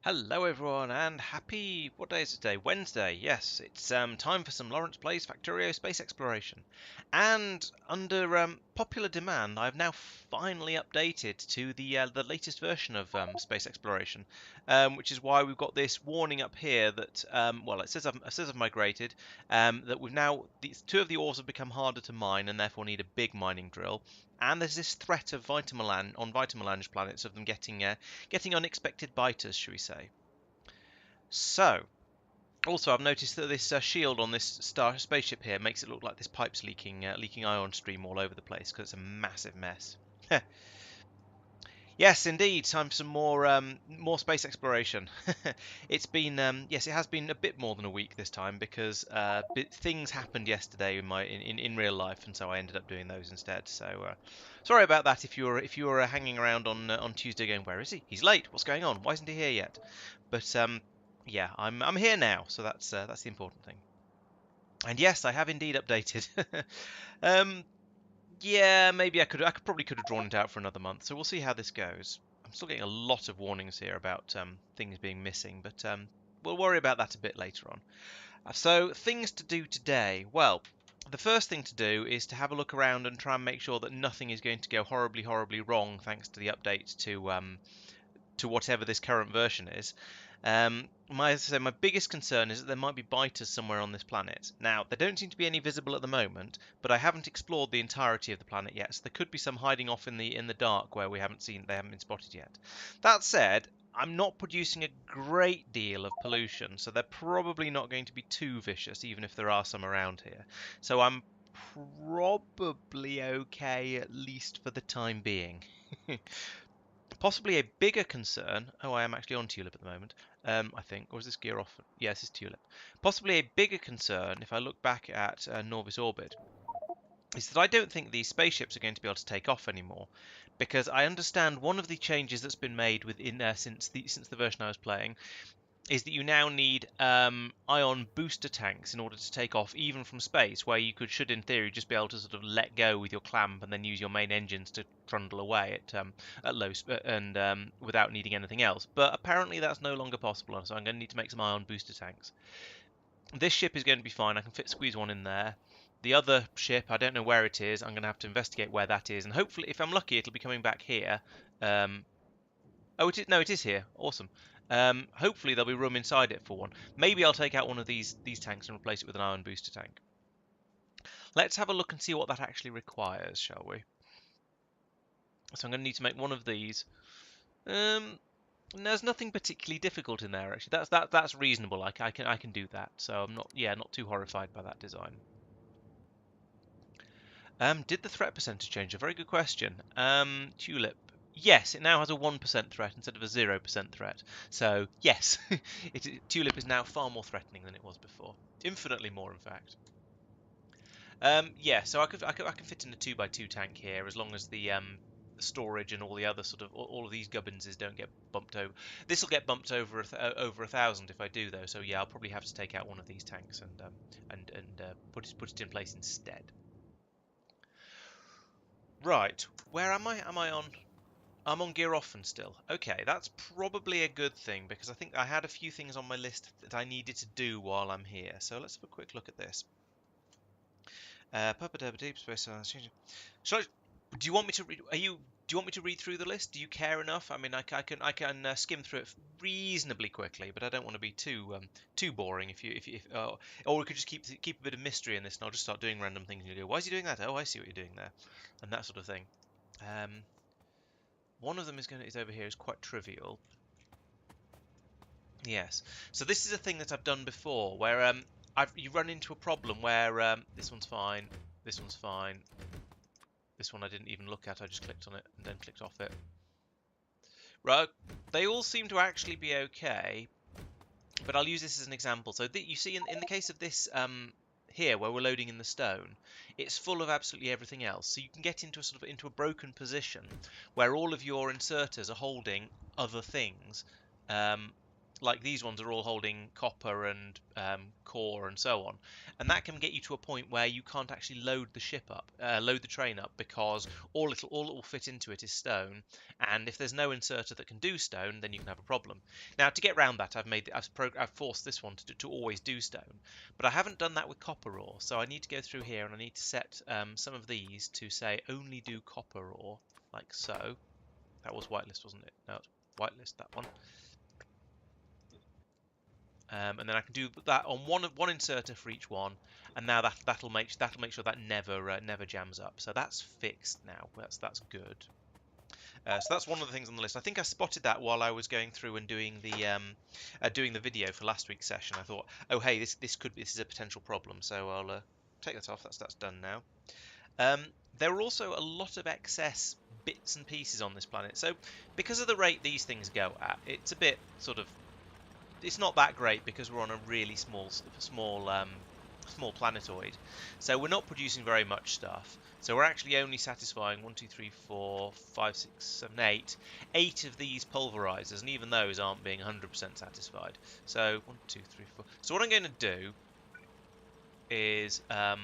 Hello everyone and happy, what day is it today? Wednesday. Yes, it's time for some Laurence Plays Factorio space exploration. And under popular demand, I've now finally updated to the latest version of space exploration, which is why we've got this warning up here that well, it says I've migrated, that we've now two of the ores have become harder to mine and therefore need a big mining drill. And there's this threat of vitamelange planets of them getting unexpected biters, shall we say. So, also I've noticed that this shield on this spaceship here makes it look like this pipe's leaking ion stream all over the place because it's a massive mess. Yes, indeed, time for some more space exploration. It's been yes, it has been a bit more than a week this time because things happened yesterday in real life, and so I ended up doing those instead. So sorry about that if you were hanging around on Tuesday going, where is he? He's late. What's going on? Why isn't he here yet? But yeah, I'm here now, so that's the important thing. And yes, I have indeed updated. um, yeah, maybe I could have drawn it out for another month. So we'll see how this goes. I'm still getting a lot of warnings here about things being missing, but we'll worry about that a bit later on. So things to do today. Well, the first thing to do is to have a look around and try and make sure that nothing is going to go horribly, horribly wrong thanks to the update to whatever this current version is. As I say, my biggest concern is that there might be biters somewhere on this planet. Now, there don't seem to be any visible at the moment, but I haven't explored the entirety of the planet yet, so there could be some hiding off in the dark where they haven't been spotted yet. That said, I'm not producing a great deal of pollution, so they're probably not going to be too vicious, even if there are some around here. So I'm probably okay, at least for the time being. Possibly a bigger concern. Oh, I am actually on Tulip at the moment. I think, or is this gear off? Yes, it's Tulip. Possibly a bigger concern, if I look back at Norvis Orbit, is that I don't think these spaceships are going to be able to take off anymore, because I understand one of the changes that's been made within since the version I was playing is that you now need ion booster tanks in order to take off even from space, where you should in theory just be able to sort of let go with your clamp and then use your main engines to trundle away at low and without needing anything else. But apparently that's no longer possible, so I'm going to need to make some ion booster tanks. This ship is going to be fine. I can squeeze one in there. The other ship, I don't know where it is. I'm going to have to investigate where that is, and hopefully, if I'm lucky, it'll be coming back here. Oh, it is. No, it is here. Awesome. Hopefully there'll be room inside it for one. Maybe I'll take out one of these tanks and replace it with an ion booster tank. Let's have a look and see what that actually requires, shall we? So I'm going to need to make one of these. There's nothing particularly difficult in there actually. That's reasonable. I can do that. So I'm not too horrified by that design. Did the threat percentage change? A very good question. Tulip. Yes, it now has a 1% threat instead of a 0% threat. So, yes, Tulip is now far more threatening than it was before. Infinitely more, in fact. Yeah, so I can fit in a 2x2 tank here as long as the storage and all the other sort of all of these gubbinses don't get bumped over. This will get bumped over over 1,000 if I do though. So yeah, I'll probably have to take out one of these tanks and put it in place instead. Right, where am I? I'm on gear off and still. Okay, that's probably a good thing because I think I had a few things on my list that I needed to do while I'm here. So let's have a quick look at this. Deep space. Shall I, do you want me to read? Do you want me to read through the list? Do you care enough? I mean, I can skim through it reasonably quickly, but I don't want to be too boring. Or we could just keep a bit of mystery in this, and I'll just start doing random things. And you go, why is he doing that? Oh, I see what you're doing there, and that sort of thing. One of them is over here is quite trivial. Yes. So this is a thing that I've done before, where you run into a problem where this one's fine, this one's fine, this one I didn't even look at. I just clicked on it and then clicked off it. Right. They all seem to actually be okay, but I'll use this as an example. So you see, in the case of this here, where we're loading in the stone, it's full of absolutely everything else. So you can get into a broken position where all of your inserters are holding other things. like these ones are all holding copper and core and so on, and that can get you to a point where you can't actually load the ship up, load the train up, because all it will fit into it is stone, and if there's no inserter that can do stone, then you can have a problem. Now, to get around that, I've forced this one to always do stone, but I haven't done that with copper ore, so I need to go through here and I need to set some of these to say only do copper ore, like so. That was whitelist, wasn't it? No, it's whitelist, that one. And then I can do that on one inserter for each one, and now that'll make sure that never jams up. So that's fixed now. That's good. So that's one of the things on the list. I think I spotted that while I was going through and doing the video for last week's session. I thought, oh hey, this is a potential problem. So I'll take that off. That's done now. There are also a lot of excess bits and pieces on this planet. So because of the rate these things go at, it's a bit sort of, it's not that great because we're on a really small planetoid, so we're not producing very much stuff. So we're actually only satisfying 1, 2, 3, 4, 5, 6, 7, 8 of these pulverizers, and even those aren't being 100% satisfied. So 1, 2, 3, 4. So what I'm going to do is pick up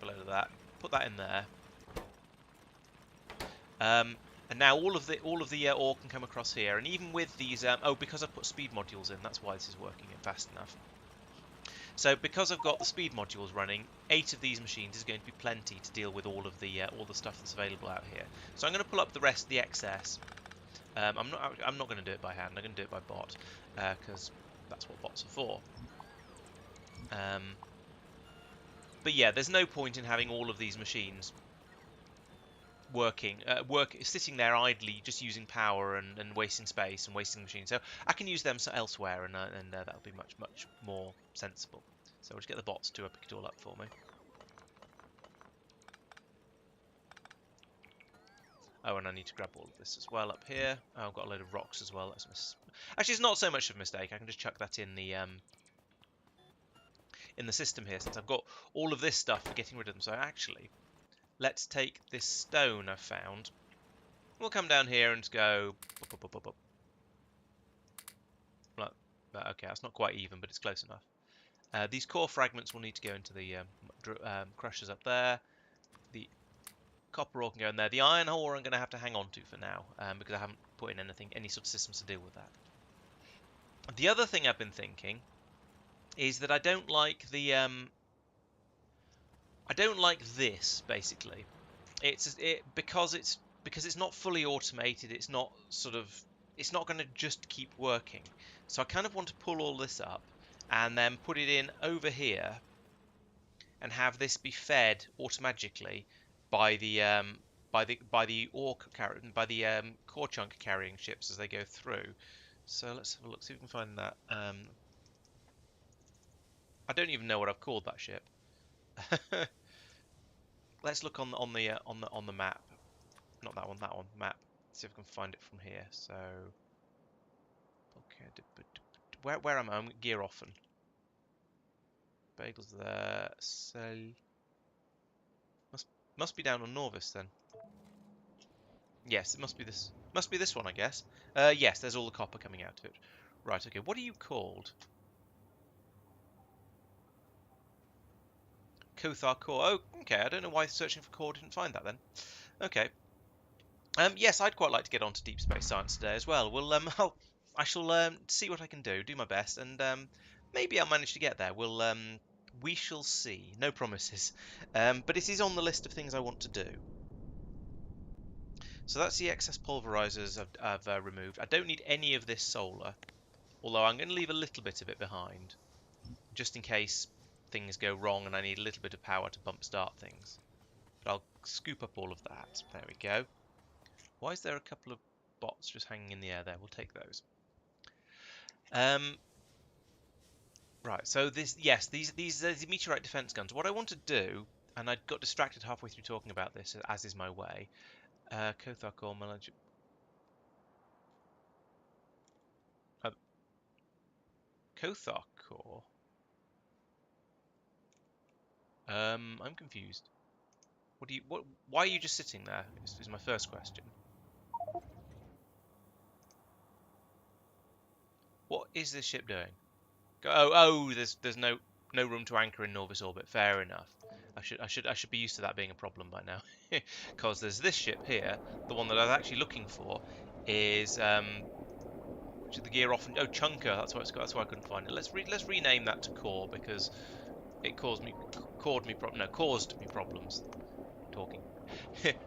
a load of that, put that in there. And now all of the ore can come across here, and even with these, because I've put speed modules in, that's why this is working fast enough. So because I've got the speed modules running, 8 of these machines is going to be plenty to deal with all the stuff that's available out here. So I'm going to pull up the rest of the excess. I'm not going to do it by hand. I'm going to do it by bot, because that's what bots are for. But yeah, there's no point in having all of these machines sitting there idly, just using power and wasting space and wasting machines. So I can use them elsewhere, and that'll be much more sensible. So I'll just get the bots to pick it all up for me. Oh, and I need to grab all of this as well up here. Oh, I've got a load of rocks as well. Actually, it's not so much of a mistake. I can just chuck that in the system here, since I've got all of this stuff for getting rid of them. So actually, let's take this stone I've found. We'll come down here and go. Okay, that's not quite even, but it's close enough. These core fragments will need to go into the crushers up there. The copper ore can go in there. The iron ore I'm going to have to hang on to for now, because I haven't put in any sort of systems to deal with that. The other thing I've been thinking is that I don't like this basically. Because it's not fully automated. It's not going to just keep working. So I kind of want to pull all this up and then put it in over here and have this be fed automatically by the core chunk carrying ships as they go through. So let's have a look, see if we can find that. I don't even know what I've called that ship. Let's look on the map. Not that one, map. See if we can find it from here. So okay, where am I? I'm gear often. Bagels there. So must be down on Norvis then. Yes, it must be this. Must be this one, I guess. Yes, there's all the copper coming out of it. Right. Okay. What are you called? Kothar core. Oh, okay. I don't know why searching for core didn't find that then. Okay. Yes, I'd quite like to get onto deep space science today as well. I shall see what I can do my best, and maybe I'll manage to get there. We shall see. No promises. But it is on the list of things I want to do. So that's the excess pulverizers I've removed. I don't need any of this solar, although I'm going to leave a little bit of it behind, just in case things go wrong and I need a little bit of power to bump start things. But I'll scoop up all of that. There we go. Why is there a couple of bots just hanging in the air there? We'll take those. Right, so these meteorite defense guns. What I want to do, and I got distracted halfway through talking about this, as is my way. Kothar core, Kothar core. I'm confused. Why are you just sitting there? Is my first question. is this ship doing? Oh, there's no room to anchor in Norvis orbit. Fair enough. I should be used to that being a problem by now, because there's this ship here. The one that I was actually looking for is which is the gear off. Oh, Chunker. That's what it's got. That's why I couldn't find it. Let's rename that to Core because it caused me problems talking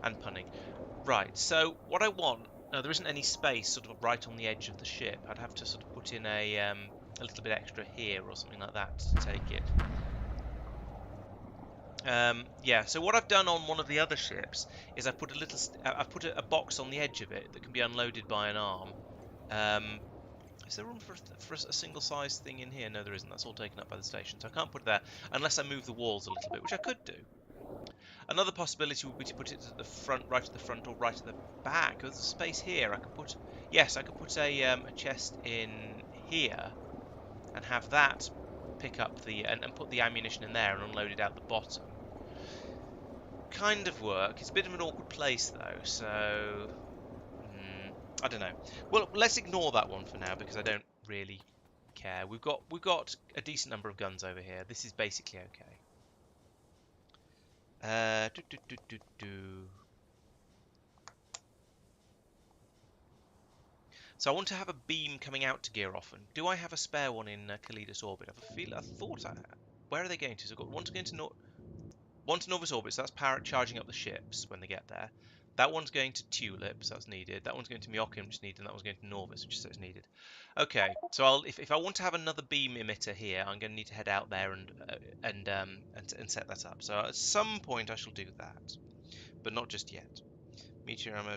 and punning. Right. So what I want. No, there isn't any space sort of right on the edge of the ship. I'd have to sort of put in a little bit extra here or something like that to take it. Yeah, so what I've done on one of the other ships is I've put a box on the edge of it that can be unloaded by an arm. Is there room for a single size thing in here? No, there isn't. That's all taken up by the station, so I can't put it there unless I move the walls a little bit, which I could do. Another possibility would be to put it at the front, right at the front, or right at the back. There's a space here. Yes, I could put a chest in here and have that pick up and put the ammunition in there and unload it out the bottom. Kind of work. It's a bit of an awkward place though, so I don't know. Well, let's ignore that one for now because I don't really care. We've got a decent number of guns over here. This is basically okay. Do, do, do, do, do. So I want to have a beam coming out to Gearoffen. Do I have a spare one in Kalidas orbit? I thought I. Where are they going to? So I've got one to go into Norvis orbit. So that's charging up the ships when they get there. That one's going to Tulip, so that's needed. That one's going to Myokin, which is needed, and that one's going to Norvis, which is needed. Okay, so if I want to have another beam emitter here, I'm going to need to head out there and set that up. So at some point I shall do that, but not just yet. Meteor ammo.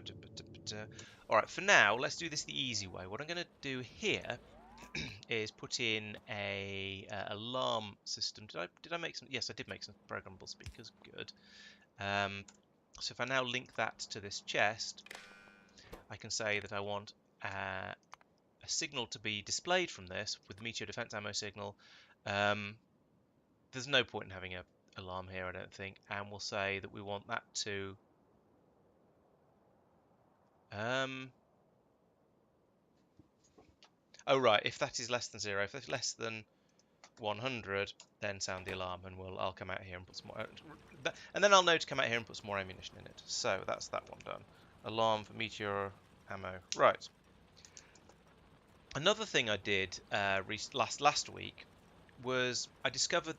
All right, for now, let's do this the easy way. What I'm going to do here is put in a alarm system. Did I make some? Yes, I did make some programmable speakers. Good. So if I now link that to this chest, I can say that I want a signal to be displayed from this with the meteor defense ammo signal. There's no point in having an alarm here, I don't think. And we'll say that we want that to oh right, if that is less than 0, if it's less than 100, then sound the alarm, and I'll come out here and put some more, and then I'll know to come out here and put some more ammunition in it. So that's that one done. Alarm for meteor ammo. Right. Another thing I did last week was I discovered,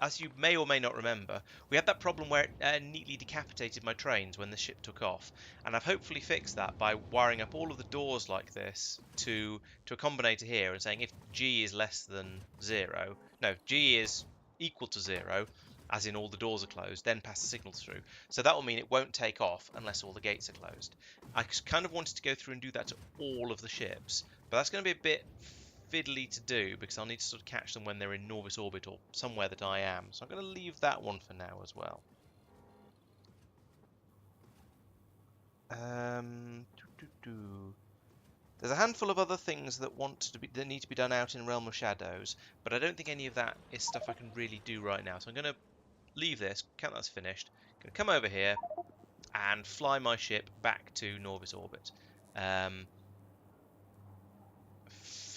as you may or may not remember, we had that problem where it neatly decapitated my trains when the ship took off, and I've hopefully fixed that by wiring up all of the doors like this to a combinator here and saying if G is less than 0, no, G is equal to 0, as in all the doors are closed, then pass the signal through. So that will mean it won't take off unless all the gates are closed. I kind of wanted to go through and do that to all of the ships, but that's going to be a bit fiddly to do because I'll need to sort of catch them when they're in Norvis orbit or somewhere that I am. So I'm going to leave that one for now as well. There's a handful of other things that that need to be done out in Realm of Shadows, but I don't think any of that is stuff I can really do right now. So I'm going to leave this, count that's finished. I'm going to come over here and fly my ship back to Norvis orbit.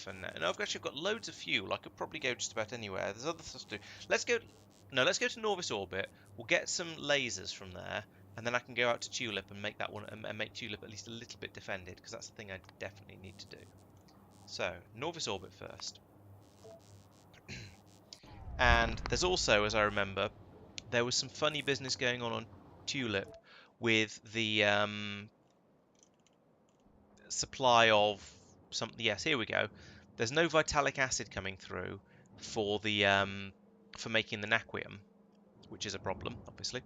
For now. No, I've actually got loads of fuel. I could probably go just about anywhere. There's other stuff to do. Let's go to Norvis orbit. We'll get some lasers from there, and then I can go out to Tulip and make that one and make Tulip at least a little bit defended, because that's the thing I definitely need to do. So Norvis orbit first. And there's also, as I remember, there was some funny business going on Tulip with the supply of something. Yes, here we go. There's no vitalic acid coming through for the for making the naquium, which is a problem, obviously.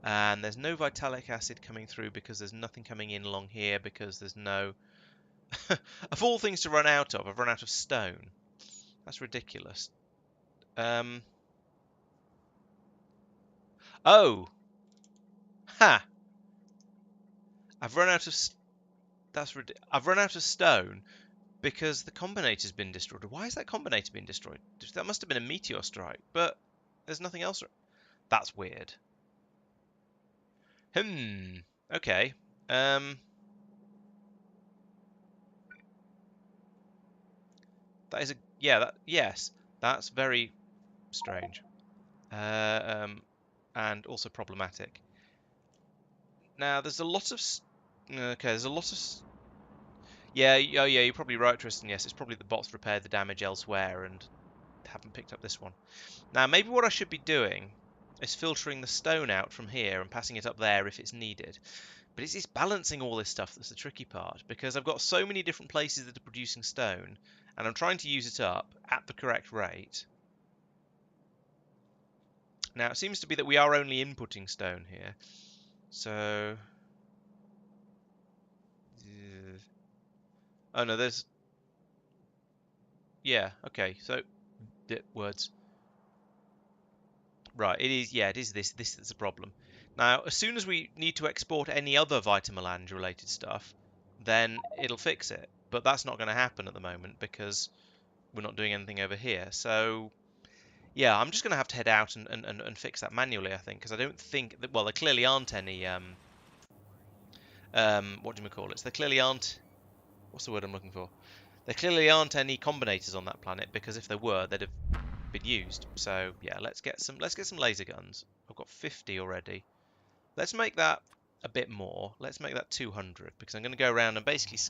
And there's no vitalic acid coming through because there's nothing coming in along here because there's no of all things to run out of. I've run out of stone. That's ridiculous. Oh, ha! I've run out of I've run out of stone because the combinator's been destroyed. Why has that combinator been destroyed? That must have been a meteor strike, but there's nothing else. That's weird. Okay. That is a yeah. Yes, that's very strange, and also problematic. Now there's a lot of okay. There's a lot of yeah. Oh yeah, you're probably right, Tristan. Yes, it's probably the bots repaired the damage elsewhere and haven't picked up this one. Now maybe what I should be doing is filtering the stone out from here and passing it up there if it's needed. But it's balancing all this stuff that's the tricky part, because I've got so many different places that are producing stone, and I'm trying to use it up at the correct rate. Now, it seems to be that we are only inputting stone here. So... oh, no, there's... yeah, okay, so... words. Right, it is, yeah, it is this. This is a problem. Now, as soon as we need to export any other Vitamelange related stuff, then it'll fix it. But that's not going to happen at the moment because we're not doing anything over here. So, yeah, I'm just going to have to head out and fix that manually, I think, because I don't think that, well, there clearly aren't any, what do we call it? There clearly aren't, what's the word I'm looking for? There clearly aren't any combinators on that planet, because if there were, they'd have been used. So, yeah, let's get some laser guns. I've got 50 already. Let's make that a bit more. Let's make that 200, because I'm going to go around and basically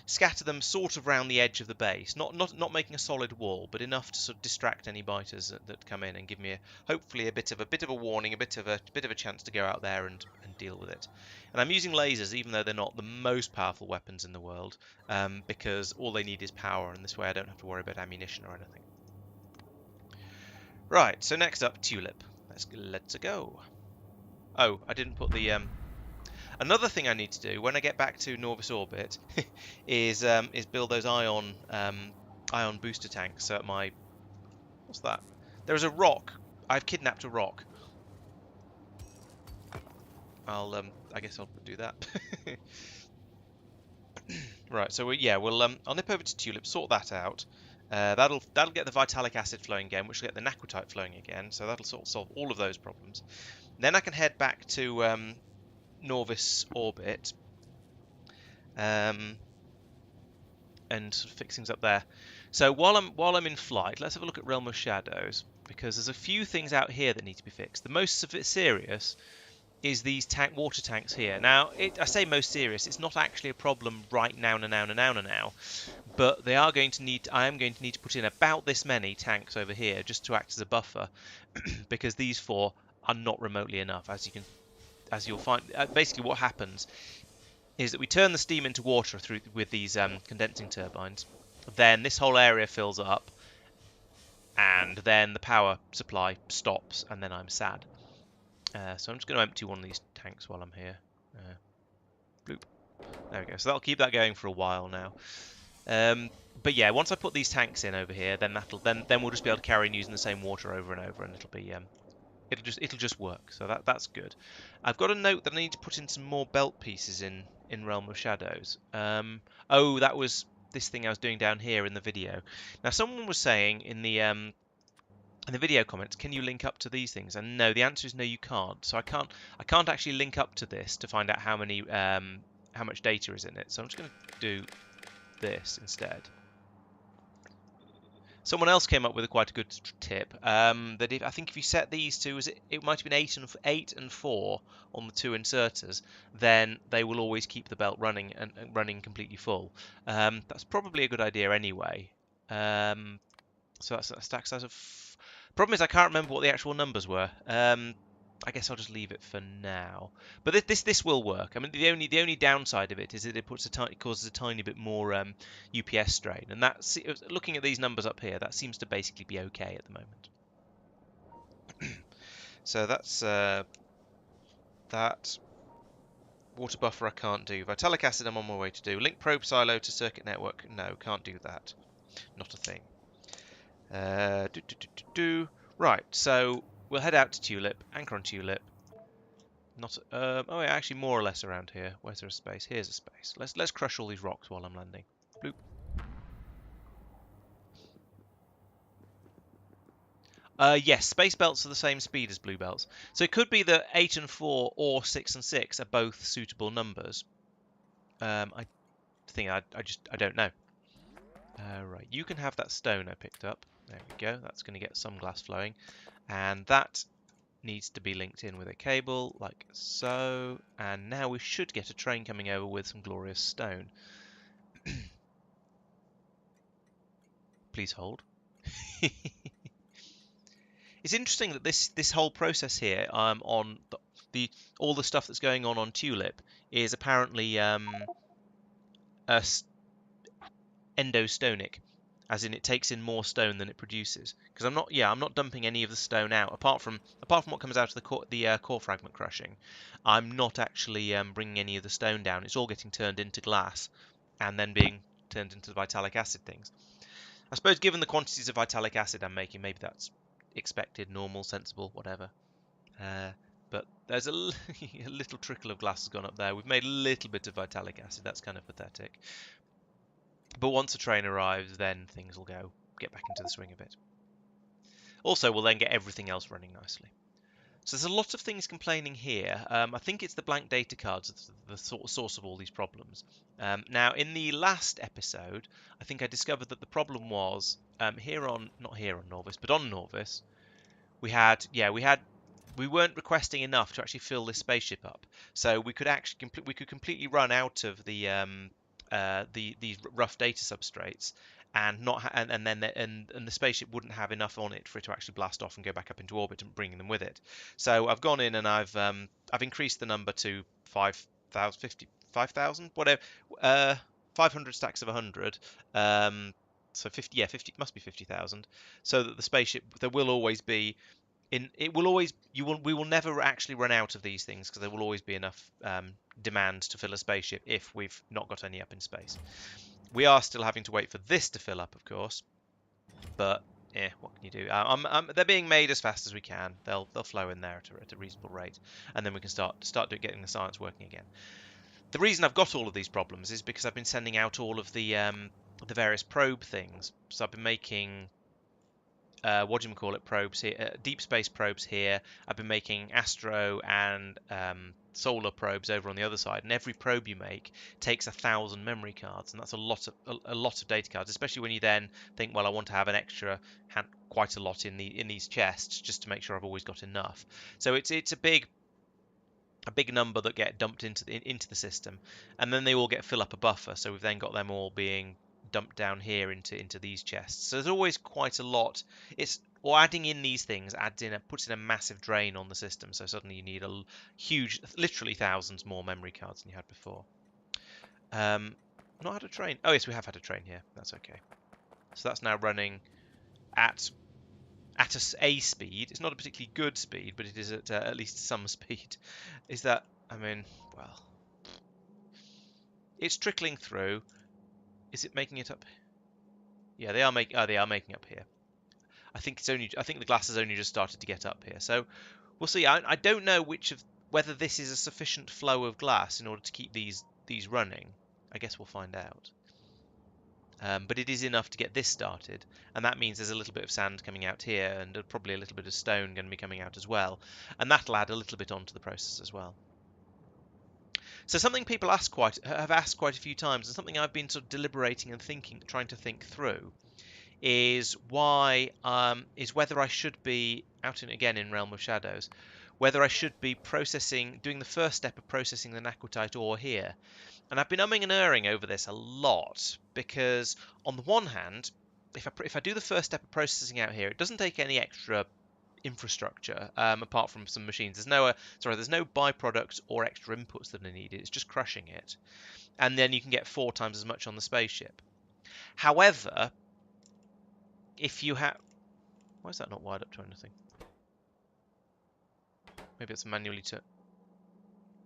scatter them sort of round the edge of the base, not making a solid wall, but enough to sort of distract any biters that come in and give me hopefully a bit of a warning, a bit of a chance to go out there and deal with it. And I'm using lasers, even though they're not the most powerful weapons in the world, because all they need is power, and this way I don't have to worry about ammunition or anything. Right, so next up, Tulip. Let's go. Oh, I didn't put the Another thing I need to do when I get back to Norvis orbit is build those ion booster tanks. So at my what's that? There is a rock. I've kidnapped a rock. I guess I'll do that. Right. So I'll nip over to Tulip, sort that out. That'll get the vitalic acid flowing again, which will get the naquitite flowing again. So that'll sort of solve all of those problems. Then I can head back to Norvis orbit and sort of fix things up there. So while I'm in flight, let's have a look at Realm of Shadows, because there's a few things out here that need to be fixed. The most serious is these water tanks here. Now, I say most serious, it's not actually a problem right now, but they are going to need. I am going to need to put in about this many tanks over here just to act as a buffer, because these four are not remotely enough, as you'll find. Basically, what happens is that we turn the steam into water with these condensing turbines. Then this whole area fills up, and then the power supply stops, and then I'm sad. So I'm just going to empty one of these tanks while I'm here. Bloop. There we go. So that'll keep that going for a while now. But yeah, once I put these tanks in over here, then we'll just be able to carry on using the same water over and over, and it'll just work. So that's good. I've got a note that I need to put in some more belt pieces in Realm of Shadows. Oh, that was this thing I was doing down here in the video. Now, someone was saying in the video comments, can you link up to these things? And no, the answer is no, you can't. So I can't actually link up to this to find out how much data is in it. So I'm just going to do this instead. Someone else came up with quite a good tip. That I think if you set these to, it might have been 8 and 4 on the two inserters, then they will always keep the belt running and running completely full. That's probably a good idea anyway. So that stacks out of. Problem is I can't remember what the actual numbers were. I guess I'll just leave it for now. But this will work. I mean, the only downside of it is that it causes a tiny bit more UPS strain, and that's looking at these numbers up here. That seems to basically be okay at the moment. So that's that. Water buffer I can't do. Vitalic acid I'm on my way to do. Link probe silo to circuit network. No, can't do that. Not a thing. Right, so we'll head out to Tulip, anchor on Tulip. Not oh yeah, actually more or less around here. Where's there a space? Here's a space. Let's crush all these rocks while I'm landing. Bloop. Yes, space belts are the same speed as blue belts. So it could be that 8 and 4 or 6 and 6 are both suitable numbers. I think I don't know. Right, you can have that stone I picked up. There we go. That's going to get some glass flowing. And that needs to be linked in with a cable, like so. And now we should get a train coming over with some glorious stone. Please hold. It's interesting that this whole process here on all the stuff that's going on Tulip is apparently endostonic, as in it takes in more stone than it produces. Because I'm not dumping any of the stone out apart from what comes out of the core fragment crushing. I'm not actually bringing any of the stone down. It's all getting turned into glass and then being turned into the vitalic acid things. I suppose given the quantities of vitalic acid I'm making, maybe that's expected, normal, sensible, whatever. But there's a little trickle of glass has gone up there. We've made a little bit of vitalic acid. That's kind of pathetic. But once the train arrives, then things will get back into the swing of it. Also, we'll then get everything else running nicely. So there's a lot of things complaining here. I think it's the blank data cards that's the sort of source of all these problems. Now, in the last episode, I think I discovered that the problem was not here on Norvis, but on Norvis, we weren't requesting enough to actually fill this spaceship up. So we could actually completely run out of these rough data substrates and not and then the spaceship wouldn't have enough on it for it to actually blast off and go back up into orbit and bringing them with it. So I've gone in and I've increased the number to 5,000, whatever, 500 stacks of 100. So 50 must be 50,000. So that the spaceship there will always be we will never actually run out of these things because there will always be enough demand to fill a spaceship if we've not got any up in space. We are still having to wait for this to fill up, of course, but what can you do? They're being made as fast as we can. They'll flow in there at a reasonable rate, and then we can start getting the science working again. The reason I've got all of these problems is because I've been sending out all of the various probe things. So I've been making probes here, deep space probes here. I've been making astro and solar probes over on the other side, and every probe you make takes 1,000 memory cards, and that's a lot of data cards, especially when you then think, well, I want to have an extra quite a lot in these chests just to make sure I've always got enough. So it's a big number that get dumped into the system, and then they all get fill up a buffer. So we've then got them all being dumped down here into these chests. So there's always quite a lot. Adding in these things puts in a massive drain on the system. So suddenly you need a huge, literally thousands more memory cards than you had before. Not had a train. Oh yes, we have had a train here. That's okay. So that's now running at a speed. It's not a particularly good speed, but it is at least some speed. Is that? I mean, well, it's trickling through. Is it making it up? Yeah, they are making up here. I think the glass has only just started to get up here. So we'll see. I don't know whether this is a sufficient flow of glass in order to keep these running. I guess we'll find out. But it is enough to get this started, and that means there's a little bit of sand coming out here, and probably a little bit of stone going to be coming out as well, and that'll add a little bit onto the process as well. So something people have asked quite a few times, and something I've been sort of deliberating and trying to think through, is whether I should be again in Realm of Shadows, whether I should be doing the first step of processing the Naquitite ore here. And I've been umming and erring over this a lot because, on the one hand, if I do the first step of processing out here, it doesn't take any extra infrastructure apart from some machines. There's no byproducts or extra inputs that are needed. It's just crushing it, and then you can get 4 times as much on the spaceship. However, if you have, why is that not wired up to anything? Maybe it's manually to.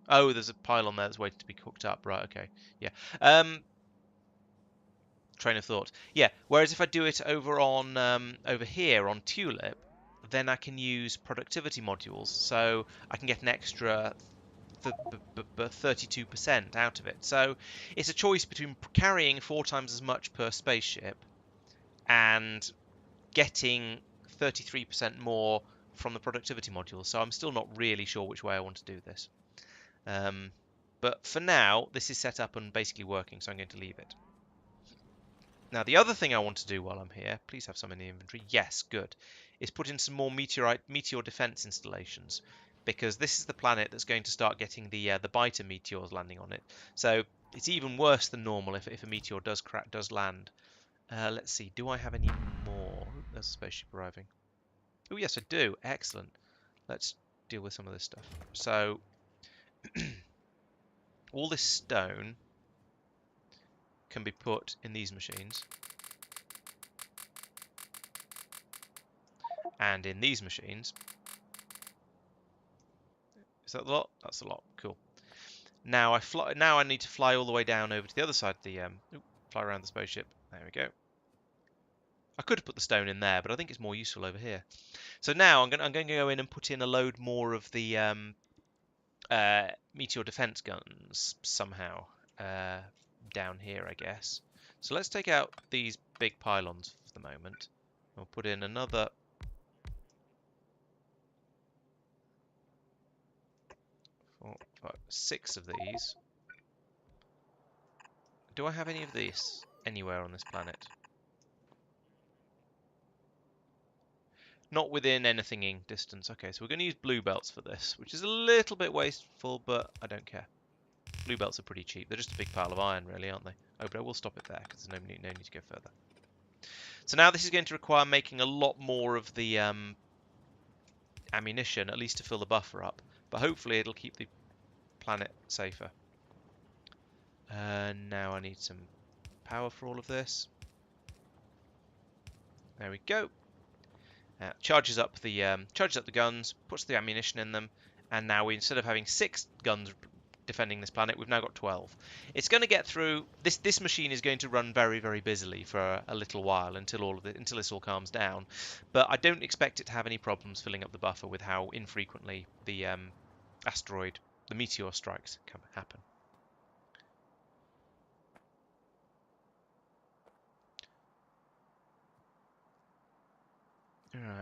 Oh, there's a pile on there that's waiting to be cooked up. Right, okay. Yeah. Train of thought. Yeah, whereas if I do it over here on Tulip, then I can use productivity modules. So I can get an extra 32% out of it. So it's a choice between carrying 4 times as much per spaceship and getting 33% more from the productivity module. So I'm still not really sure which way I want to do this. But for now, this is set up and basically working, so I'm going to leave it. Now, the other thing I want to do while I'm here, please have some in the inventory. Yes, good. Is put in some more meteor defense installations, because this is the planet that's going to start getting the biter meteors landing on it. So it's even worse than normal if a meteor does land. Let's see. Do I have any more? There's a spaceship arriving. Oh yes, I do. Excellent. Let's deal with some of this stuff. So all this stone can be put in these machines. And in these machines. Is that the lot? That's the lot. Cool. Now I need to fly all the way down over to the other side of the fly around the spaceship. There we go. I could have put the stone in there, but I think it's more useful over here. So now I'm going to go in and put in a load more of the meteor defense guns somehow down here, I guess. So let's take out these big pylons for the moment. We'll put in another 4, 5, 6 of these. Do I have any of these anywhere on this planet? Not within anything in distance. Okay, so we're going to use blue belts for this, which is a little bit wasteful, but I don't care. Blue belts are pretty cheap. They're just a big pile of iron, really, aren't they? Oh, but I will stop it there, because there's no need to go further. So now this is going to require making a lot more of the ammunition, at least to fill the buffer up. But hopefully it'll keep the planet safer. Now I need some power for all of this. There we go. Charges up the guns, puts the ammunition in them, and now instead of having 6 guns defending this planet, we've now got 12. It's going to get through. This machine is going to run very, very busily for a little while until this all calms down. But I don't expect it to have any problems filling up the buffer with how infrequently the meteor strikes can happen.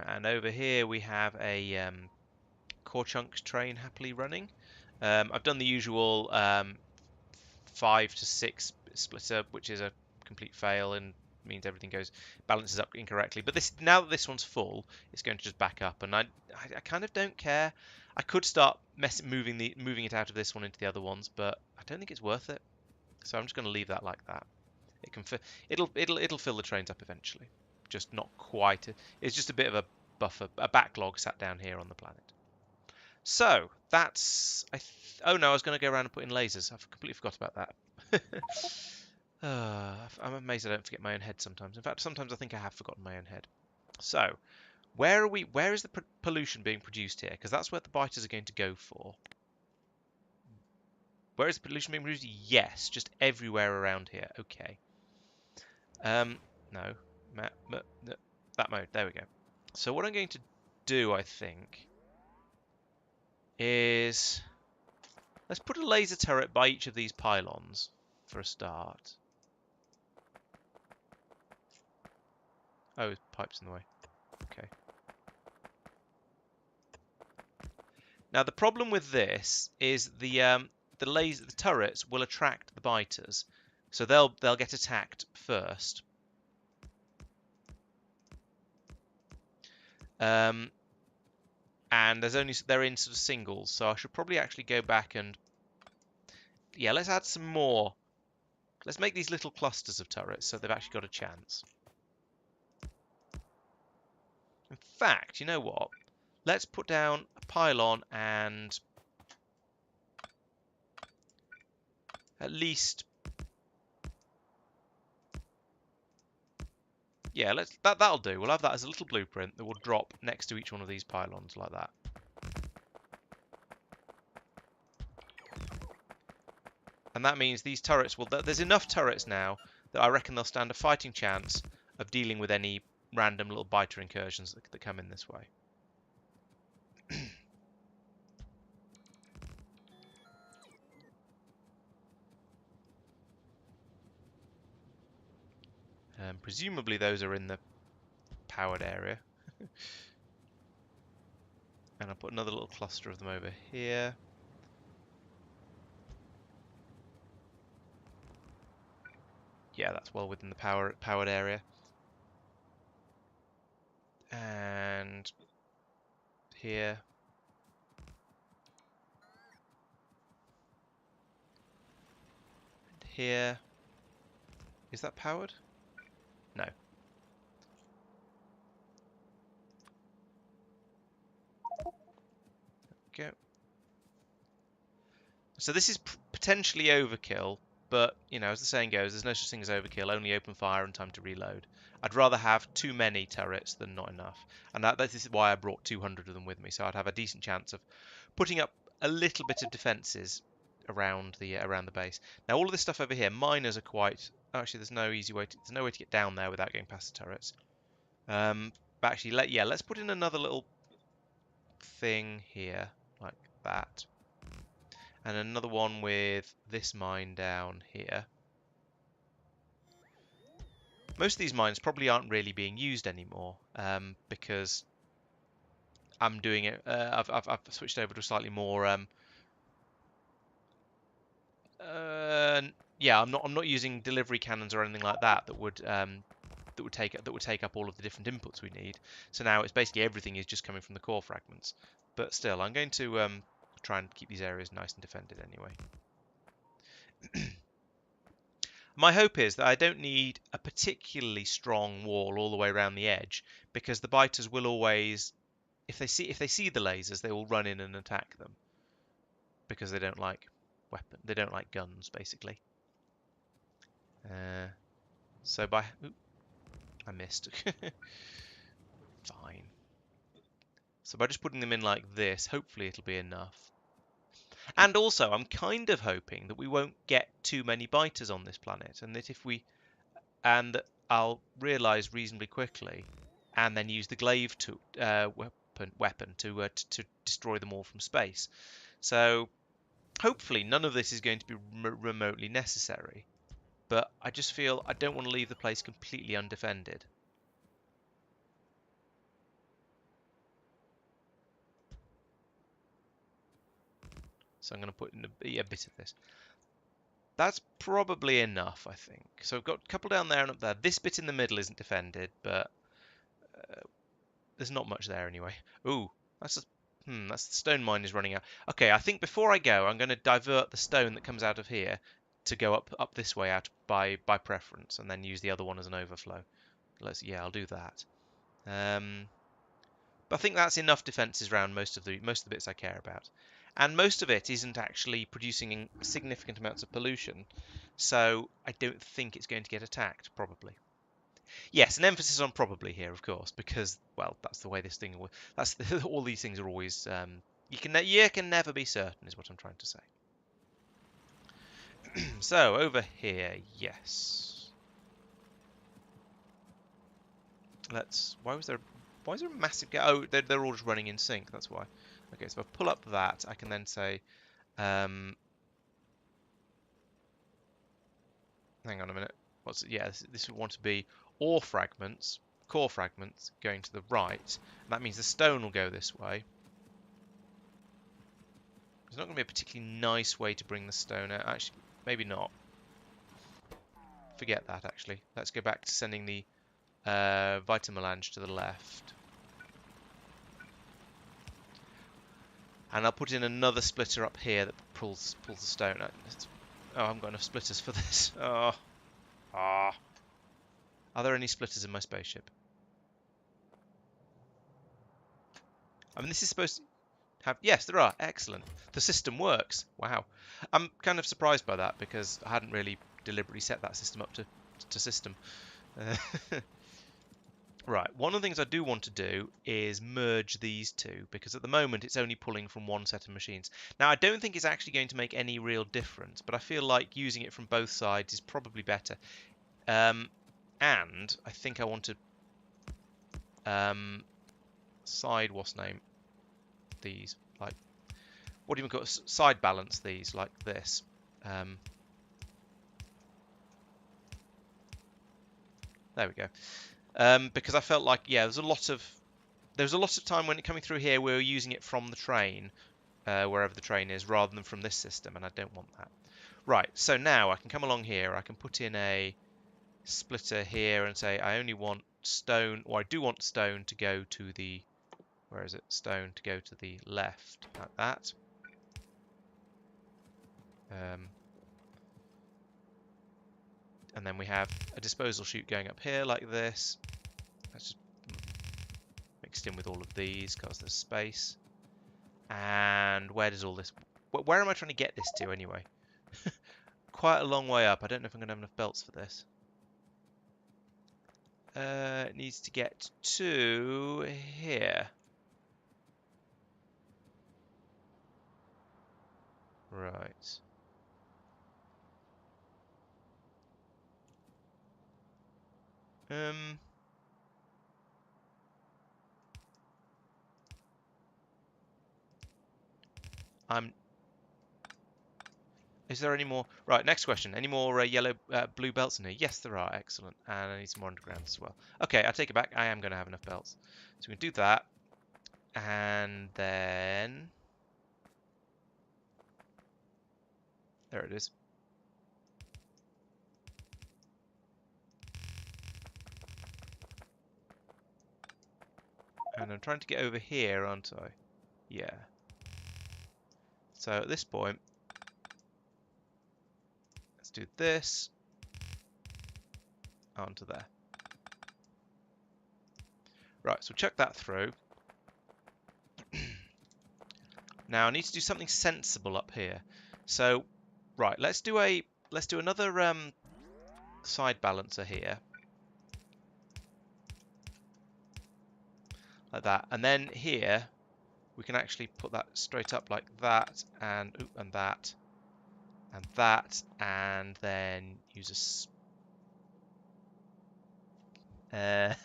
And over here we have a core chunks train happily running. I've done the usual 5 to 6 splitter, which is a complete fail and means everything balances up incorrectly. But now that this one's full, it's going to just back up, and I kind of don't care. I could start moving it out of this one into the other ones, but I don't think it's worth it. So I'm just going to leave that like that. It'll fill the trains up eventually. Just not quite. It's just a bit of a buffer, a backlog sat down here on the planet. So that's. Oh no, I was going to go around and put in lasers. I've completely forgot about that. I'm amazed I don't forget my own head sometimes. In fact, sometimes I think I have forgotten my own head. So, where are we? Where is the pollution being produced here? Because that's where the biters are going to go for. Where is the pollution being produced? Yes, just everywhere around here. Okay. No. That mode. There we go. So what I'm going to do, I think, is let's put a laser turret by each of these pylons for a start. Oh, pipe's in the way. Okay. Now the problem with this is the turrets will attract the biters, so they'll get attacked first. And they're in sort of singles, so I should probably actually go back and let's add some more. Let's make these little clusters of turrets so they've actually got a chance. In fact, you know what? Let's put down a pylon and at least that'll do. We'll have that as a little blueprint that will drop next to each one of these pylons like that. And that means these turrets there's enough turrets now that I reckon they'll stand a fighting chance of dealing with any random little biter incursions that come in this way. Presumably those are in the powered area. And I'll put another little cluster of them over here. Yeah, that's well within the powered area. And here. And here. Is that powered? No. Go. So this is potentially overkill, but, you know, as the saying goes, there's no such thing as overkill, only open fire and time to reload. I'd rather have too many turrets than not enough. And this is why I brought 200 of them with me, so I'd have a decent chance of putting up a little bit of defences around the base. Now, all of this stuff over here, miners are quite... Actually, there's no easy way there's no way to get down there without going past the turrets. But actually, let's put in another little thing here, like that. And another one with this mine down here. Most of these mines probably aren't really being used anymore, because I'm doing it. I've switched over to a slightly more. Yeah, I'm not using delivery cannons or anything like that that would take up all of the different inputs we need. So now it's basically everything is just coming from the core fragments. But still, I'm going to try and keep these areas nice and defended anyway. My hope is that I don't need a particularly strong wall all the way around the edge, because the biters will always, if they see the lasers, they will run in and attack them, because they don't like guns basically. So I missed. Fine. So by just putting them in like this, hopefully it'll be enough. And also, I'm kind of hoping that we won't get too many biters on this planet, and that I'll realise reasonably quickly, and then use the glaive weapon to destroy them all from space. So hopefully none of this is going to be remotely necessary. But I just feel I don't want to leave the place completely undefended. So I'm going to put in a bit of this. That's probably enough, I think. So I've got a couple down there and up there. This bit in the middle isn't defended, but there's not much there anyway. Ooh, that's the stone mine is running out. Okay, I think before I go, I'm going to divert the stone that comes out of here to go up this way out by preference, and then use the other one as an overflow. I'll do that. But I think that's enough defences around most of the bits I care about. And most of it isn't actually producing significant amounts of pollution, so I don't think it's going to get attacked, probably. Yes, an emphasis on probably here, of course, because, well, that's the way this thing will. All these things are always. You can never be certain, is what I'm trying to say. So over here, yes. Why is there a massive gap? Oh, they're all just running in sync. That's why. Okay, so if I pull up that, I can then say, hang on a minute. This would want to be ore fragments, core fragments going to the right. And that means the stone will go this way. There's not going to be a particularly nice way to bring the stone out. Actually, maybe not. Forget that, actually. Let's go back to sending the vitamelange to the left. And I'll put in another splitter up here that pulls the stone out. Oh, I haven't got enough splitters for this. Oh. Ah. Are there any splitters in my spaceship? I mean, this is supposed to have... Yes, there are. Excellent. The system works. Wow. I'm kind of surprised by that, because I hadn't really deliberately set that system up to system. Right, one of the things I do want to do is merge these two, because at the moment it's only pulling from one set of machines. Now, I don't think it's actually going to make any real difference, but I feel like using it from both sides is probably better. And I think I want to these, like, what do you call it? Side balance these like this. There we go. Because I felt like, yeah, there was a lot of time when it coming through here we were using it from the train, wherever the train is, rather than from this system, and I don't want that. Right, so now I can come along here, I can put in a splitter here and say I only want stone, or I do want stone to go to the, where is it? Stone to go to the left, like that. And then we have a disposal chute going up here like this. Let's just mixed in with all of these because there's space. And where does all this... Where am I trying to get this to anyway? Quite a long way up. I don't know if I'm going to have enough belts for this. It needs to get to here. Right. Is there any more? Right, next question. Any more yellow, blue belts in here? Yes, there are. Excellent. And I need some more underground as well. Okay, I take it back. I am going to have enough belts. So we can do that. And then... There it is. And I'm trying to get over here, aren't I? Yeah. So at this point, let's do this onto there. Right, so check that through. Now I need to do something sensible up here. So, right, let's do another side balancer here. Like that. And then here we can actually put that straight up like that, and that, and that, and then use a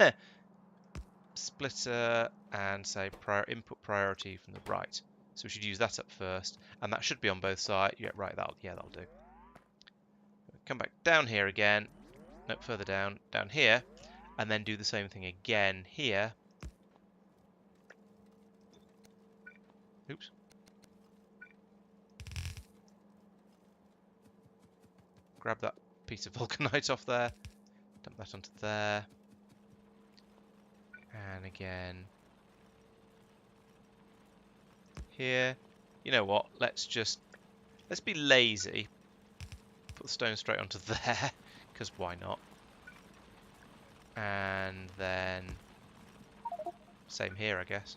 splitter and say input priority from the right. So we should use that up first, and that should be on both sides. Yeah, right. That'll do. Come back down here again. No, further down here, and then do the same thing again here. Oops. Grab that piece of vulcanite off there, dump that onto there, and again here. You know what? Let's be lazy. Put the stone straight onto there, because why not? And then same here, I guess.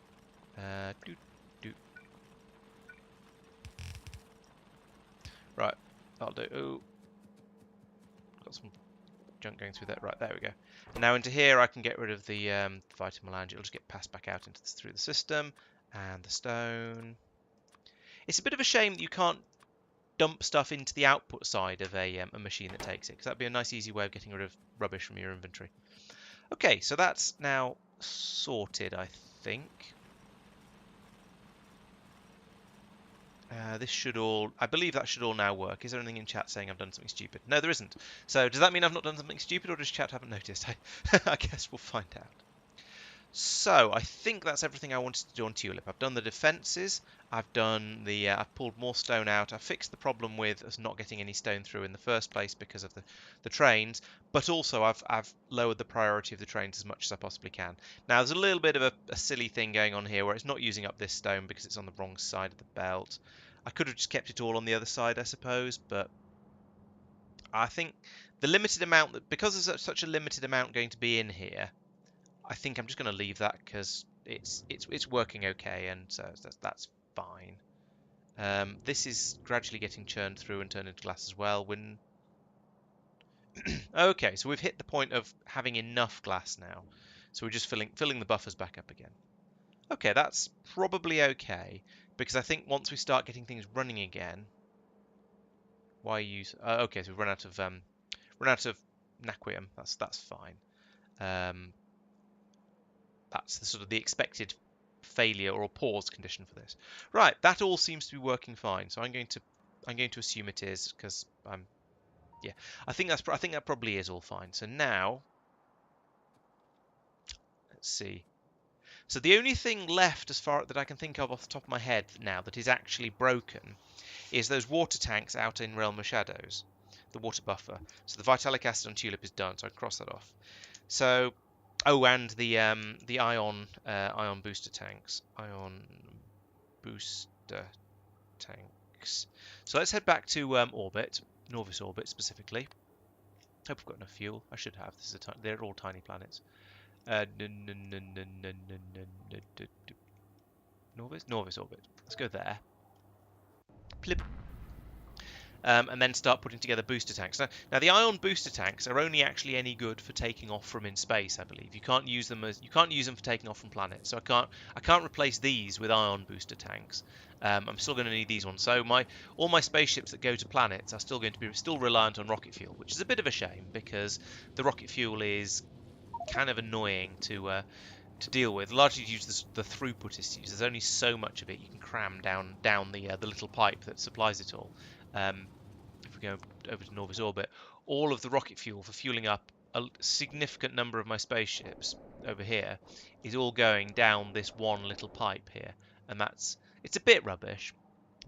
Right, that'll do. Ooh. Got some junk going through that. Right, there we go. Now into here I can get rid of the vitamin melange. It'll just get passed back out through the system. And the stone. It's a bit of a shame that you can't dump stuff into the output side of a machine that takes it, because that'd be a nice easy way of getting rid of rubbish from your inventory. Okay, so that's now sorted, I think. I believe that should all now work. Is there anything in chat saying I've done something stupid? No, there isn't. So does that mean I've not done something stupid, or does chat haven't noticed? I guess we'll find out. So I think that's everything I wanted to do on Tulip. I've done the defences. I've done the. I've pulled more stone out. I've fixed the problem with us not getting any stone through in the first place because of the trains. But also I've lowered the priority of the trains as much as I possibly can. Now there's a little bit of a silly thing going on here where it's not using up this stone because it's on the wrong side of the belt. I could have just kept it all on the other side, I suppose, but I think the limited amount because there's such a limited amount going to be in here, I think I'm just going to leave that because it's working okay, and so that's fine. This is gradually getting churned through and turned into glass as well. Okay, so we've hit the point of having enough glass now, so we're just filling the buffers back up again. Okay, that's probably okay, because I think once we start getting things running again, why use? Okay, so we've run out of naquium. That's fine. That's the sort of the expected failure or pause condition for this. Right, that all seems to be working fine. So I'm going to assume it is, because I think that probably is all fine. So now let's see. So the only thing left, as far that I can think of off the top of my head now, that is actually broken, is those water tanks out in Realm of Shadows. the water buffer. So the vitalic acid on tulip is done, so I cross that off. So, oh, and the ion booster tanks. Ion booster tanks. So let's head back to orbit, Norvis orbit specifically. Hope I've got enough fuel. I should have. This is they're all tiny planets. Norvis orbit. Let's go there. Plip. And then start putting together booster tanks. Now the ion booster tanks are only actually any good for taking off from in space, I believe. You can't use them for taking off from planets. So I can't replace these with ion booster tanks. I'm still going to need these ones. So all my spaceships that go to planets are still going to be reliant on rocket fuel, which is a bit of a shame because the rocket fuel is kind of annoying to deal with, largely due to the throughput it's used. There's only so much of it you can cram down the little pipe that supplies it all. If we go over to Norvis orbit, all of the rocket fuel for fueling up a significant number of my spaceships over here is all going down this one little pipe here, and it's a bit rubbish.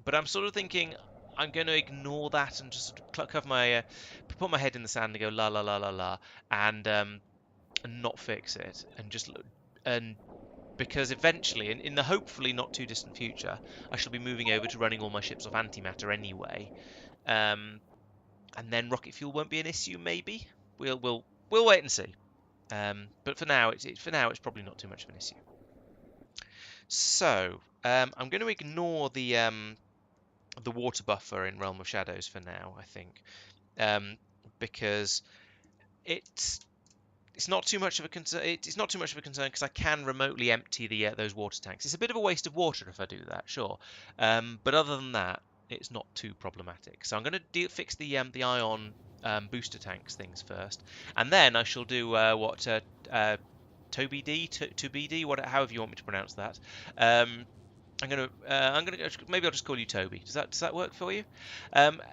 But I'm sort of thinking I'm going to ignore that and just cover my put my head in the sand and go la la la la la, and not fix it, and because eventually, in the hopefully not too distant future, I shall be moving over to running all my ships off antimatter anyway, and then rocket fuel won't be an issue. Maybe we'll wait and see. But for now, it's probably not too much of an issue. So I'm going to ignore the water buffer in Realm of Shadows for now. I think because it's not too much of a concern. It's not too much of a concern because I can remotely empty those water tanks. It's a bit of a waste of water if I do that, sure. But other than that, it's not too problematic. So I'm going to fix the ion booster tanks things first, and then I shall do what Toby D, to BD, however you want me to pronounce that. I'm gonna maybe I'll just call you Toby. Does that work for you?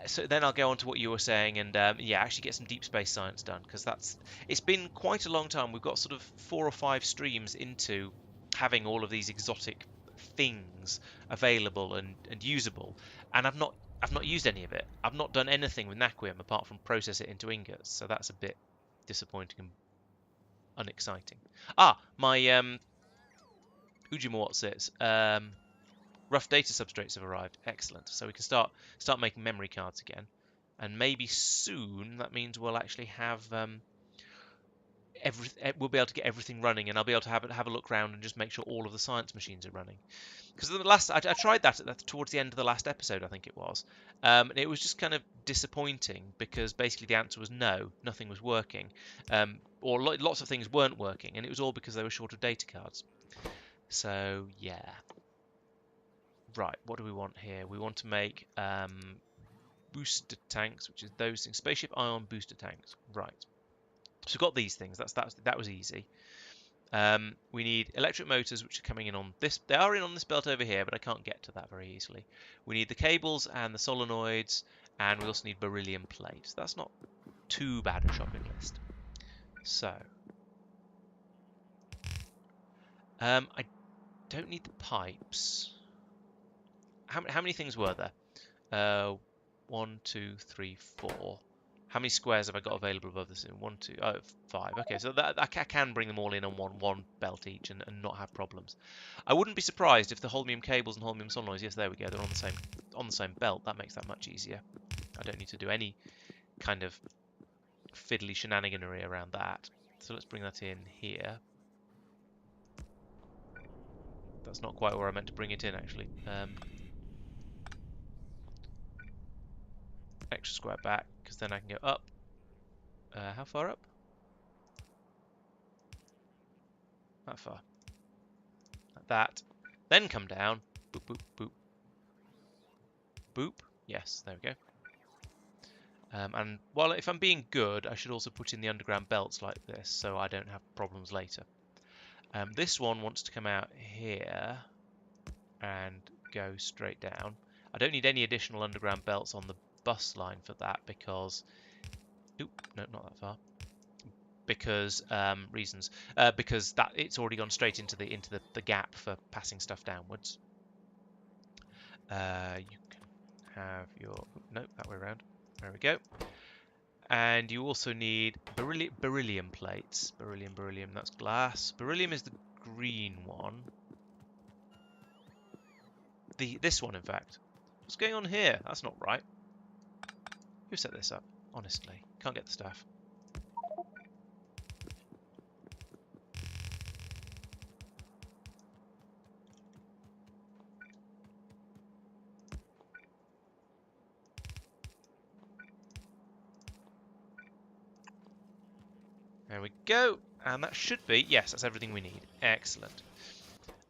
So then I'll go on to what you were saying, and actually get some deep space science done, because it's been quite a long time. We've got sort of 4 or 5 streams into having all of these exotic things available and usable, and I've not used any of it. I've not done anything with Naquium apart from process it into ingots, so that's a bit disappointing and unexciting. My Ujima what's it? Rough data substrates have arrived. Excellent. So we can start making memory cards again, and maybe soon that means we'll actually have we'll be able to get everything running, and I'll be able to have a look around and just make sure all of the science machines are running. Because I tried that towards the end of the last episode, I think it was, and it was just kind of disappointing because basically the answer was no, nothing was working, or lots of things weren't working, and it was all because they were short of data cards. So yeah. Right, what do we want here? We want to make booster tanks, which is those things. Spaceship ion booster tanks. Right. So we've got these things. That was easy. We need electric motors, which are coming in on this. They are in on this belt over here, but I can't get to that very easily. We need the cables and the solenoids, and we also need beryllium plates. That's not too bad a shopping list. So I don't need the pipes. How many things were there? 1, 2, 3, 4. How many squares have I got available above this? 1, 2, 5. Okay, so I can bring them all in on one belt each and not have problems. I wouldn't be surprised if the holmium cables and holmium solenoids, yes, there we go, they're on the same belt. That makes that much easier. I don't need to do any kind of fiddly shenaniganery around that. So let's bring that in here. That's not quite where I meant to bring it in, actually. Extra square back, because then I can go up. How far up? That far. Like that. Then come down. Boop, boop, boop. Boop. Yes, there we go. And while if I'm being good, I should also put in the underground belts like this, so I don't have problems later. This one wants to come out here and go straight down. I don't need any additional underground belts on the bus line for that because... Oop, no, not that far. Because reasons. Because it's already gone straight into the gap for passing stuff downwards. You can have your... No, that way around. There we go. And you also need beryllium plates. Beryllium, that's glass. Beryllium is the green one. This one, in fact. What's going on here? That's not right. Who set this up? Honestly, can't get the stuff. There we go. And that should be, yes, that's everything we need. Excellent.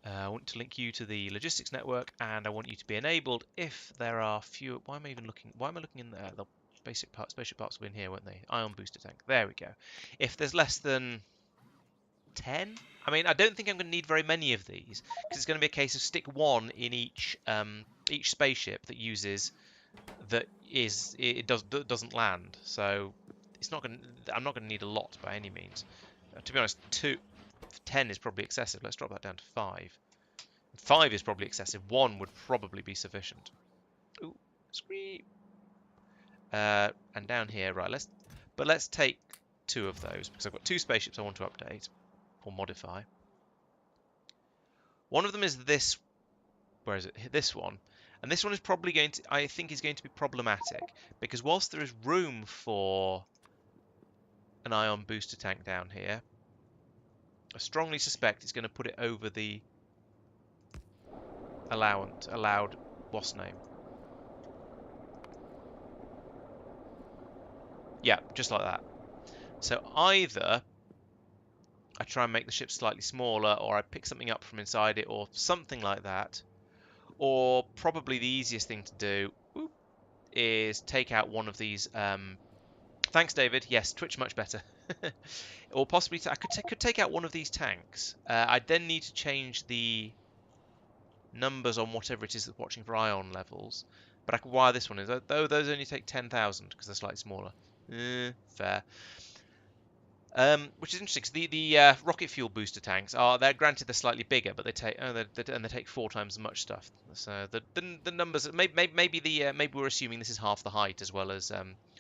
I want to link you to the logistics network, and I want you to be enabled if there are fewer. Why am I even looking? Why am I looking in there? The spaceship parts will be in here, won't they? Ion booster tank. There we go. If there's less than 10, I mean, I don't think I'm going to need very many of these because it's going to be a case of stick one in each spaceship that uses doesn't land. So it's not going. I'm not going to need a lot by any means. To be honest, 10 is probably excessive. Let's drop that down to 5. 5 is probably excessive. 1 would probably be sufficient. Ooh, scream. And down here, right? Let's take 2 of those because I've got 2 spaceships I want to update or modify. One of them is this. Where is it? This one. And this one is probably going to, I think, is going to be problematic because whilst there is room for an ion booster tank down here, I strongly suspect it's going to put it over the allowed what's name. Yeah, just like that. So either I try and make the ship slightly smaller, or I pick something up from inside it, or something like that. Or probably the easiest thing to do is take out one of these. Thanks, David. Yes, Twitch much better. Or possibly I could take out one of these tanks. I'd then need to change the numbers on whatever it is that's watching for ion levels. But I could wire this one in. Though those only take 10,000 because they're slightly smaller. Fair. Which is interesting because the rocket fuel booster tanks they're granted they're slightly bigger, but they take 4 times as much stuff. So the numbers maybe we're assuming this is half the height as well as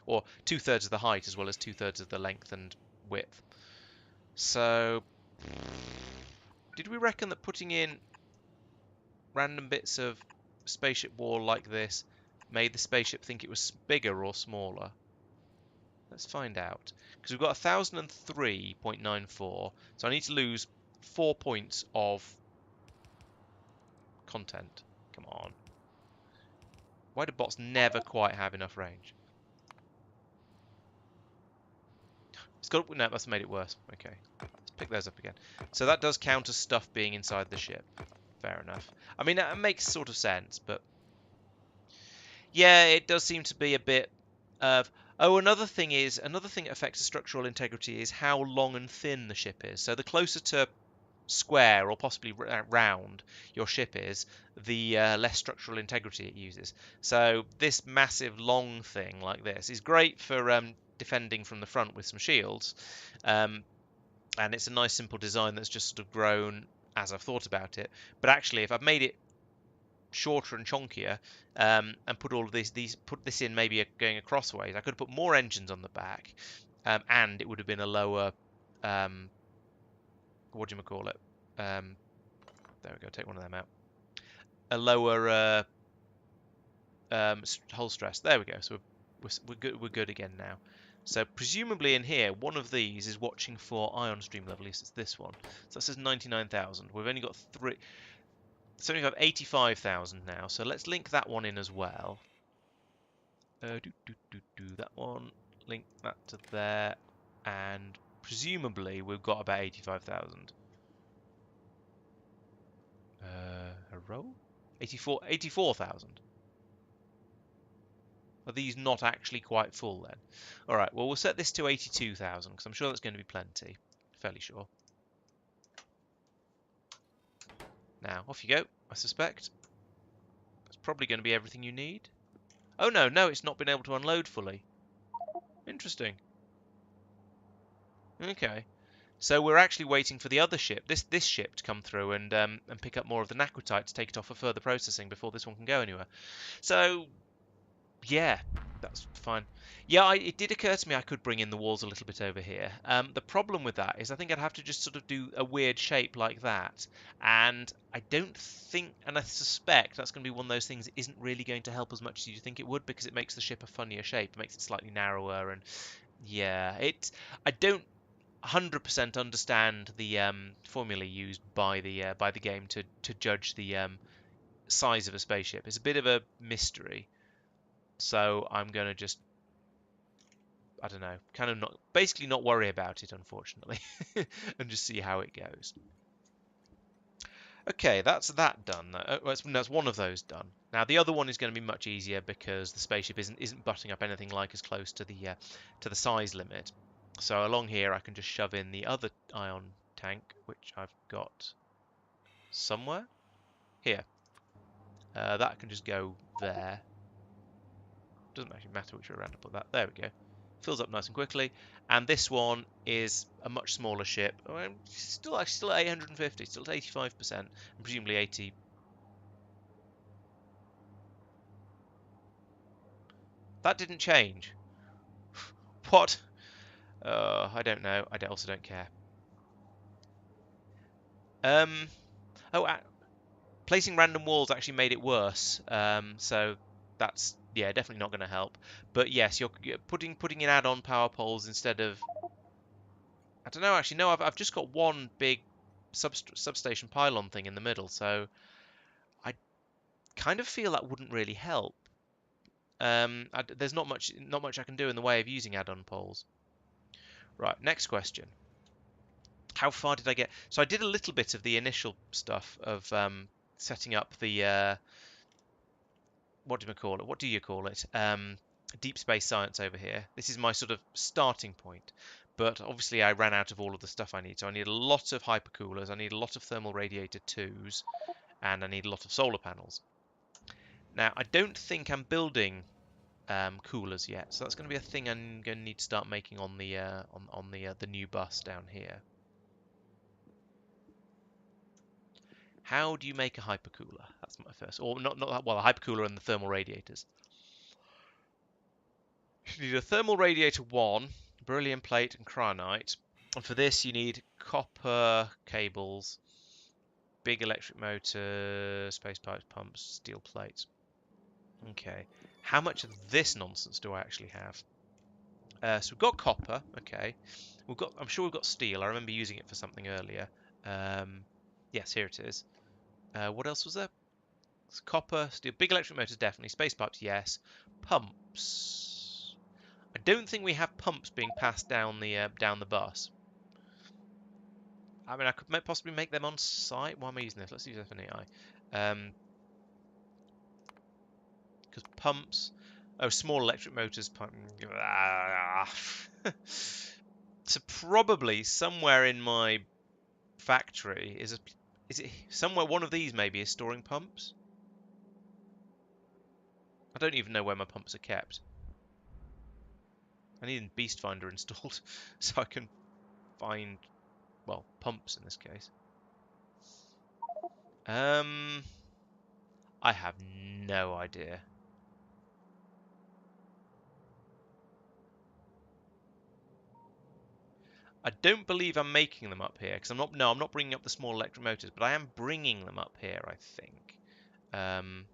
or 2/3 of the height as well as 2/3 of the length and width. So did we reckon that putting in random bits of spaceship wall like this made the spaceship think it was bigger or smaller? Let's find out. Because we've got 1003.94, so I need to lose 4 points of content. Come on. Why do bots never quite have enough range? It's got no, that's made it worse. Okay, let's pick those up again. So that does count as stuff being inside the ship. Fair enough. I mean, that makes sort of sense, but yeah, it does seem to be a bit of. Oh, another thing that affects the structural integrity is how long and thin the ship is. So the closer to square or possibly round your ship is, the less structural integrity it uses. So this massive long thing like this is great for defending from the front with some shields, and it's a nice simple design that's just sort of grown as I've thought about it. But actually, if I've made it shorter and chunkier and put all of put this in maybe going across ways, I could have put more engines on the back, and it would have been a lower what do you call it? There we go. Take one of them out. A lower hull stress. There we go. So we're good. We're good again now. So presumably in here, one of these is watching for ion stream level. At least it's this one. So that says 99,000. We've only got 3. So we've got 85,000 now. So let's link that one in as well. That one. Link that to there, and presumably we've got about 85,000. Hello? 84,000. Are these not actually quite full then? Alright, well we'll set this to 82,000 because I'm sure that's going to be plenty. Fairly sure. Now, off you go, I suspect. That's probably going to be everything you need. Oh no, it's not been able to unload fully. Interesting. Okay. So we're actually waiting for the other ship, this ship, to come through and pick up more of the naquitite to take it off for further processing before this one can go anywhere. So Yeah, that's fine. Yeah, it did occur to me I could bring in the walls a little bit over here. The problem with that is I think I'd have to just sort of do a weird shape like that, and I don't think, and I suspect that's going to be one of those things that isn't really going to help as much as you think it would because it makes the ship a funnier shape. It makes it slightly narrower, and yeah, I don't 100% understand the formula used by the game to judge the size of a spaceship. It's a bit of a mystery. So I'm going to just, I don't know, kind of not, basically not worry about it, unfortunately, and just see how it goes. Okay, that's that done. That's one of those done. Now the other one is going to be much easier because the spaceship isn't butting up anything like as close to the size limit. So along here I can just shove in the other ion tank, which I've got somewhere here. That can just go there. Doesn't actually matter which way around I put that. There we go. Fills up nice and quickly. And this one is a much smaller ship. Still actually still at 850, still at 85%, and presumably 80. That didn't change. What? I don't know. I also don't care. Um. Oh, placing random walls actually made it worse. So that's yeah, definitely not going to help. But yes, you're putting in add-on power poles instead of. I don't know. Actually, no. I've just got one big substation pylon thing in the middle, so I kind of feel that wouldn't really help. There's not much I can do in the way of using add-on poles. Right, next question. How far did I get? So I did a little bit of the initial stuff of setting up the what do you call it? What do you call it? Deep space science over here. This is my sort of starting point. But obviously I ran out of all of the stuff I need. So I need a lot of hypercoolers, I need a lot of thermal radiator 2s, and I need a lot of solar panels. Now, I don't think I'm building coolers yet, so that's going to be a thing I'm going to need to start making on the new bus down here. How do you make a hypercooler? That's my first, or not well, a hypercooler and the thermal radiators. You need a thermal radiator 1, beryllium plate, and cryonite. And for this, you need copper cables, big electric motor, space pipes, pumps, steel plates. Okay. How much of this nonsense do I actually have? So we've got copper. Okay. I'm sure we've got steel. I remember using it for something earlier. Um, yes, here it is. What else was there? It's copper, steel, big electric motors, definitely. Space pipes, yes. Pumps. I don't think we have pumps being passed down the bus. I mean, I could possibly make them on site. Why am I using this? Let's use FNAI. Because pumps. Oh, small electric motors. So probably somewhere in my factory is it somewhere one of these maybe is storing pumps? I don't even know where my pumps are kept. I need a beast finder installed so I can find, well, pumps in this case. Um, I have no idea. I don't believe I'm making them up here because I'm not. No, I'm not bringing up the small electric motors, but I am bringing them up here. I think. Um,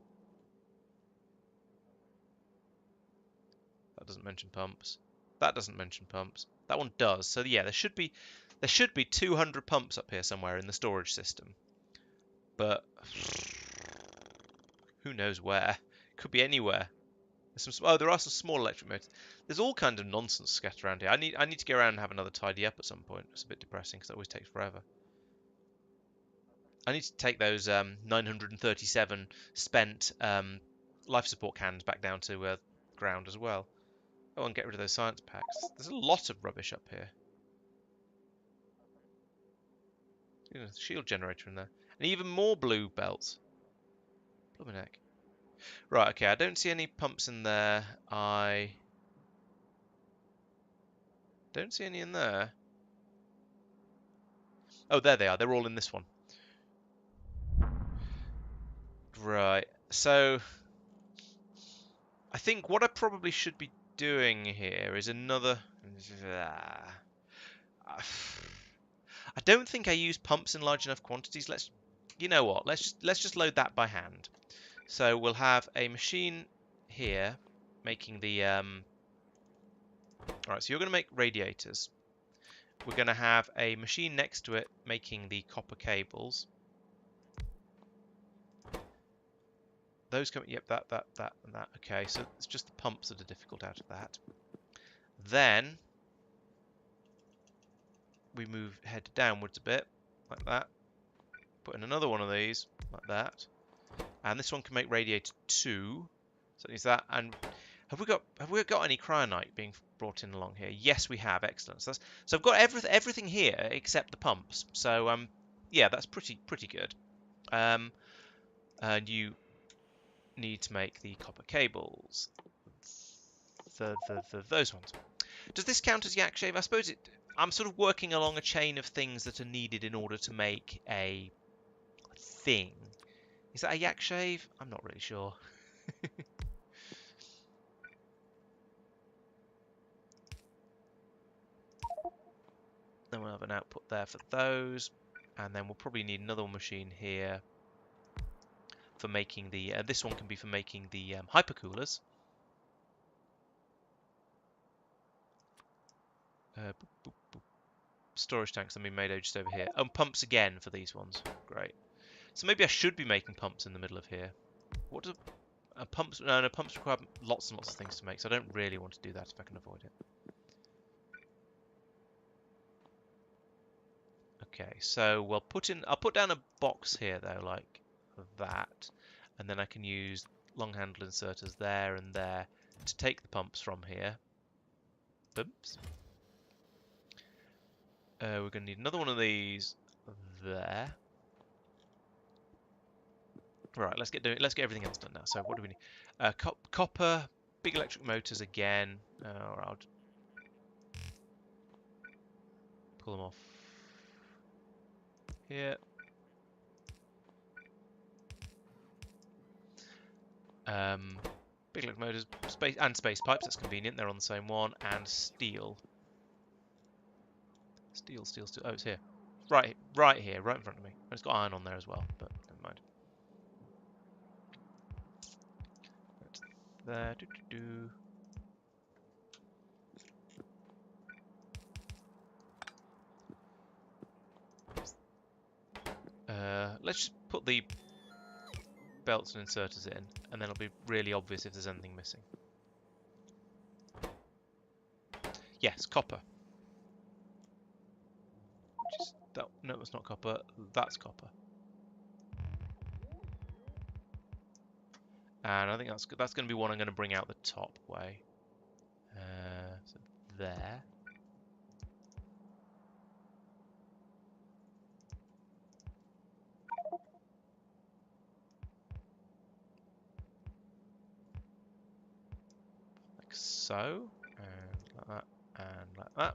that doesn't mention pumps. That doesn't mention pumps. That one does. So yeah, there should be 200 pumps up here somewhere in the storage system, but who knows where? Could be anywhere. There are some small electric motors. There's all kind of nonsense scattered around here. I need to go around and have another tidy up at some point. It's a bit depressing because it always takes forever. I need to take those 937 spent life support cans back down to ground as well. Oh, and get rid of those science packs. There's a lot of rubbish up here. Shield generator in there. And even more blue belts. Blooming heck. Right, okay, I don't see any pumps in there. I don't see any in there. Oh, there they are. They're all in this one. Right. So I think what I probably should be doing here is another. I don't think I use pumps in large enough quantities. You know what? Let's just load that by hand. So we'll have a machine here making the. All right. So you're going to make radiators. We're going to have a machine next to it making the copper cables. Those come. Yep. That, and that. Okay. So it's just the pumps that are difficult out of that. Then we head downwards a bit, like that. Put in another one of these, like that. And this one can make radiator 2. So is that. And have we got any cryonite being brought in along here? Yes, we have. Excellent. So I've got everything here except the pumps. So yeah, that's pretty good. And you need to make the copper cables. Those ones. Does this count as yak shave? I suppose it. I'm sort of working along a chain of things that are needed in order to make a thing. Is that a yak shave? I'm not really sure. Then we'll have an output there for those. And then we'll probably need another machine here for making the... this one can be for making the hypercoolers. Boop, boop, boop. Storage tanks can be made just over here. Oh, pumps again for these ones. Great. So maybe I should be making pumps in the middle of here. What do pumps? No, pumps require lots and lots of things to make, so I don't really want to do that if I can avoid it. Okay, so I'll put down a box here though, like that, and then I can use long handle inserters there and there to take the pumps from here. Oops. We're going to need another one of these there. Right, let's get everything else done now. So what do we need? Copper, big electric motors again. Or I'll pull them off here. Big electric motors, space pipes. That's convenient. They're on the same one. And steel. Steel. Oh, it's here. Right here, right in front of me. And it's got iron on there as well, but never mind. There. Let's just put the belts and inserters in, and then it'll be really obvious if there's anything missing. Yes, copper. No, it's not copper. That's copper. And I think that's going to be one I'm going to bring out the top way. So there. Like so. And like that. And like that.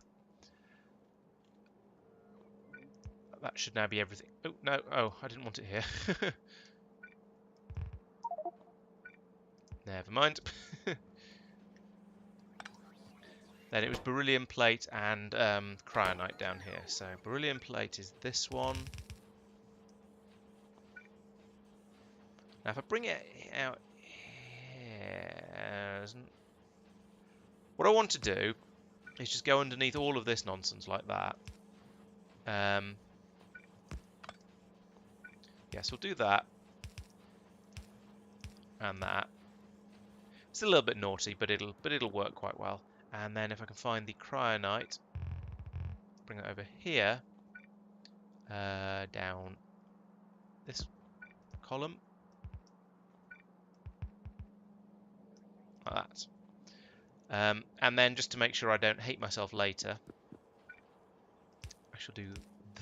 That should now be everything. Oh, no. Oh, I didn't want it here. Never mind. Then it was beryllium plate and cryonite down here. So beryllium plate is this one. Now if I bring it out here, what I want to do is just go underneath all of this nonsense like that. Yes, we'll do that. And that. It's a little bit naughty, but it'll work quite well. And then if I can find the cryonite, bring it over here, down this column, like that. And then just to make sure I don't hate myself later, I shall do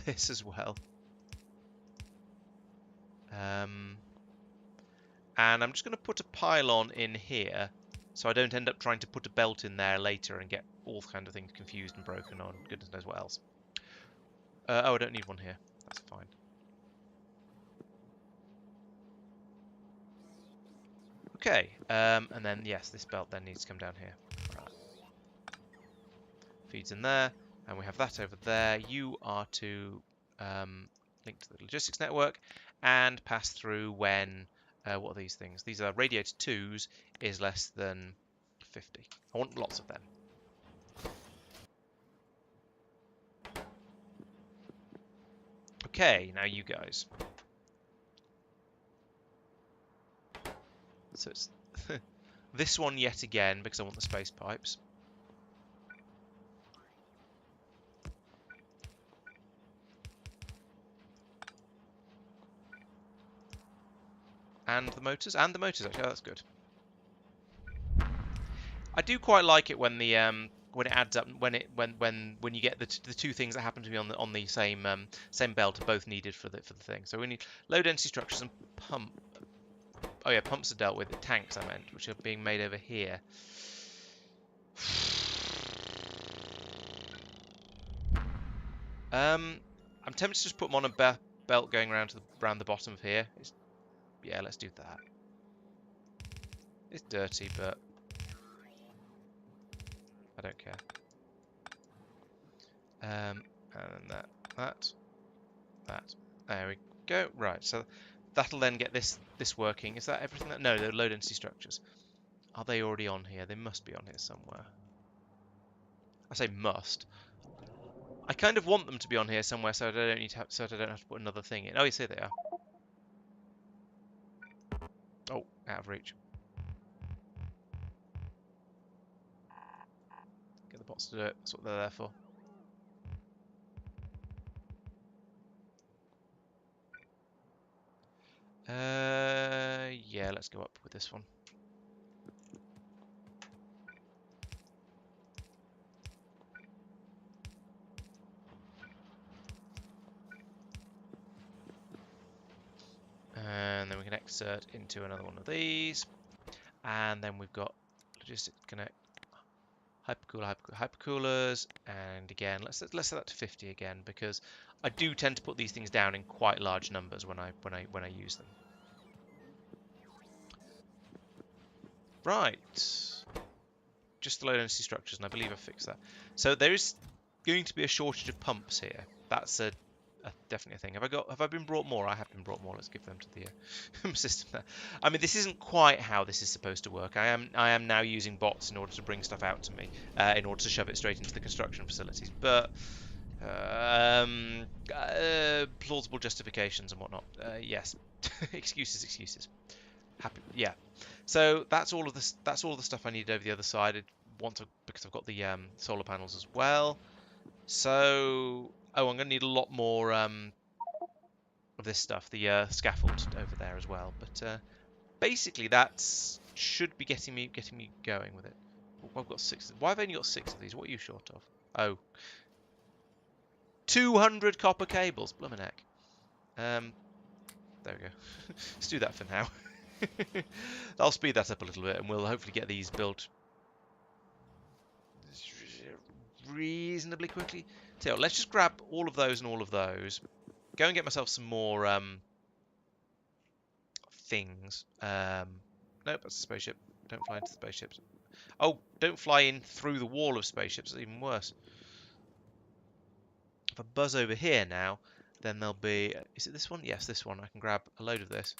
this as well. And I'm just going to put a pylon in here so I don't end up trying to put a belt in there later and get all kinds of things confused and broken on goodness knows what else. Oh, I don't need one here. That's fine. Okay, and then yes, this belt then needs to come down here. Right. Feeds in there, and we have that over there. You are to link to the logistics network and pass through when, what are these things? These are radiator 2s is less than 50. I want lots of them. Okay, now you guys. So it's this one yet again because I want the space pipes. And the motors, actually, oh, that's good. I do quite like it when the when it adds up, when you get the two things that happen to be on the same belt are both needed for the thing. So we need low density structures and pump. Oh yeah, pumps are dealt with. Tanks I meant, which are being made over here. I'm tempted to just put them on a belt going around the bottom of here. Yeah, let's do that. It's dirty, but I don't care. And that. There we go. Right, so that'll then get this working. Is that everything? No, they're low density structures. Are they already on here? They must be on here somewhere. I say must. I kind of want them to be on here somewhere, so I don't need to have, so I don't have to put another thing in. Oh, you see they are. Oh, out of reach. Get the bots to do it. That's what they're there for. Yeah, let's go up with this one. And then we can exert into another one of these. And then we've got logistic connect, hypercoolers, and again, let's set that to 50 again, because I do tend to put these things down in quite large numbers when I use them. Right, just the low density structures, and I believe I fixed that. So there is going to be a shortage of pumps here. That's definitely a thing. Have I been brought more? I have been brought more. Let's give them to the system there. I mean, this isn't quite how this is supposed to work. I am now using bots in order to bring stuff out to me, in order to shove it straight into the construction facilities. But plausible justifications and whatnot. Yes, excuses. Happy, yeah. So that's all of this. That's all the stuff I need over the other side. Because I've got the solar panels as well. So I'm going to need a lot more of this stuff. The scaffold over there as well. But basically, that should be getting me going with it. I've got 6. Why have I only got 6 of these? What are you short of? Oh, 200 copper cables. Bloomin' heck. There we go. Let's do that for now. I'll speed that up a little bit, and we'll hopefully get these built reasonably quickly. So let's just grab all of those and all of those. Go and get myself some more things. Nope, that's a spaceship. Don't fly into the spaceships. Oh, don't fly in through the wall of spaceships. It's even worse. If I buzz over here now, then there'll be... Is it this one? Yes, this one. I can grab a load of this.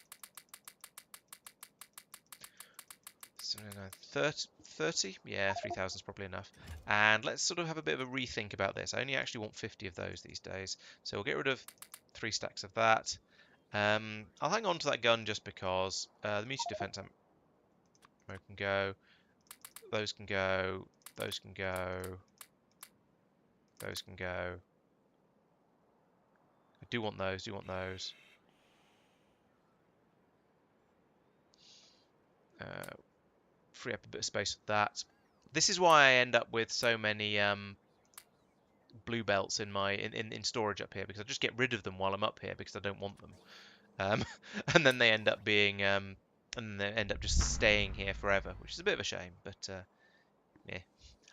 30? Yeah, 3,000 is probably enough. And let's sort of have a bit of a rethink about this. I only actually want 50 of those these days. So we'll get rid of 3 stacks of that. I'll hang on to that gun just because. The meteor defense ammo can go. Those can go. Those can go. Those can go. I do want those. Free up a bit of space with that. This is why I end up with so many blue belts in storage up here, because I just get rid of them while I'm up here because I don't want them. And then they end up being and they end up just staying here forever, which is a bit of a shame. But yeah,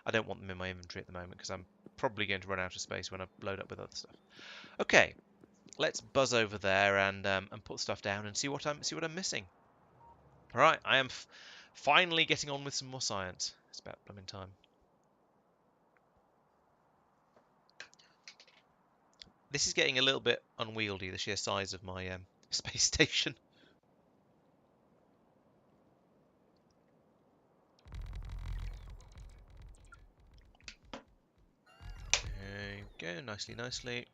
I don't want them in my inventory at the moment because I'm probably going to run out of space when I load up with other stuff. Okay, let's buzz over there and put stuff down and see what I'm missing. Right, I am finally getting on with some more science. It's about blooming time. This is getting a little bit unwieldy, the sheer size of my space station. There we go, nicely, nicely.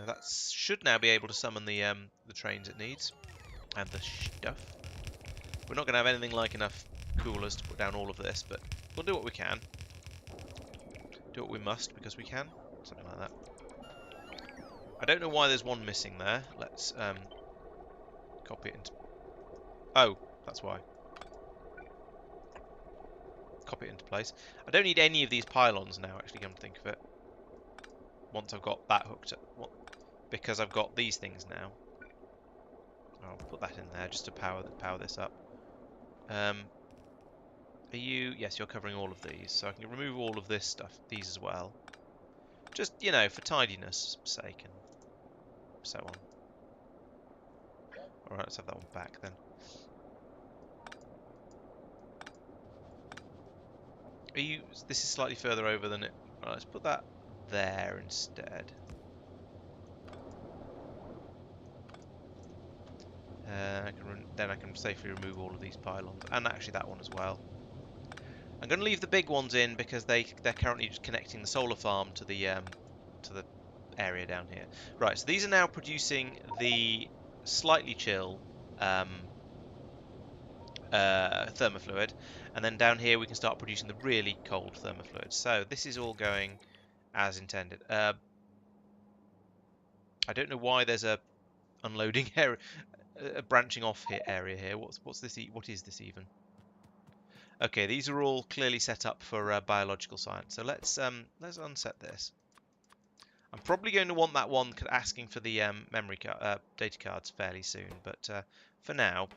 That should now be able to summon the trains it needs and the stuff. We're not going to have anything like enough coolers to put down all of this, but we'll do what we can. Do what we must because we can. Something like that. I don't know why there's one missing there. Let's copy it into... Oh, that's why. Copy it into place. I don't need any of these pylons now, actually, come to think of it. Once I've got that hooked up. Because I've got these things now. I'll put that in there just to power this up. Are you... Yes, you're covering all of these, so I can remove all of this stuff, these as well. Just, you know, for tidiness' sake and so on. Alright, let's have that one back then. Are you... This is slightly further over than it... Right, let's put that there instead. Then I can safely remove all of these pylons, and actually that one as well. I'm going to leave the big ones in because they're currently just connecting the solar farm to the area down here. Right, so these are now producing the slightly chill thermofluid, and then down here we can start producing the really cold thermofluid. So this is all going as intended. I don't know why there's a unloading area, a branching off here area here. What's this? What is this even? Okay, these are all clearly set up for biological science. So let's unset this. I'm probably going to want that one asking for the data cards fairly soon, but for now,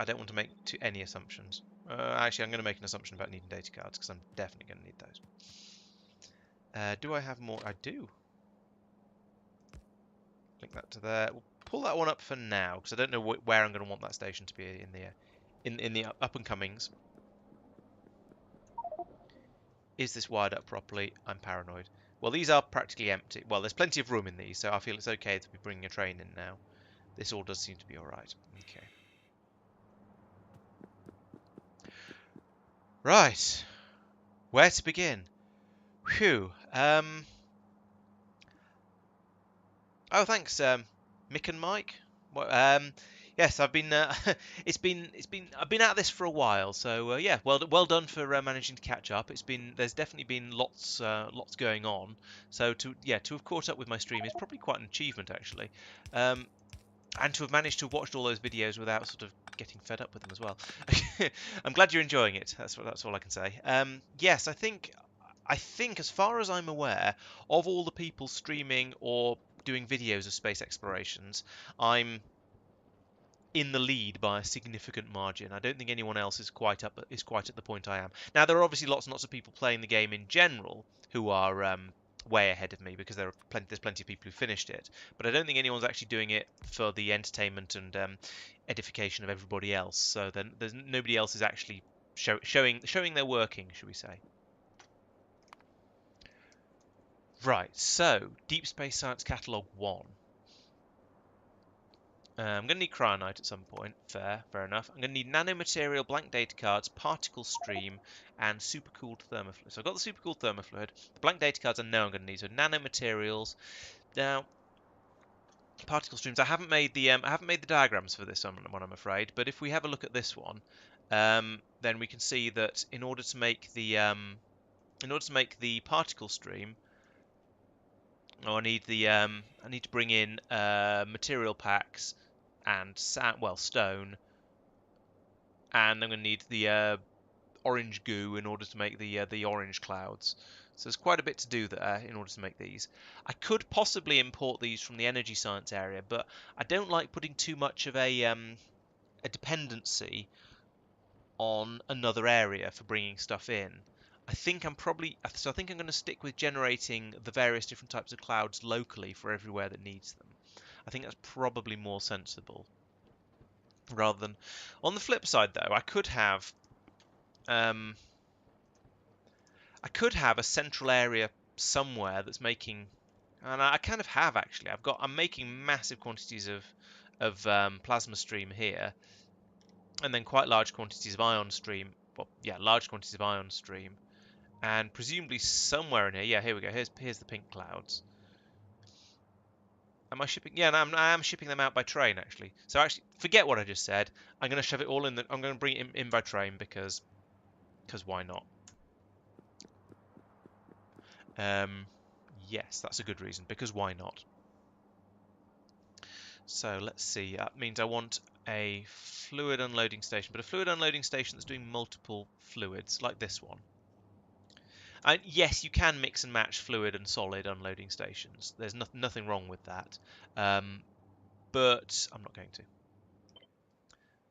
I don't want to make any assumptions. Actually, I'm going to make an assumption about needing data cards because I'm definitely going to need those. Do I have more? I do. Link that to there. We'll pull that one up for now because I don't know where I'm going to want that station to be in the up and comings. Is this wired up properly? I'm paranoid. Well, these are practically empty. Well, there's plenty of room in these, so I feel it's okay to be bringing a train in now. This all does seem to be alright. Okay. Right. Where to begin? Whew. Oh, thanks, Mick and Mike. Well, yes, I've been. I've been at this for a while, so yeah. Well done for managing to catch up. There's definitely been lots going on. So to have caught up with my stream is probably quite an achievement actually, and to have managed to watch all those videos without sort of getting fed up with them as well. I'm glad you're enjoying it. That's all I can say. Yes, I think, as far as I'm aware, of all the people streaming or doing videos of space explorations, I'm in the lead by a significant margin. I don't think anyone else is quite at the point I am. Now, there are obviously lots and lots of people playing the game in general who are way ahead of me because there's plenty of people who finished it. But I don't think anyone's actually doing it for the entertainment and edification of everybody else. So then there's nobody else is actually showing their working, should we say? Right, so Deep Space Science Catalog 1. I'm going to need cryonite at some point. Fair enough. I'm going to need nanomaterial, blank data cards, particle stream, and supercooled thermofluid. So I've got the supercooled thermofluid. The blank data cards I know I'm going to need. So nanomaterials. Now, particle streams. I haven't made the diagrams for this one, I'm afraid. But if we have a look at this one, then we can see that in order to make the particle stream, I need to bring in material packs and stone, and I'm going to need the orange goo in order to make the orange clouds. So there's quite a bit to do there in order to make these. I could possibly import these from the energy science area, but I don't like putting too much of a dependency on another area for bringing stuff in. I think I'm going to stick with generating the various different types of clouds locally for everywhere that needs them. I think that's probably more sensible rather than. On the flip side, though, I could have a central area somewhere that's making, and I kind of have actually. I'm making massive quantities of plasma stream here, and then quite large quantities of ion stream. Well, yeah, large quantities of ion stream, and presumably somewhere in here. Yeah, here we go. Here's the pink clouds. Am I shipping? Yeah, no, I am shipping them out by train actually. So actually, forget what I just said. I'm going to shove it all in. I'm going to bring it in by train because why not? Um, yes, that's a good reason because why not? So let's see. That means I want a fluid unloading station, but a fluid unloading station that's doing multiple fluids like this one. And yes, you can mix and match fluid and solid unloading stations. There's nothing wrong with that. But I'm not going to.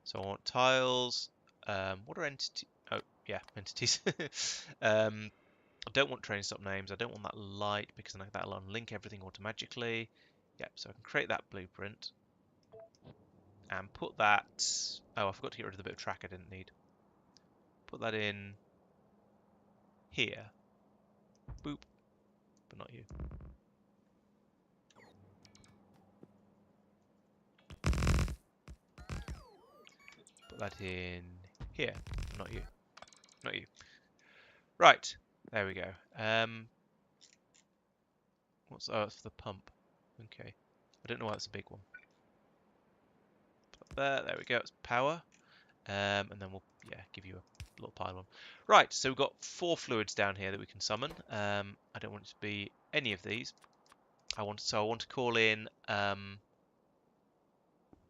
So I want tiles. What are entities? Oh, yeah, entities. I don't want train stop names. I don't want that light because then that'll unlink everything automatically. Yep, so I can create that blueprint and put that. Oh, I forgot to get rid of the bit of track I didn't need. Put that in here. Boop, but not you. Put that in here. Not you. Not you. Right. There we go. Oh, it's the pump. Okay. I don't know why it's a big one. Put that there. There we go. It's power. And then we'll give you a little pylon. Right. So we've got 4 fluids down here that we can summon. I don't want it to be any of these. I want to call in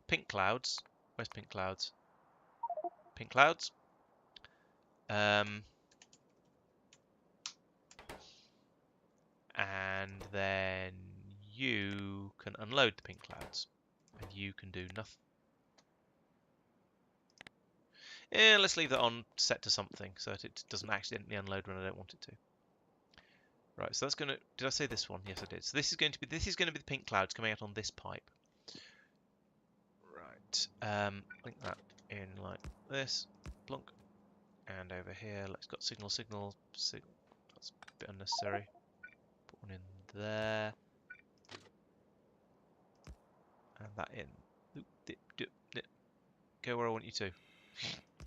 pink clouds. Where's pink clouds? Pink clouds. And then you can unload the pink clouds, and you can do nothing. Let's leave that on set to something so that it doesn't accidentally unload when I don't want it to. Right, so that's gonna. Did I say this one? Yes, I did. So this is going to be the pink clouds coming out on this pipe. Right. Link that in like this. Plunk. And over here, let's got signal. That's a bit unnecessary. Put one in there. And that in. Go where I want you to.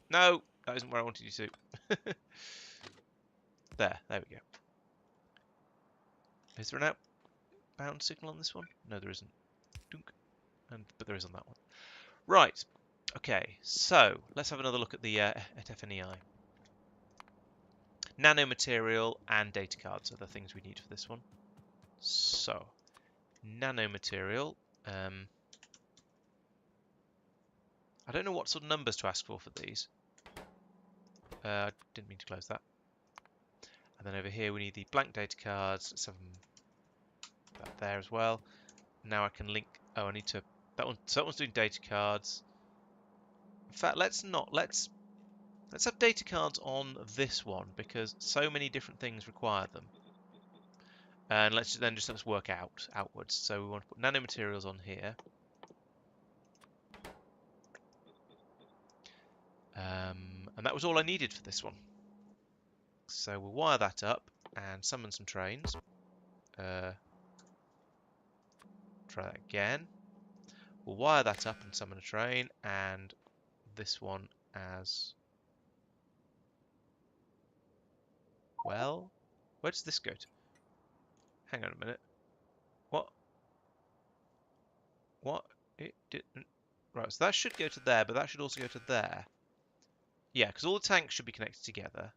No, that isn't where I wanted you to. There we go. Is there an outbound signal on this one? No, there isn't. Dunk. But there is on that one. Right. Okay, so let's have another look at the at FNEI. Nanomaterial and data cards are the things we need for this one. So, nanomaterial. I don't know what sort of numbers to ask for these. I didn't mean to close that. And then over here we need the blank data cards. Let's have that there as well. Now I can link. Oh, I need to. So that one's doing data cards. In fact, let's have data cards on this one because so many different things require them. And let's work outwards. So we want to put nanomaterials on here. And that was all I needed for this one. So we'll wire that up and summon some trains. Try that again. We'll wire that up and summon a train, and this one as well. Where does this go to? Hang on a minute. What? It didn't. Right, so that should go to there, but that should also go to there. Yeah, because all the tanks should be connected together.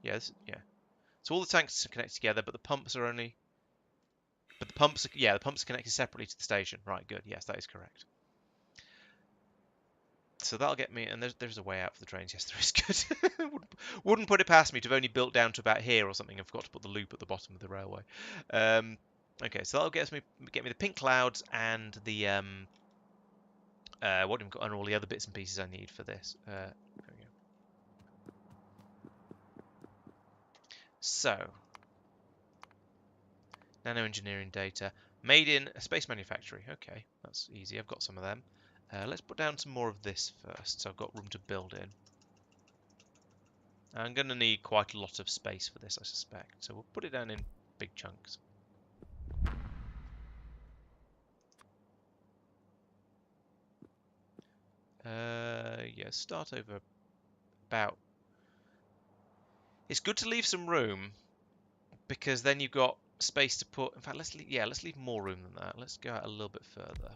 Yeah, So all the tanks are connected together, but the pumps are only. But the pumps are connected separately to the station. Right, good. Yes, that is correct. So that'll get me, and there's a way out for the trains. Yes, there is. Good. Wouldn't put it past me to have only built down to about here or something. I forgot to put the loop at the bottom of the railway. Okay, so that'll get me the pink clouds and the what have we got, and all the other bits and pieces I need for this. There we go. So, nano engineering data. Made in a space manufactory. Okay, that's easy. I've got some of them. Let's put down some more of this first, so I've got room to build in. I'm going to need quite a lot of space for this, I suspect. So we'll put it down in big chunks. Yeah, start over about... It's good to leave some room, because then you've got space to put... In fact, let's leave more room than that. Let's go out a little bit further.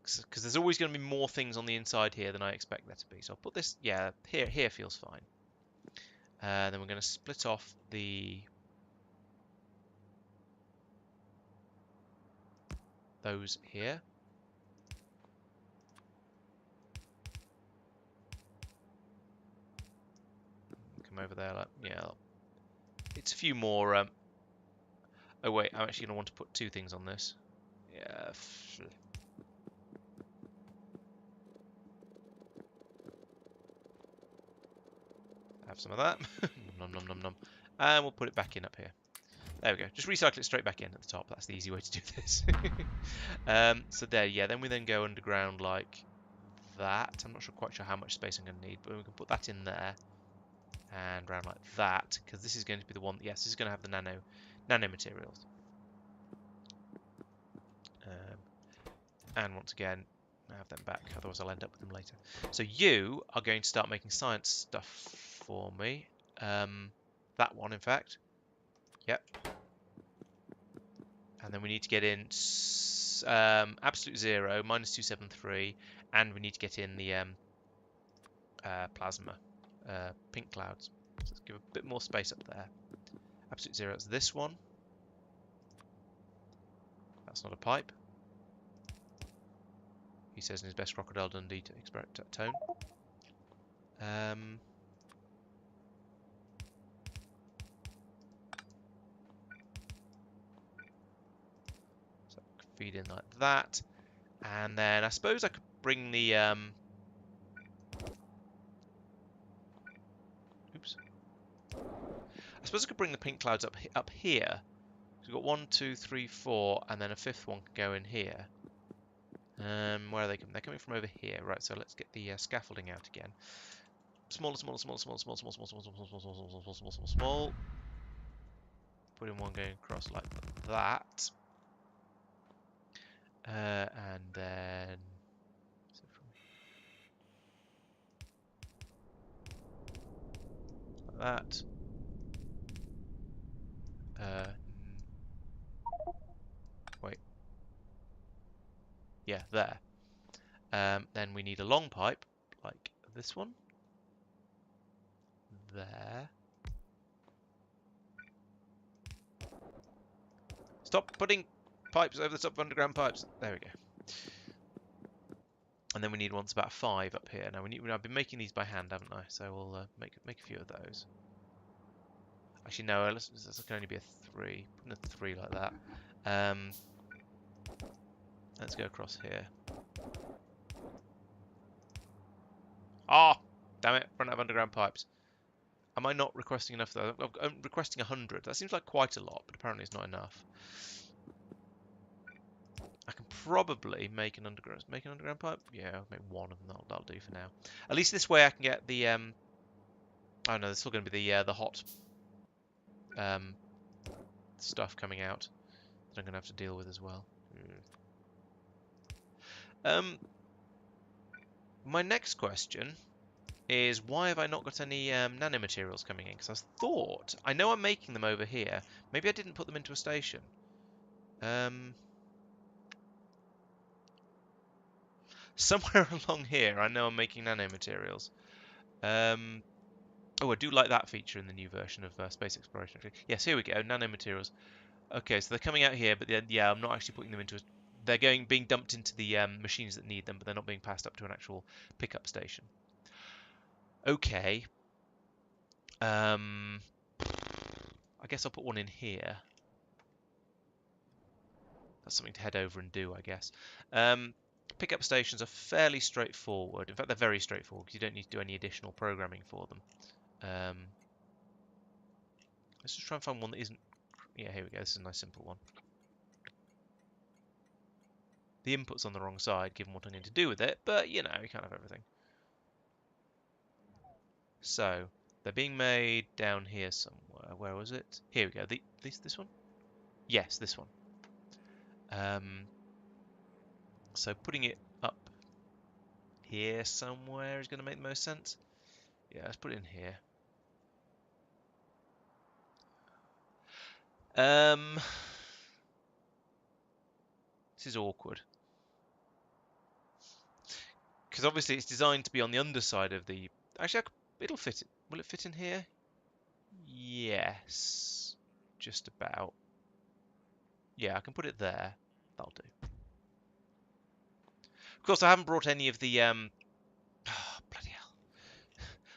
Because there's always going to be more things on the inside here than I expect there to be. So I'll put this... Yeah, here feels fine. Then we're going to split off those here. Come over there, like, yeah. It's a few more. Oh wait, I'm actually going to want to put two things on this. Yeah. Have some of that. Nom nom nom nom. And we'll put it back in up here. There we go. Just recycle it straight back in at the top. That's the easy way to do this. So there, yeah. Then we go underground like that. I'm not quite sure how much space I'm going to need, but we can put that in there and round like that, because this is going to be the one. Yes, this is going to have the nano materials. And once again, I have them back. Otherwise, I'll end up with them later. So you are going to start making science stuff for me. That one, in fact. Yep. And then we need to get in absolute zero, minus 273, and we need to get in the plasma, pink clouds. So let's give a bit more space up there. Absolute zero is this one. That's not a pipe. He says in his best Crocodile Dundee to express tone. So feed in like that. And then I suppose I could bring the oops. I suppose I could bring the pink clouds up here. So we've got 1, 2, 3, 4, and then a fifth one can go in here. Where are they coming? They're coming from over here, right? So let's get the scaffolding out again. Smaller, smaller, smaller, smaller, smaller, smaller, smaller, smaller, smaller, smaller, smaller, smaller, smaller, smaller, small. Put in one going across like that. And then like that. Wait. Yeah, there. Then we need a long pipe, like this one. There. Stop putting pipes over the top of underground pipes. There we go. And then we need ones about 5 up here. Now I've been making these by hand, haven't I? So we'll make a few of those. Actually, no. This can only be a 3. Putting a 3 like that. Let's go across here. Ah, oh, damn it! Run out of underground pipes. Am I not requesting enough though? I'm requesting 100. That seems like quite a lot, but apparently it's not enough. I can probably make an underground pipe. Yeah, I'll make one of them. That'll do for now. At least this way I can get the oh no, there's still going to be the hot stuff coming out that I'm going to have to deal with as well. My next question is, why have I not got any nanomaterials coming in? Because I know I'm making them over here. Maybe I didn't put them into a station. Somewhere along here, I know I'm making nanomaterials. Oh, I do like that feature in the new version of Space Exploration. Yes, here we go, nanomaterials. Okay, so they're coming out here, but yeah, I'm not actually putting them into they're being dumped into the machines that need them, but they're not being passed up to an actual pickup station. Okay. I guess I'll put one in here. That's something to head over and do, I guess. Pickup stations are fairly straightforward. In fact, they're very straightforward because you don't need to do any additional programming for them. Let's just try and find one that isn't... Yeah, here we go. This is a nice simple one. The input's on the wrong side, given what I'm going to do with it, but, you know, you can't have everything. So, they're being made down here somewhere. Where was it? Here we go. This one? Yes, this one. So putting it up here somewhere is going to make the most sense. Yeah, let's put it in here. This is awkward. Because obviously it's designed to be on the underside of the... Actually, it'll fit. Will it fit in here? Yes. Just about. Yeah, I can put it there. That'll do. Of course, I haven't brought any of the... Oh, bloody hell.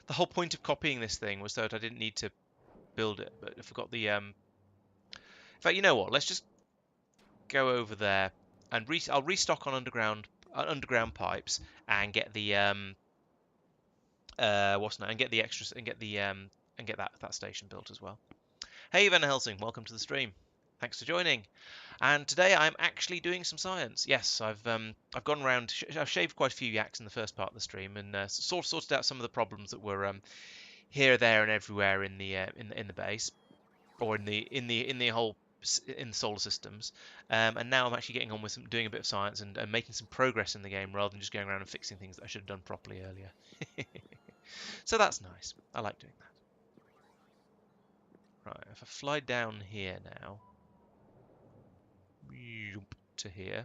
The whole point of copying this thing was so that I didn't need to build it, but I forgot the... In fact, you know what? Let's just go over there and I'll restock on underground pipes and get the and get the extras and get the and get that station built as well. Hey Van Helsing, welcome to the stream. Thanks for joining. And today I'm actually doing some science. Yes, I've gone around. I've shaved quite a few yaks in the first part of the stream and sorted out some of the problems that were here, there, and everywhere in the base, or in the whole in the solar systems. And now I'm actually getting on with doing a bit of science and making some progress in the game rather than just going around and fixing things that I should have done properly earlier. So that's nice. I like doing that. Right, if I fly down here now, to here,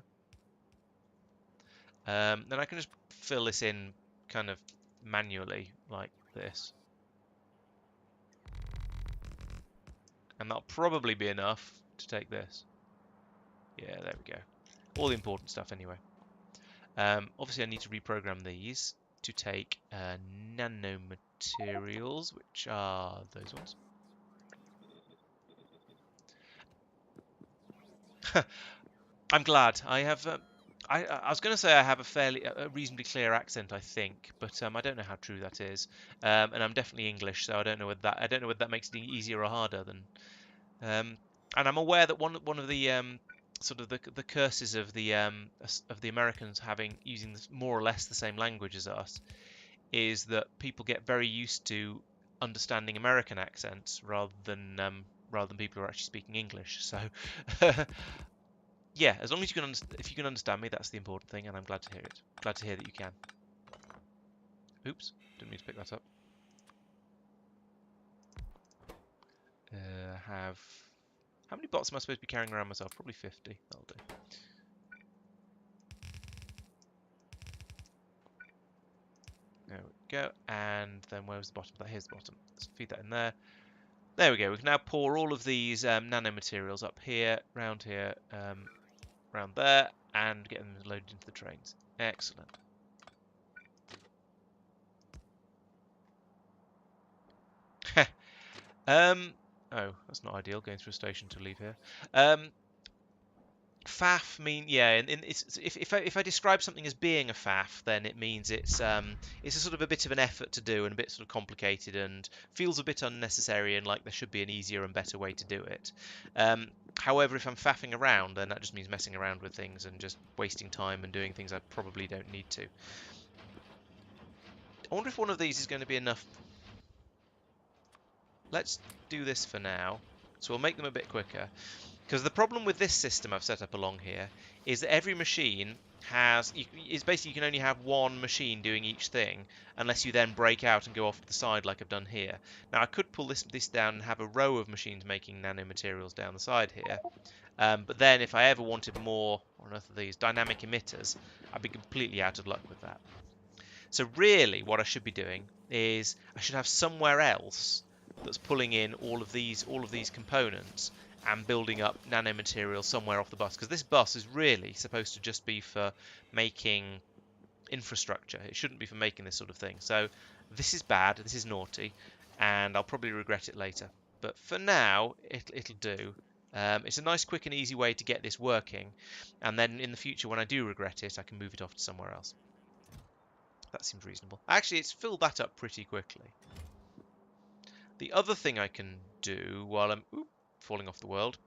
then I can just fill this in kind of manually like this. And that'll probably be enough to take this. Yeah, there we go. All the important stuff anyway. Obviously I need to reprogram these to take nanomaterials, which are those ones. I'm glad. I have. I was going to say I have a reasonably clear accent, I think, but I don't know how true that is. And I'm definitely English, so I don't know whether that makes it easier or harder than. And I'm aware that one of the sort of the curses of the Americans using more or less the same language as us is that people get very used to understanding American accents rather than people who are actually speaking English. So. Yeah, as long as you can, if you can understand me, that's the important thing, and I'm glad to hear it. Glad to hear that you can. Oops, didn't mean to pick that up. How many bots am I supposed to be carrying around myself? Probably 50. That'll do. There we go. And then where's the bottom of that? Here's the bottom. Let's feed that in there. There we go. We can now pour all of these nanomaterials up here, round here, round there, and get them loaded into the trains. Excellent. Oh, that's not ideal, going through a station to leave here. Faff yeah, and if I describe something as being a faff, then it means it's a sort of a bit of an effort to do and a bit sort of complicated and feels a bit unnecessary and like there should be an easier and better way to do it. However, if I'm faffing around, then that just means messing around with things and just wasting time and doing things I probably don't need to. I wonder if one of these is going to be enough. Let's do this for now. So we'll make them a bit quicker. Because the problem with this system I've set up along here is that every machine is basically you can only have one machine doing each thing unless you then break out and go off to the side like I've done here. Now I could pull this down and have a row of machines making nanomaterials down the side here. But then if I ever wanted more on earth of these dynamic emitters, I'd be completely out of luck with that. So really what I should be doing is I should have somewhere else that's pulling in all of these components and building up nanomaterial somewhere off the bus, because this bus is really supposed to just be for making infrastructure. It shouldn't be for making this sort of thing. So this is bad, this is naughty, and I'll probably regret it later. But for now, it'll do. It's a nice, quick and easy way to get this working, and then in the future when I do regret it, I can move it off to somewhere else. That seems reasonable. Actually, it's filled that up pretty quickly. The other thing I can do while I'm falling off the world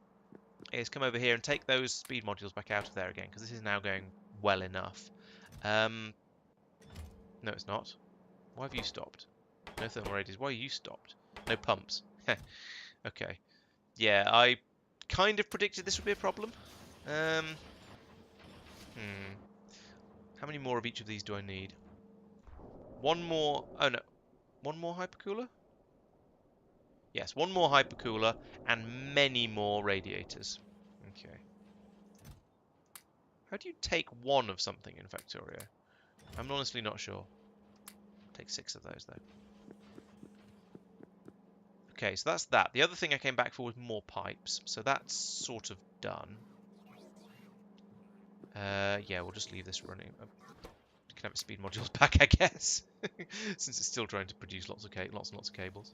is come over here and take those speed modules back out of there again, because this is now going well enough. No, it's not. Why have you stopped? No thermal radiators. Why are you stopped? No pumps. Okay. Yeah, I kind of predicted this would be a problem. How many more of each of these do I need? One more. Oh no. One more hypercooler? Yes, one more hypercooler and many more radiators. Okay. How do you take one of something in Factorio? I'm honestly not sure. Take 6 of those, though. Okay, so that's that. The other thing I came back for was more pipes, so that's sort of done. Yeah, we'll just leave this running. You can have its speed modules back, I guess, since it's still trying to produce lots and lots of cables.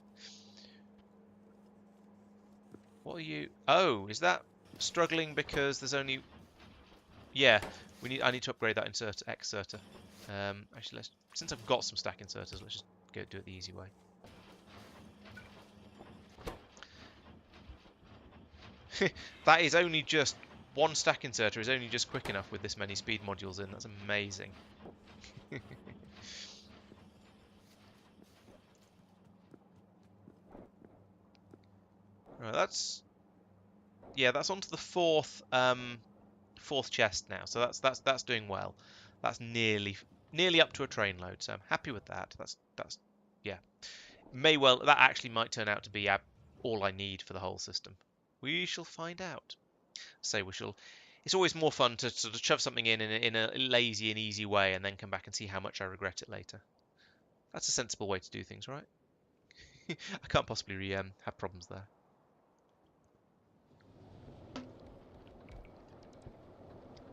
What are you? Oh, is that struggling because there's only? Yeah, I need to upgrade that inserter, exerter. Actually, since I've got some stack inserters, let's just go do it the easy way. That is only just one stack inserter is only just quick enough with this many speed modules in. That's amazing. Right, that's onto the fourth chest now. So that's doing well. That's nearly up to a train load. So I'm happy with that. That's yeah. That actually might turn out to be all I need for the whole system. We shall find out. So we shall. It's always more fun to sort of shove something in a lazy and easy way, and then come back and see how much I regret it later. That's a sensible way to do things, right? I can't possibly have problems there.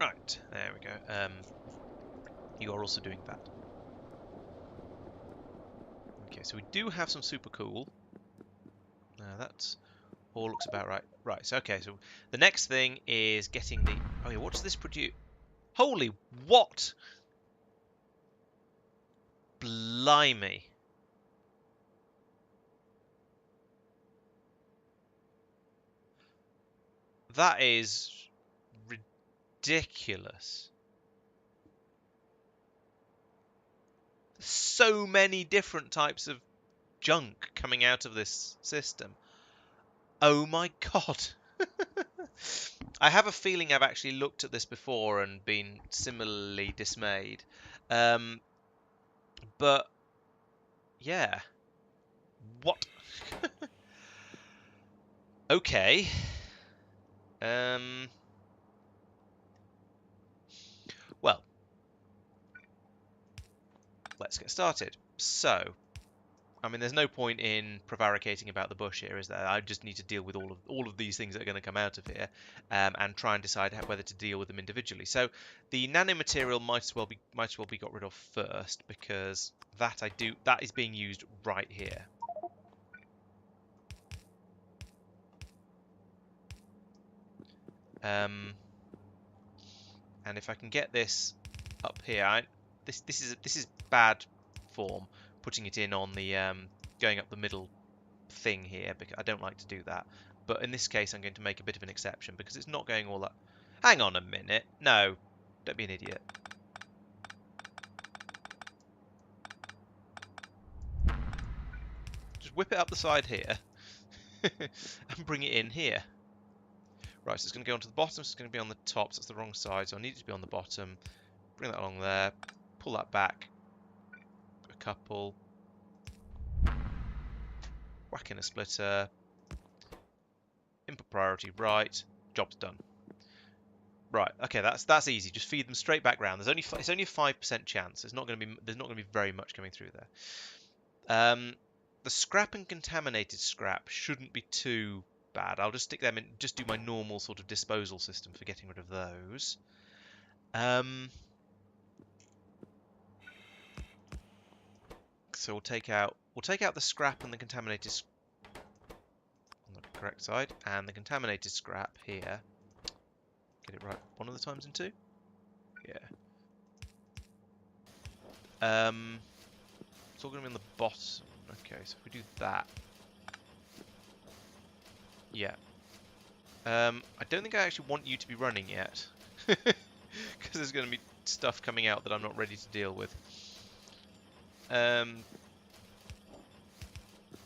Right, there we go. You are also doing that. Okay, so we do have some super cool. That's all looks about right. Right, so okay, so the next thing is getting the... Oh yeah, what does this produce? Holy what? Blimey. That is ridiculous. So many different types of junk coming out of this system. Oh my god. I have a feeling I've actually looked at this before and been similarly dismayed. But yeah. What? Okay. Well, let's get started. So, I mean, there's no point in prevaricating about the bush here, is there? I just need to deal with all of these things that are going to come out of here, and try and decide whether to deal with them individually. So, the nanomaterial might as well be got rid of first, because that is being used right here. And if I can get this up here, this is bad form, putting it in on the going up the middle thing here, because I don't like to do that. But in this case, I'm going to make a bit of an exception because it's not going all that. Hang on a minute. No, don't be an idiot. Just whip it up the side here and bring it in here. Right, so it's going to go onto the bottom, so it's going to be on the top, so that's the wrong side, so I need it to be on the bottom. Bring that along there, pull that back a couple, whack in a splitter, input priority right, job's done. Right, okay, that's easy. Just feed them straight back round. It's only a 5% chance. There's not going to be very much coming through there. The scrap and contaminated scrap shouldn't be too bad. I'll just stick them in. Just do my normal sort of disposal system for getting rid of those. So we'll take out the scrap and the contaminated on the correct side, and the contaminated scrap here. Get it right one of the times in two. Yeah. It's all going to be on the bottom. Okay, so if we do that. Yeah. I don't think I actually want you to be running yet. Because there's going to be stuff coming out that I'm not ready to deal with.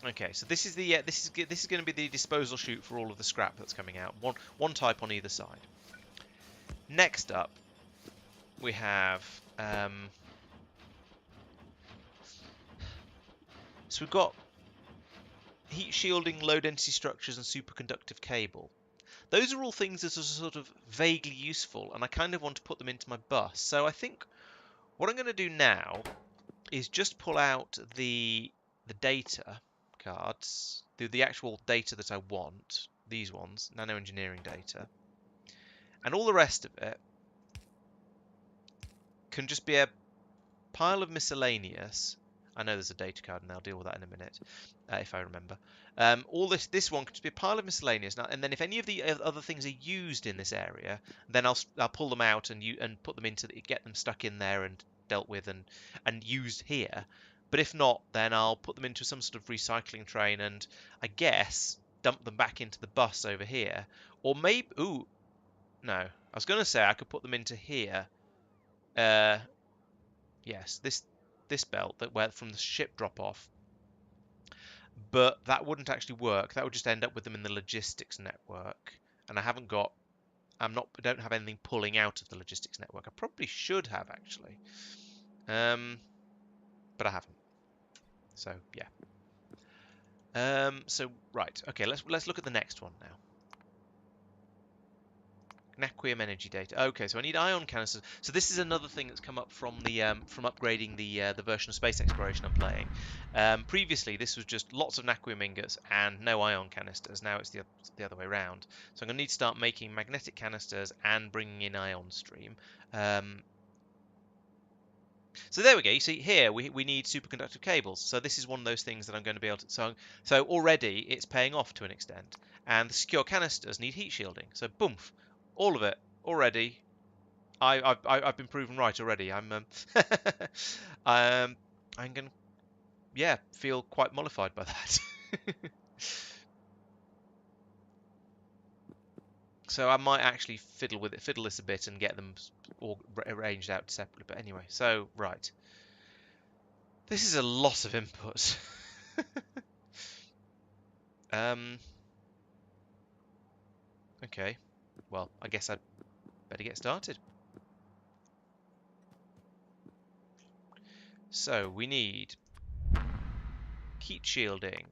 Okay, so this is the this is going to be the disposal chute for all of the scrap that's coming out. One type on either side. Next up, we have so we've got heat shielding, low density structures, and superconductive cable. Those are all things that are sort of vaguely useful, and I kind of want to put them into my bus. So I think what I'm going to do now is just pull out the data cards, the actual data that I want, these ones, nano engineering data, and all the rest of it can just be a pile of miscellaneous. I know there's a data card, and I'll deal with that in a minute, if I remember. All this one could just be a pile of miscellaneous, now, and then if any of the other things are used in this area, then I'll pull them out and put them into get them stuck in there and dealt with and used here. But if not, then I'll put them into some sort of recycling train and I guess dump them back into the bus over here, or maybe no, I was going to say I could put them into here. Yes, this belt that where from the ship drop off, but that wouldn't actually work. That would just end up with them in the logistics network, and I don't have anything pulling out of the logistics network. I probably should have actually, but I haven't. So yeah. So right, okay. Let's look at the next one now. Naquium energy data. Okay, so I need ion canisters. So this is another thing that's come up from the from upgrading the version of space exploration I'm playing. Previously, this was just lots of naquium ingots and no ion canisters. Now it's the other way around. So I'm going to need to start making magnetic canisters and bringing in ion stream. So there we go. You see here we need superconductive cables. So this is one of those things that I'm going to be able to. So already it's paying off to an extent. And the secure canisters need heat shielding. So boom, all of it already. I've been proven right already. I'm I'm gonna feel quite mollified by that. So I might actually fiddle this a bit and get them all arranged out separately. But anyway, so right, this is a lot of input. Okay, well I guess I'd better get started. So we need heat shielding.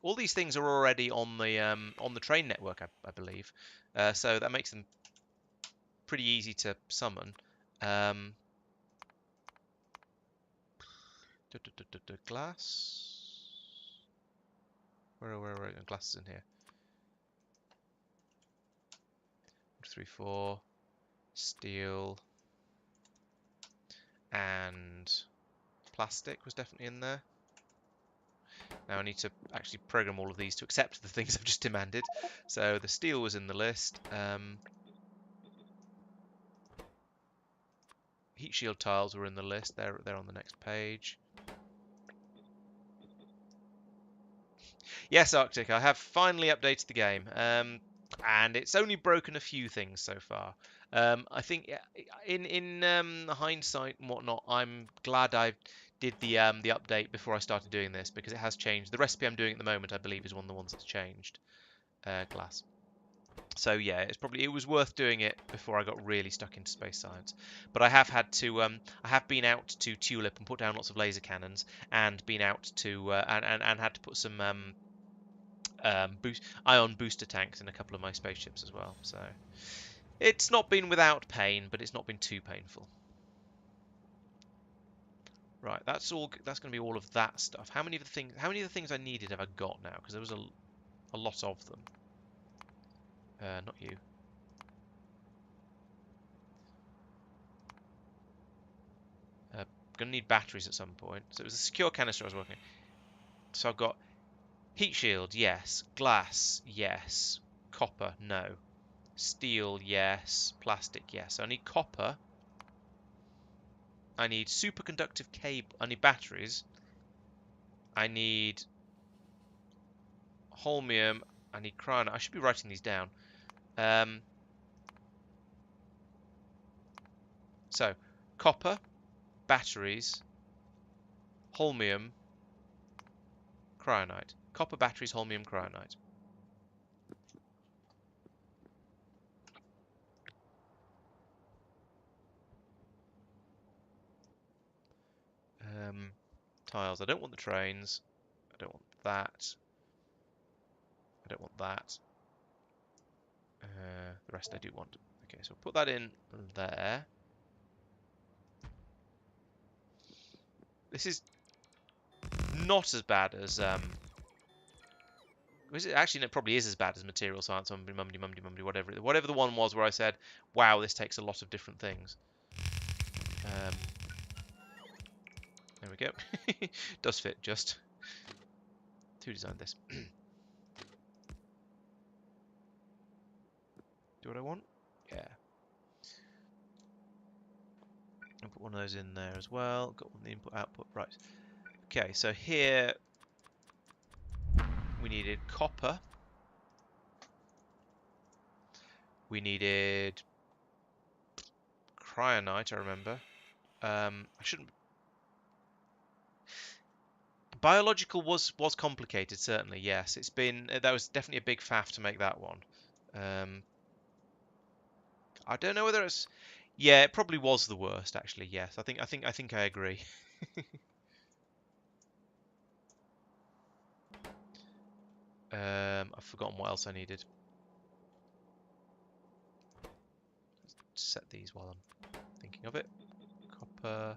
All these things are already on the train network, I believe. So that makes them pretty easy to summon. Glass. Where are glasses in here? 1, 2, 3, 4. Steel and plastic was definitely in there. Now I need to actually program all of these to accept the things I've just demanded. So the steel was in the list. Heat shield tiles were in the list. They're on the next page. Yes, Arctic, I have finally updated the game, and it's only broken a few things so far. I think in hindsight and whatnot, I'm glad I did the update before I started doing this because it has changed. The recipe I'm doing at the moment, I believe, is one of the ones that's changed. Glass. So yeah, it was worth doing it before I got really stuck into space science. But I have had to I have been out to Tulip and put down lots of laser cannons, and been out to and had to put some ion booster tanks in a couple of my spaceships as well. So it's not been without pain, but it's not been too painful. Right, that's all. That's going to be all of that stuff. How many of the things I needed have I got now? Because there was a lot of them. Not you. Going to need batteries at some point. So it was a secure canister I was working. So I've got heat shield, yes. Glass, yes. Copper, no. Steel, yes. Plastic, yes. So I need copper. I need superconductive cable. I need batteries. I need holmium. I need cryonite. I should be writing these down. So copper, batteries, holmium, cryonite. Copper, batteries, holmium, cryonite. Tiles. I don't want the trains. I don't want that. I don't want that. The rest I do want. Okay, so put that in there. This is not as bad as actually, no, it probably is as bad as material science, whatever the one was where I said, wow, this takes a lot of different things. There we go. Does fit just. Who designed this? Do what I want? Yeah. I'll put one of those in there as well. Got one the input output. Right. Okay, so here we needed copper. We needed cryonite, I remember. I shouldn't. Biological was complicated, certainly. Yes, it's been that was definitely a big faff to make that one. I don't know whether it's. Yeah, it probably was the worst, actually. Yes, I think I agree. I've forgotten what else I needed. Let's set these while I'm thinking of it. Copper,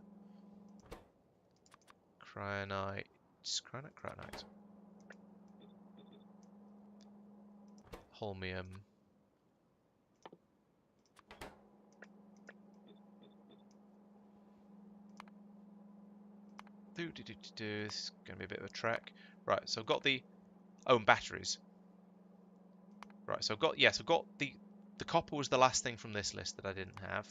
cryonite, cryonite, holmium. This is going to be a bit of a trek. Right, so I've got the and batteries. Right, so I've got the copper was the last thing from this list that I didn't have.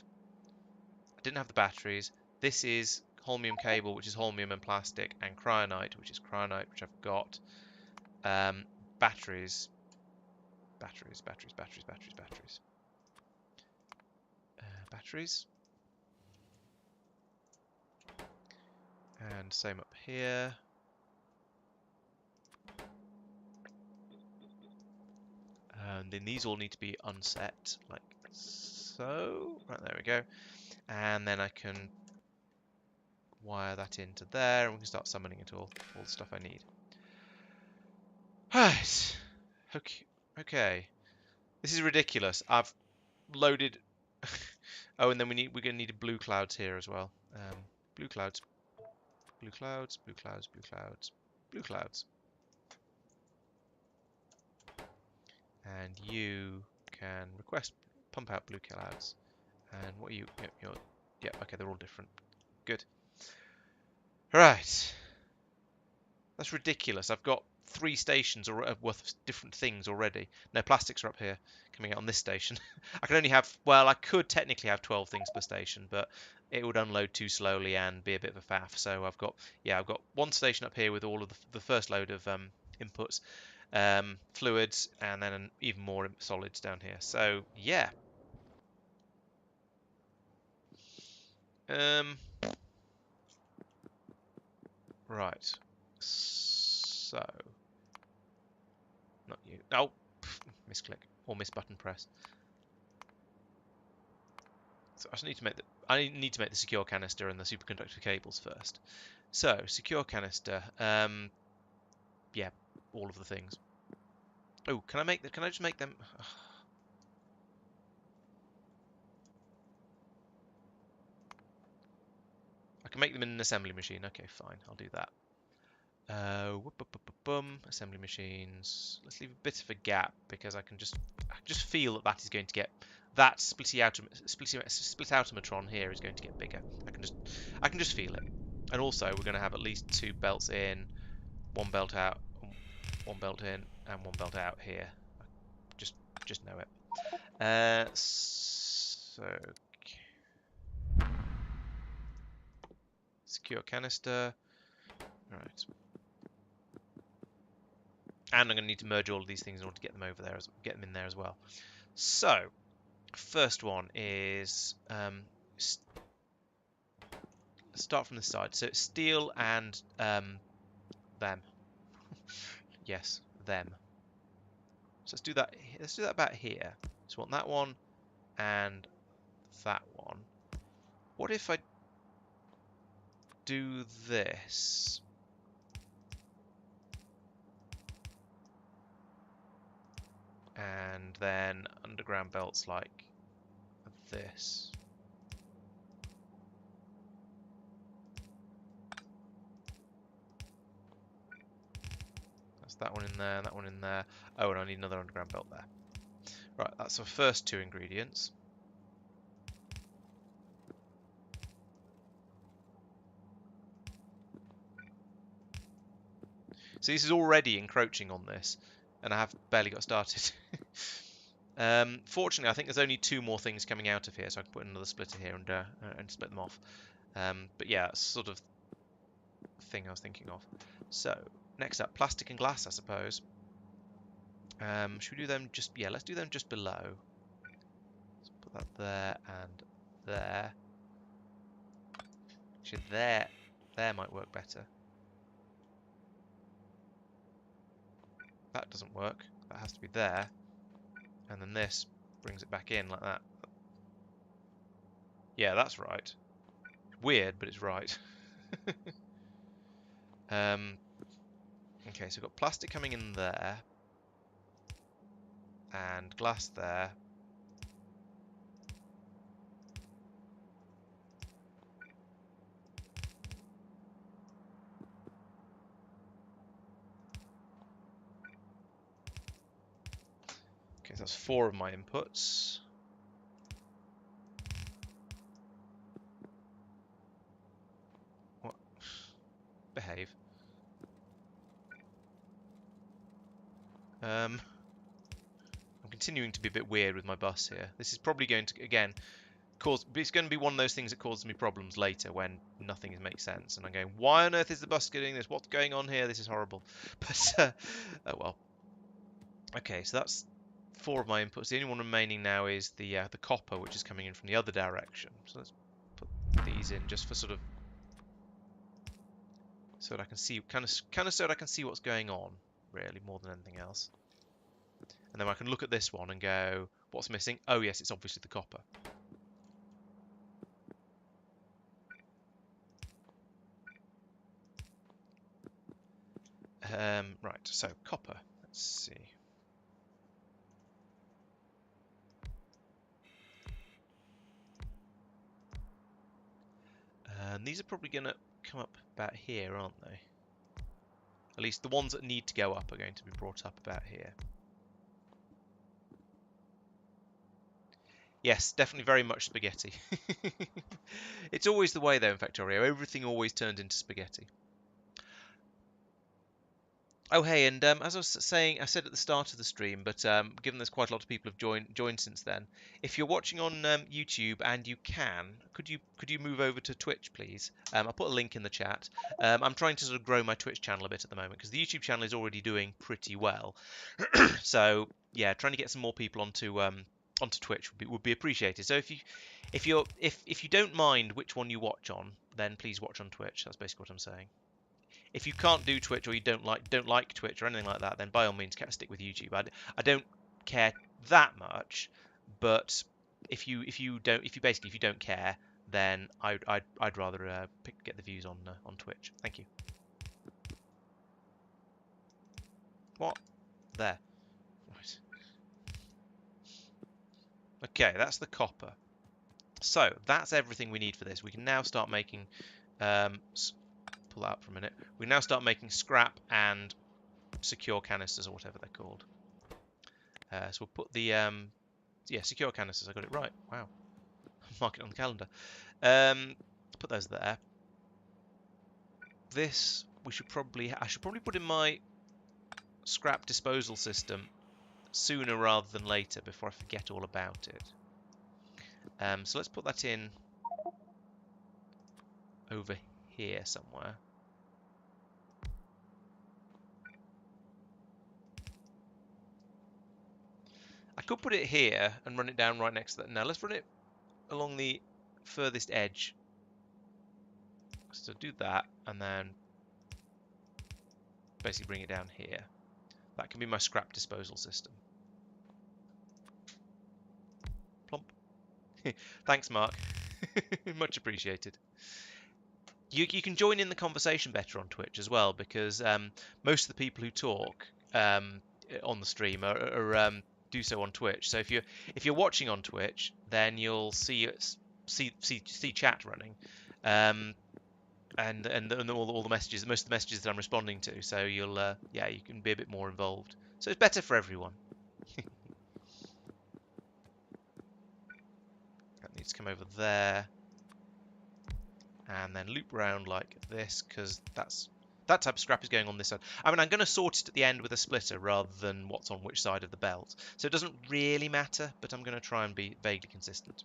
I didn't have the batteries. This is holmium cable, which is holmium and plastic, and cryonite, which is cryonite, which I've got. Batteries. Batteries. Batteries. And same up here. And then these all need to be unset, like so. Right, there we go. And then I can wire that into there, and we can start summoning it all the stuff I need. Right. Okay. This is ridiculous. I've loaded. Oh, and then we're gonna need blue clouds here as well. Blue clouds. Blue clouds. Blue clouds. Blue clouds. Blue clouds. And you can request pump out blue clouds. And what are you? Yep, okay, they're all different. Good. Right. That's ridiculous. I've got 3 stations worth of different things already. No, plastics are up here coming out on this station. I can only have, well, I could technically have 12 things per station, but it would unload too slowly and be a bit of a faff. So I've got 1 station up here with all of the first load of inputs, fluids, and then even more solids down here. So yeah. Right. So not you. Oh, misclick or miss button press. So I need to make the secure canister and the superconductor cables first. So secure canister. Yeah, all of the things. Oh, can I just make them? I can make them in an assembly machine. Okay, fine, I'll do that. Assembly machines. Let's leave a bit of a gap because I just feel that is going to get that split automatron here is going to get bigger. I can just feel it. And also we're going to have at least 2 belts in, 1 belt out, 1 belt in, and 1 belt out here. Just know it. So secure canister. Right. And I'm going to need to merge all of these things in order to get them over there, get them in there as well. So, first one is let's start from this side. So it's steel and them. Yes, them. So let's do that. Let's do that about here. So I want that one and that one. What if I do this? And then underground belts like this. That's that one in there, that one in there. Oh, and I need another underground belt there. Right, that's our first two ingredients. So this is already encroaching on this, and I have barely got started. Fortunately, I think there's only two more things coming out of here, so I can put another splitter here and split them off. But yeah, that's sort of thing I was thinking of. So next up, plastic and glass, I suppose. Should we do them just? Yeah, let's do them just below. Let's put that there and there. Actually, there might work better. That doesn't work. That has to be there. And then this brings it back in like that. Yeah, that's right. Weird, but it's right. Okay, so we've got plastic coming in there. And glass there. Okay, so that's 4 of my inputs. What? Behave. I'm continuing to be a bit weird with my bus here. This is probably going to, again, it's going to be one of those things that causes me problems later when nothing makes sense. And I'm going, why on earth is the bus doing this? What's going on here? This is horrible. But, oh well. Okay, so that's 4 of my inputs. The only one remaining now is the copper, which is coming in from the other direction. So let's put these in just for sort of so that I can see, kind of so that I can see what's going on, really, more than anything else. And then I can look at this one and go, what's missing? Oh yes, it's obviously the copper. Right, so copper. Let's see. These are probably going to come up about here, aren't they? At least the ones that need to go up are going to be brought up about here. Yes, definitely very much spaghetti. It's always the way though in Factorio. Everything always turns into spaghetti. Oh hey, and as I was saying, I said at the start of the stream, but given there's quite a lot of people have joined since then, if you're watching on YouTube and you can, could you move over to Twitch, please? I'll put a link in the chat. I'm trying to sort of grow my Twitch channel a bit at the moment because the YouTube channel is already doing pretty well. So yeah, trying to get some more people onto Twitch would be appreciated. So if you don't mind which one you watch on, then please watch on Twitch. That's basically what I'm saying. If you can't do Twitch or you don't like Twitch or anything like that, then by all means stick with YouTube. I don't care that much, but if you don't care, then I'd rather get the views on Twitch. Thank you. What? There. Right. Okay, that's the copper. So that's everything we need for this. We can now start making. Pull that up for a minute. We now start making scrap and secure canisters or whatever they're called. So we'll put the secure canisters. I got it right. Wow. Mark it on the calendar. Put those there. This I should probably put in my scrap disposal system sooner rather than later before I forget all about it. So let's put that in over here somewhere. I could put it here and run it down right next to that. Now let's run it along the furthest edge So do that, and then basically bring it down here. That can be my scrap disposal system. Plump. Thanks, Mark. Much appreciated. You can join in the conversation better on Twitch as well, because most of the people who talk on the stream do so on Twitch. So if you're watching on Twitch, then you'll see chat running, and all the messages, most of the messages that I'm responding to. So you'll yeah, you can be a bit more involved. So it's better for everyone. That needs to come over there, and then loop around like this, because that type of scrap is going on this side. I mean, I'm going to sort it at the end with a splitter rather than what's on which side of the belt. So it doesn't really matter, but I'm going to try and be vaguely consistent.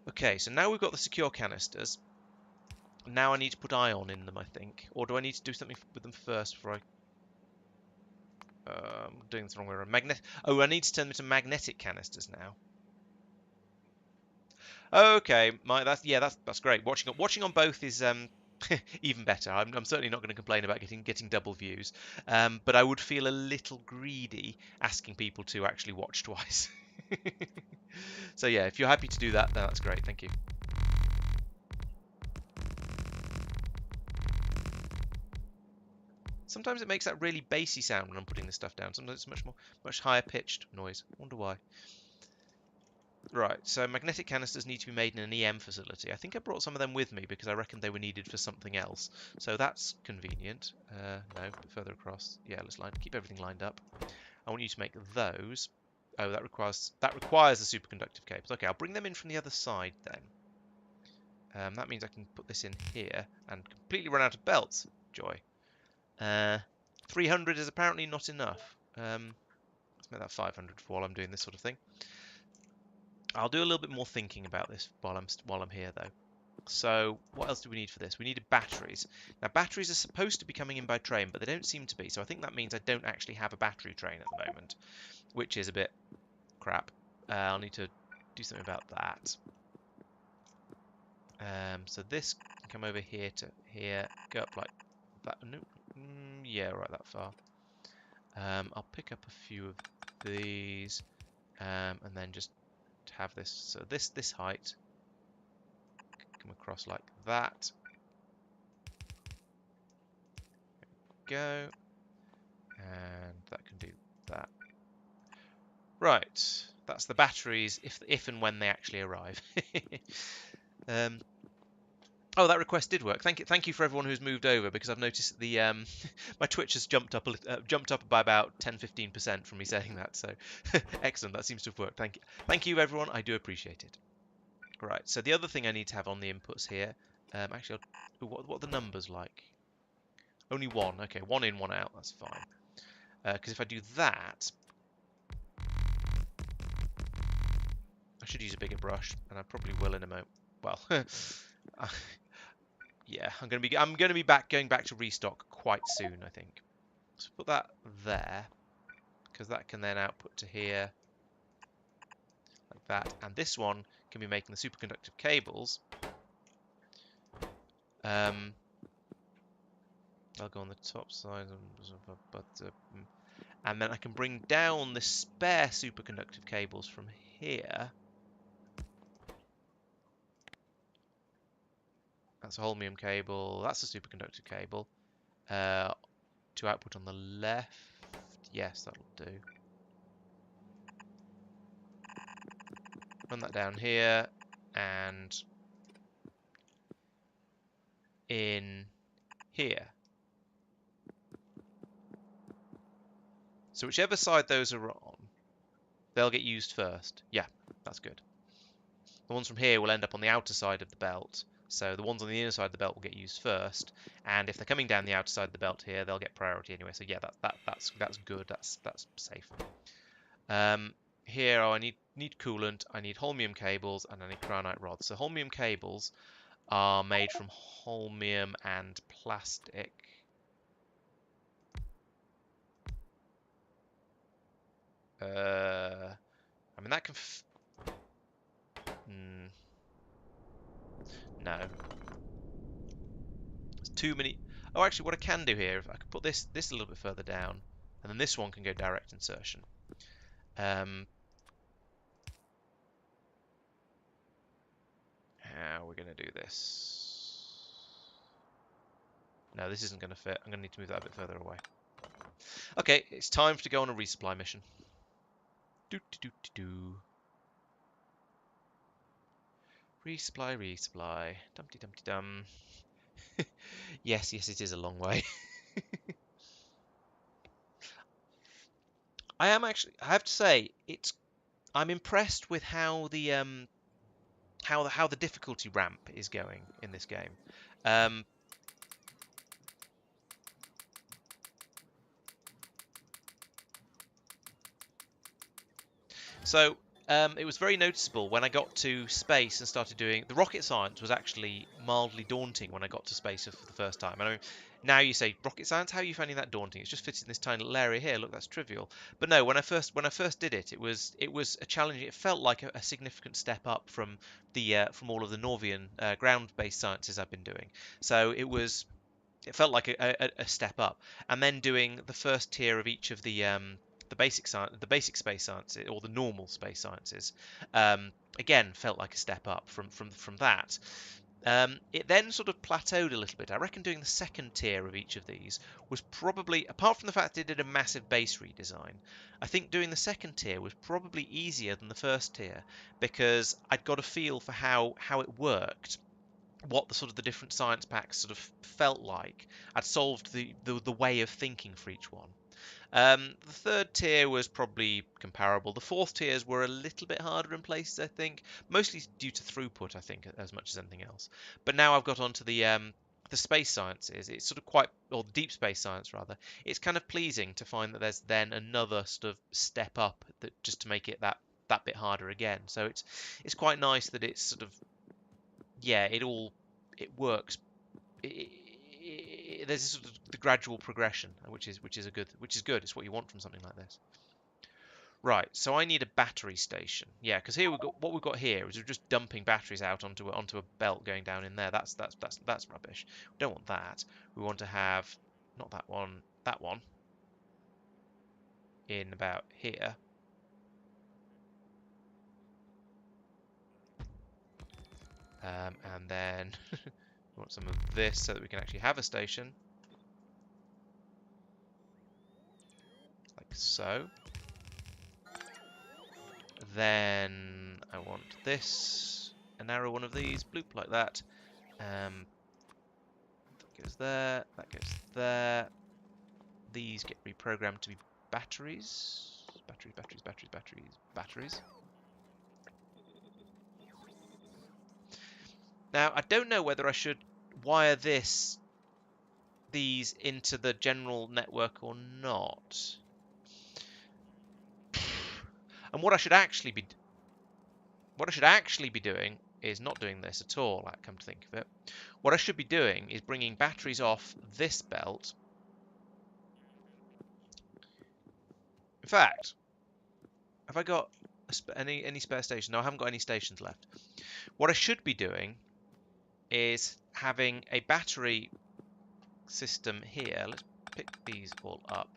Okay, so now we've got the secure canisters. Now I need to put ion in them, I think. Or do I need to do something with them first before I... I'm doing this the wrong way around. Oh, I need to turn them into magnetic canisters now. Okay, that's great. Watching on both is even better. I'm certainly not going to complain about getting double views, but I would feel a little greedy asking people to actually watch twice. So yeah, if you're happy to do that, then that's great. Thank you. Sometimes it makes that really bassy sound when I'm putting this stuff down. Sometimes it's much higher pitched noise. I wonder why. Right, so magnetic canisters need to be made in an EM facility. I think I brought some of them with me because I reckoned they were needed for something else. So that's convenient. No, a bit further across. Yeah, let's keep everything lined up. I want you to make those. Oh, that requires the superconductive cables. Okay, I'll bring them in from the other side then. That means I can put this in here and completely run out of belts. Joy. 300 is apparently not enough. Let's make that 500 for while I'm doing this sort of thing. I'll do a little bit more thinking about this while I'm here though. So what else do we need for this? We needed batteries. Now batteries are supposed to be coming in by train, but they don't seem to be. So I think that means I don't actually have a battery train at the moment, which is a bit crap. I'll need to do something about that. So this can come over here to here, go up like that. No, yeah, right that far. I'll pick up a few of these, and then just have this. So this height come across like that. Go, and that can do that. Right, that's the batteries if and when they actually arrive. Oh, that request did work. Thank you for everyone who's moved over, because I've noticed that the my Twitch has jumped up by about 10-15% from me saying that. So excellent, that seems to have worked. Thank you everyone. I do appreciate it. Right, so the other thing I need to have on the inputs here, actually, what are the numbers like? Only one. Okay, one in, one out. That's fine. Because if I do that, I should use a bigger brush, and I probably will in a moment. Well, yeah, I'm going to be going back to restock quite soon, I think. So put that there, because that can then output to here, like that. And this one can be making the superconductive cables. I'll go on the top side, and then I can bring down the spare superconductive cables from here. That's a holmium cable. That's a superconductive cable. To output on the left. Yes, that'll do. Run that down here and in here. So whichever side those are on, they'll get used first. Yeah, that's good. The ones from here will end up on the outer side of the belt. So the ones on the inner side of the belt will get used first, and if they're coming down the outer side of the belt here, they'll get priority anyway. So yeah, that's good. That's safe. Here, I need coolant. I need holmium cables, and I need cryonite rods. So holmium cables are made from holmium and plastic. I mean that can. No. There's too many. Oh, actually, what I can do here, if I could put this a little bit further down, and then this one can go direct insertion. How are we going to do this? No, this isn't going to fit. I'm going to need to move that a bit further away. Okay, it's time to go on a resupply mission. Do. Resupply, resupply. Dumpty dumpty dum. Yes, it is a long way. I have to say, I'm impressed with how the difficulty ramp is going in this game. So it was very noticeable when I got to space and started doing the rocket science was actually mildly daunting when I got to space for the first time. And I mean, now you say rocket science, how are you finding that daunting? It's just fits in this tiny little area here. Look, that's trivial. But no, when I first did it, it was a challenge. It felt like a significant step up from from all of the Norvian ground-based sciences I've been doing. So it felt like a step up. And then doing the first tier of each of the basic space sciences or the normal space sciences, again felt like a step up from that. It then sort of plateaued a little bit. I reckon doing the second tier of each of these was probably, apart from the fact that it did a massive base redesign, I think doing the second tier was probably easier than the first tier because I'd got a feel for how it worked, what the sort of the different science packs sort of felt like. I'd solved the way of thinking for each one. The third tier was probably comparable. The fourth tiers were a little bit harder in places, I think, mostly due to throughput, I think, as much as anything else. But now I've got onto the space sciences. It's sort of quite, or deep space science rather. It's kind of pleasing to find that there's then another sort of step up that just to make it that bit harder again. So it's quite nice that it's sort of, yeah, it works. There's sort of the gradual progression, which is good. It's what you want from something like this. Right, so I need a battery station. Yeah, because here we've got here is we're just dumping batteries out onto a belt going down in there. That's rubbish. We don't want that. We want to have not that one in about here. And then we want some of this so that we can actually have a station. Like so. Then I want this, a narrow one of these, bloop like that. That goes there, that goes there. These get reprogrammed to be batteries. Batteries. Now, I don't know whether I should wire these into the general network or not. And what I should actually be doing is not doing this at all, come to think of it. What I should be doing is bringing batteries off this belt. In fact, have I got any spare station? No, I haven't got any stations left. What I should be doing is having a battery system here. Let's pick these all up.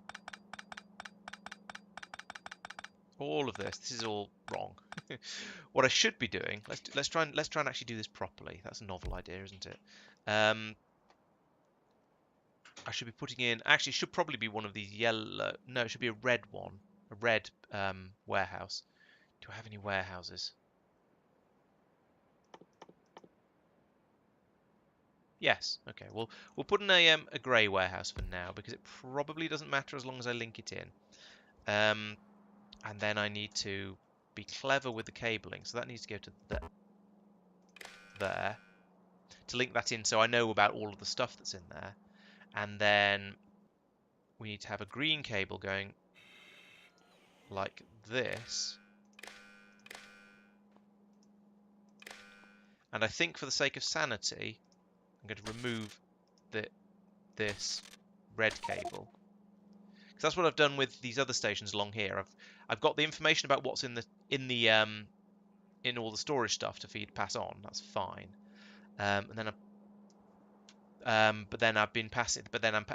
All of this is all wrong. What I should be doing, let's try and actually do this properly. That's a novel idea, isn't it? I should be putting in, actually it should probably be one of these yellow, no, it should be a red one, a red warehouse. Do I have any warehouses? Yes, okay, well we'll put in a grey warehouse for now because it probably doesn't matter as long as I link it in. And then I need to be clever with the cabling, so that needs to go to there to link that in so I know about all of the stuff that's in there. And then we need to have a green cable going like this. And I think for the sake of sanity, I'm going to remove this red cable. Because that's what I've done with these other stations along here. I've got the information about what's in all the storage stuff to pass on. That's fine. And then but then I've been passing. But then I'm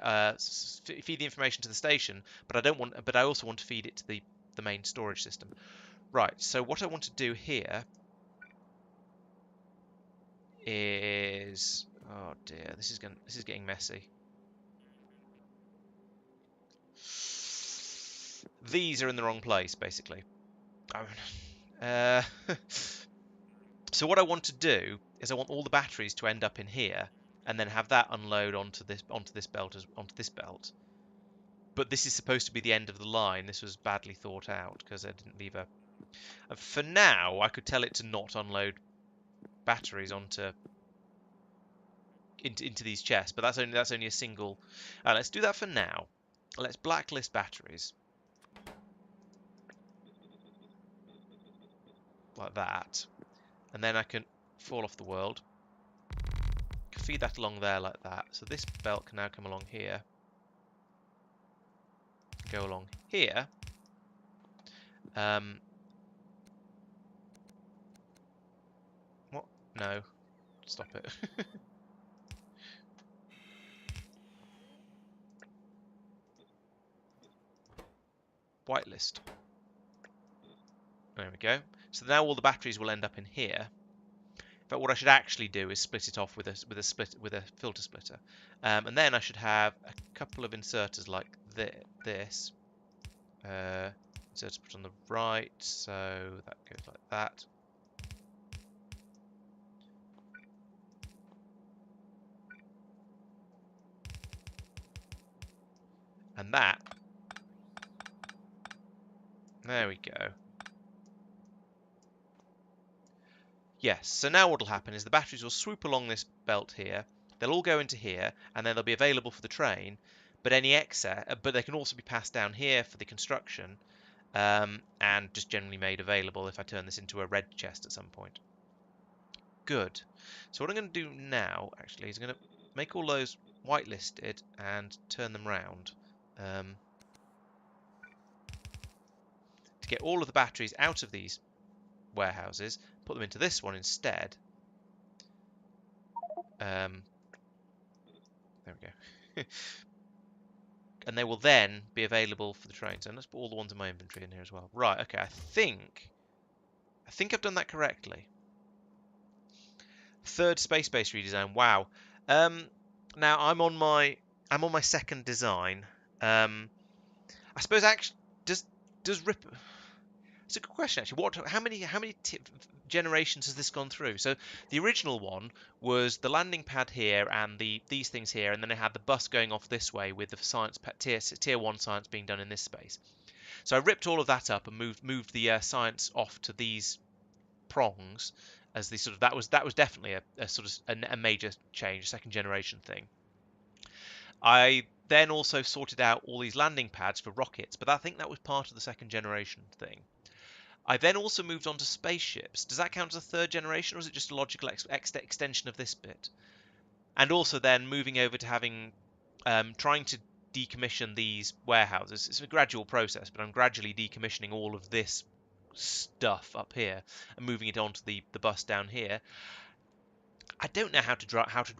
feed the information to the station. But I don't want. But I also want to feed it to the main storage system. Right. So what I want to do here is, oh dear, this is getting messy. These are in the wrong place, basically. Uh, so what I want to do is I want all the batteries to end up in here, and then have that unload onto this belt. But this is supposed to be the end of the line. This was badly thought out because I didn't leave a. For now, I could tell it to not unload batteries into these chests, but that's only a single. Let's do that for now. Let's blacklist batteries like that, and then I can fall off the world. Feed that along there like that. So this belt can now come along here, go along here. What? No, stop it. Whitelist. There we go. So now all the batteries will end up in here. But what I should actually do is split it off with a filter splitter, and then I should have a couple of inserters like this. Inserters put on the right, so that goes like that. And that. There we go. Yes, so now what will happen is the batteries will swoop along this belt here, they'll all go into here, and then they'll be available for the train, but any excess, but they can also be passed down here for the construction, and just generally made available if I turn this into a red chest at some point. Good. So what I'm going to do now, actually, is I'm going to make all those whitelisted and turn them round. To get all of the batteries out of these warehouses, put them into this one instead. There we go. And they will then be available for the trains. And let's put all the ones in my inventory in here as well. Right, okay, I think I've done that correctly. Third space-based redesign. Wow. Now I'm on my second design. I suppose actually does Rip. It's a good question actually. How many generations has this gone through? So the original one was the landing pad here and these things here, and then it had the bus going off this way with the science tier 1 science being done in this space. So I ripped all of that up and moved the science off to these prongs as the sort of that was definitely a sort of a major change, second generation thing. I then also sorted out all these landing pads for rockets, but I think that was part of the second generation thing. I then also moved on to spaceships. Does that count as a third generation, or is it just a logical extension of this bit? And also then moving over to having trying to decommission these warehouses. It's a gradual process, but I'm gradually decommissioning all of this stuff up here and moving it onto the bus down here. I don't know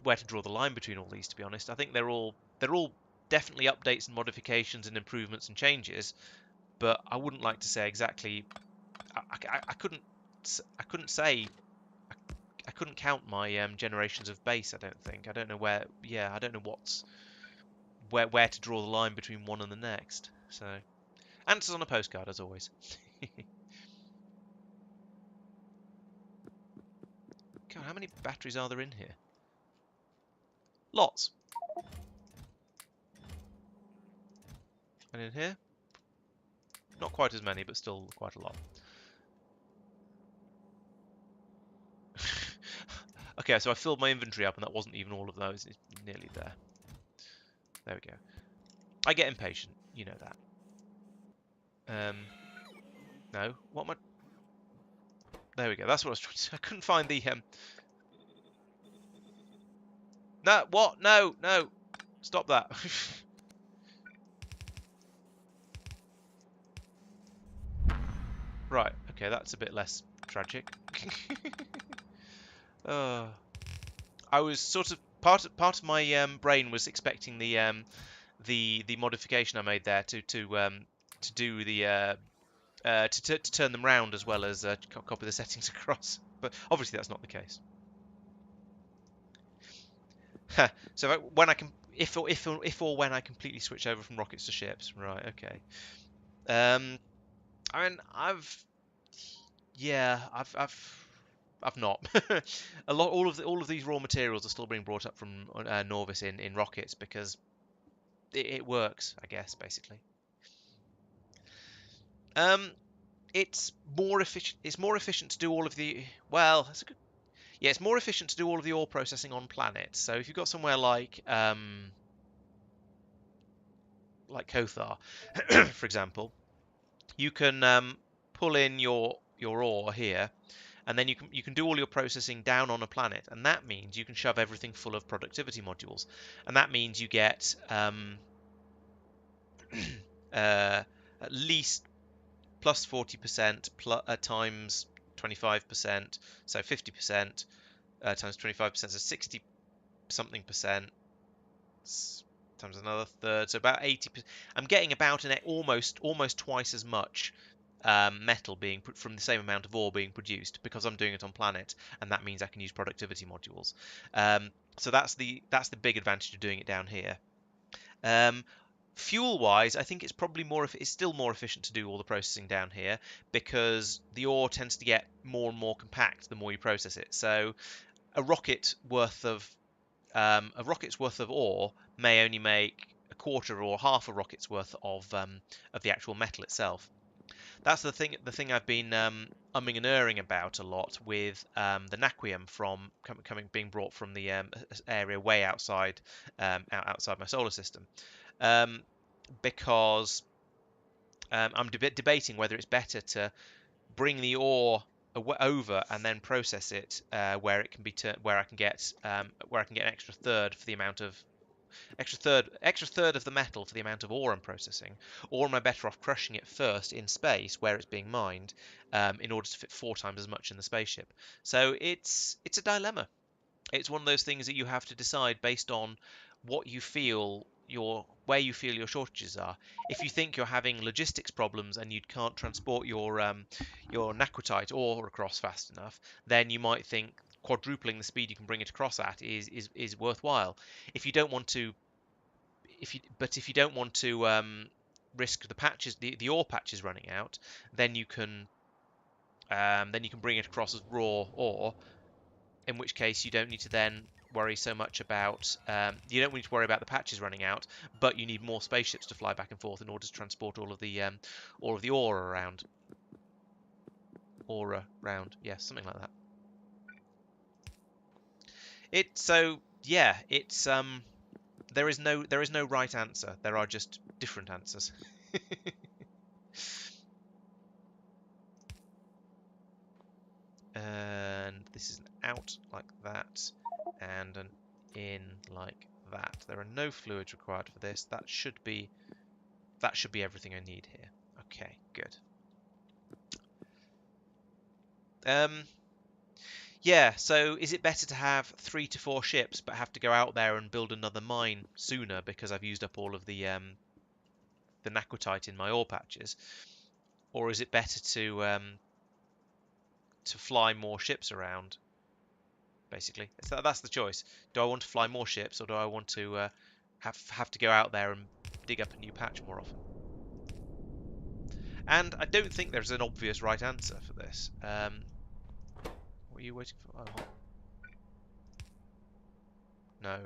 where to draw the line between all these, to be honest. I think they're all definitely updates and modifications and improvements and changes, but I wouldn't like to say exactly. I couldn't say. I couldn't count my generations of base. I don't think. I don't know where. Yeah, I don't know where to draw the line between one and the next. So, answers on a postcard as always. God, how many batteries are there in here? Lots. And in here? Not quite as many, but still quite a lot. Okay, so I filled my inventory up, and that wasn't even all of those. It's nearly there. There we go. I get impatient. You know that. No. What am I... There we go. That's what I was trying to... I couldn't find the... No, what? No, no. Stop that. Right, okay, that's a bit less tragic. Oh. I was sort of part of my brain was expecting the modification I made there to do the to turn them round as well as copy the settings across. But obviously that's not the case. So when I can, if or when I completely switch over from rockets to ships, right? Okay. I mean, yeah, I've not. All of these raw materials are still being brought up from Norvis in rockets because it works, I guess, basically. Um, it's more efficient. It's more efficient to do all of the well. Yeah, it's more efficient to do all of the ore processing on planet. So if you've got somewhere like Kothar, for example, you can pull in your ore here, and then you can do all your processing down on a planet, and that means you can shove everything full of productivity modules, and that means you get at least plus 40% times 25%, so 50% times 25%, so 60 something percent times another third, so about 80%. I'm getting about almost twice as much metal being from the same amount of ore being produced because I'm doing it on planet, and that means I can use productivity modules. So that's the big advantage of doing it down here. Um, Fuel wise, I think it's still more efficient to do all the processing down here because the ore tends to get more and more compact the more you process it. So a rocket worth of a rocket's worth of ore may only make a quarter or half a rocket's worth of the actual metal itself. That's the thing I've been umming and erring about a lot with the naquium being brought from the area way outside my solar system, um, because I'm debating whether it's better to bring the ore over and then process it where it can be where I can get an extra third of the metal for the amount of ore I'm processing, or am I better off crushing it first in space where it's being mined in order to fit 4 times as much in the spaceship? So it's a dilemma. It's one of those things that you have to decide based on what you feel where you feel your shortages are. If you think you're having logistics problems and you can't transport your naquitite ore across fast enough, then you might think quadrupling the speed you can bring it across at is worthwhile. If you don't want to if you don't want to risk the ore patches running out, then you can bring it across as raw ore, in which case you don't need to then worry so much about you don't need to worry about the patches running out, but you need more spaceships to fly back and forth in order to transport all of the ore around. Aura round, yes, something like that. It's there is no right answer. There are just different answers. And this is an out like that, and an in like that. There are no fluids required for this. That should be everything I need here. Okay, good. Um, yeah. So is it better to have 3 to 4 ships, but have to go out there and build another mine sooner because I've used up all of the naquitite in my ore patches, or is it better to fly more ships around? Basically, that's the choice. Do I want to fly more ships, or do I want to have to go out there and dig up a new patch more often? And I don't think there's an obvious right answer for this. What are you waiting for? Oh, no.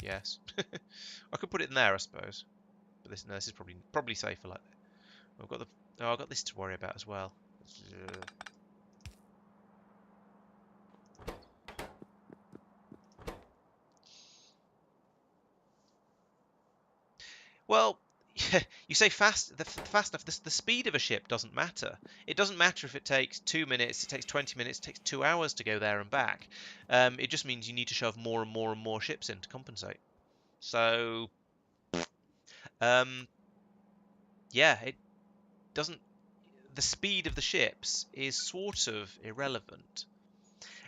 Yes. I could put it in there, I suppose. But this is probably safer like that. I've got this to worry about as well. Well, you say fast enough. The speed of a ship doesn't matter. It doesn't matter if it takes 2 minutes, it takes 20 minutes, it takes 2 hours to go there and back. It just means you need to shove more and more and more ships in to compensate. So, um, yeah, it doesn't. The speed of the ships is sort of irrelevant.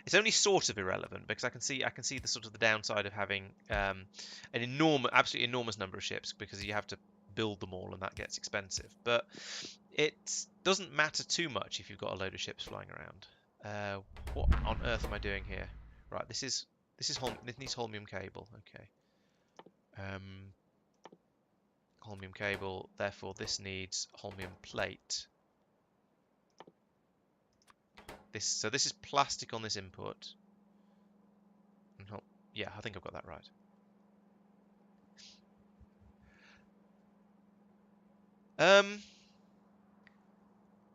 It's only sort of irrelevant because I can see the sort of the downside of having an absolutely enormous number of ships, because you have to build them all and that gets expensive. But it doesn't matter too much if you've got a load of ships flying around. What on earth am I doing here? Right, this needs holmium cable. Okay. Holmium cable. Therefore, this needs holmium plate. So this is plastic on this input. Yeah, I think I've got that right.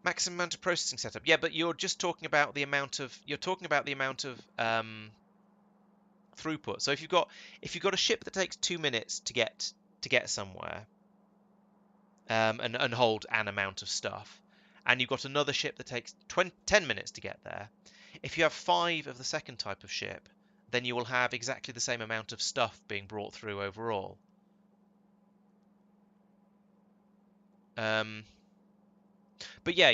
Maximum amount of processing setup. Yeah, but you're just talking about the amount of throughput. So if you've got a ship that takes 2 minutes to get somewhere, and hold an amount of stuff, and you've got another ship that takes 10 minutes to get there, if you have 5 of the second type of ship, then you will have exactly the same amount of stuff being brought through overall. But yeah,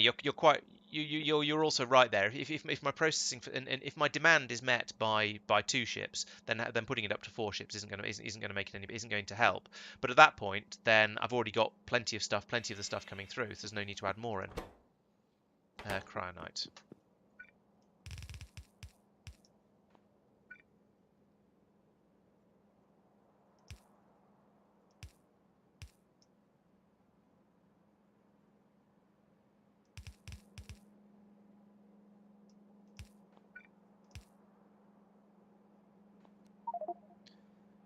you're also right there. If my processing and if my demand is met by 2 ships, then putting it up to 4 ships isn't going to isn't going to help. But at that point, then I've already got plenty of the stuff coming through, so there's no need to add more in. Cryonite.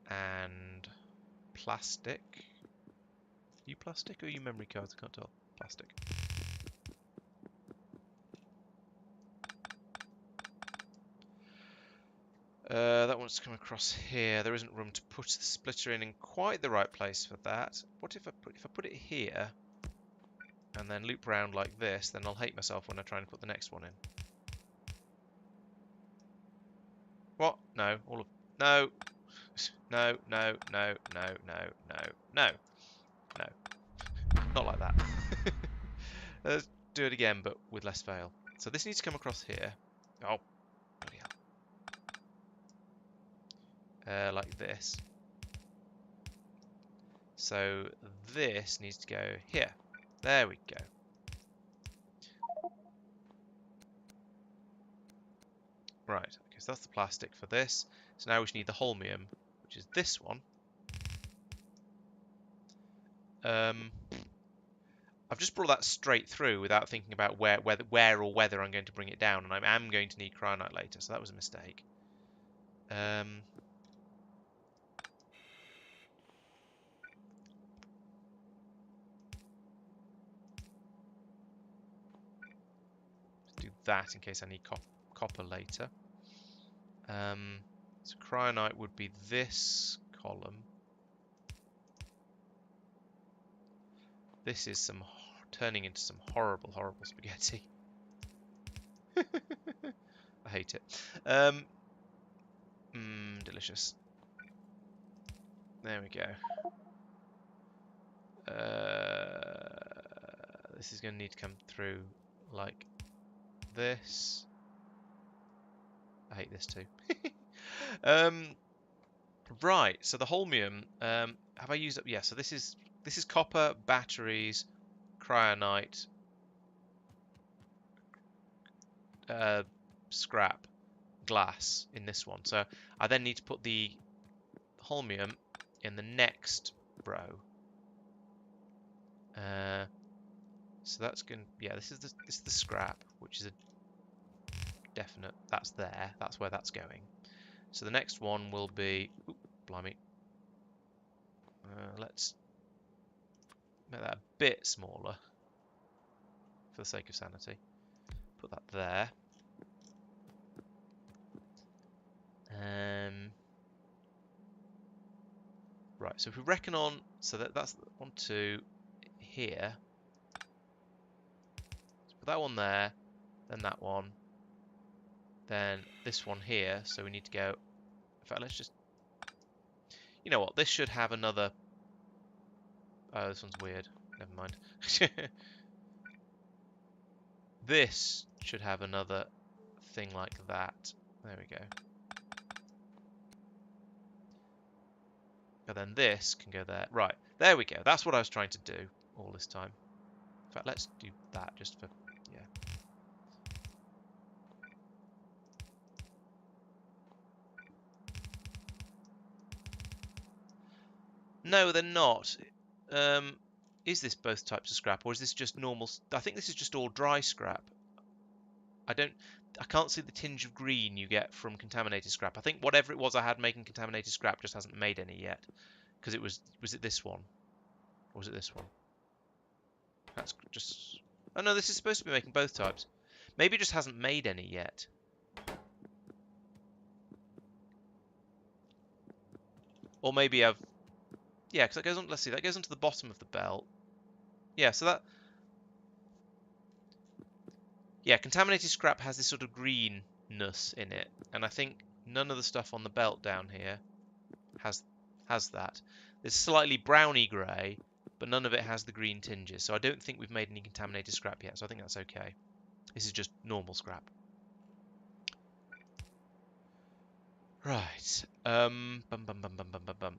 And plastic. You plastic or you memory cards? I can't tell. Plastic. That wants to come across here. There isn't room to put the splitter in quite the right place for that. What if I put it here and then loop round like this? Then I'll hate myself when I try and put the next one in. What? No. No. No. No. No. No. No. No. No. No. Not like that. Let's do it again, but with less fail. So this needs to come across here. Oh, bloody hell. Like this. So this needs to go here. There we go. Right, okay, so that's the plastic for this. So now we need the holmium, which is this one. I've just brought that straight through without thinking about where or whether I'm going to bring it down, and I am going to need cryonite later, so that was a mistake. Let's do that in case I need copper later. So cryonite would be this column. This is turning into some horrible, horrible spaghetti. I hate it. Delicious. There we go. This is going to need to come through like this. I hate this too. Right, so the holmium, have I used up? Yeah, so this is copper, batteries, cryonite, scrap, glass in this one. So I then need to put the holmium in the next row. So that's going. Yeah, this is the scrap, which is a definite. That's there. That's where that's going. So the next one will be. Oop, blimey. Let's make that a bit smaller for the sake of sanity. Put that there. Right, so if we reckon on, so that's on to here. Let's put that one there, then that one, then this one here. So we need to go. In fact, let's just. You know what? This should have another. Oh, this one's weird. Never mind. This should have another thing like that. There we go. And then this can go there. Right, there we go. That's what I was trying to do all this time. In fact, let's do that just for, yeah. No, they're not. Is this both types of scrap, or is this just normal? I think this is just all dry scrap. I can't see the tinge of green you get from contaminated scrap. I think whatever it was I had making contaminated scrap just hasn't made any yet. Because was it this one? Or was it this one? That's just... Oh no, this is supposed to be making both types. Maybe it just hasn't made any yet. Or maybe I've... Yeah, because that goes on... Let's see, that goes onto the bottom of the belt. Yeah, so that... Yeah, contaminated scrap has this sort of greenness in it. And I think none of the stuff on the belt down here has that. It's slightly browny grey, but none of it has the green tinges. So I don't think we've made any contaminated scrap yet, so I think that's okay. This is just normal scrap. Right.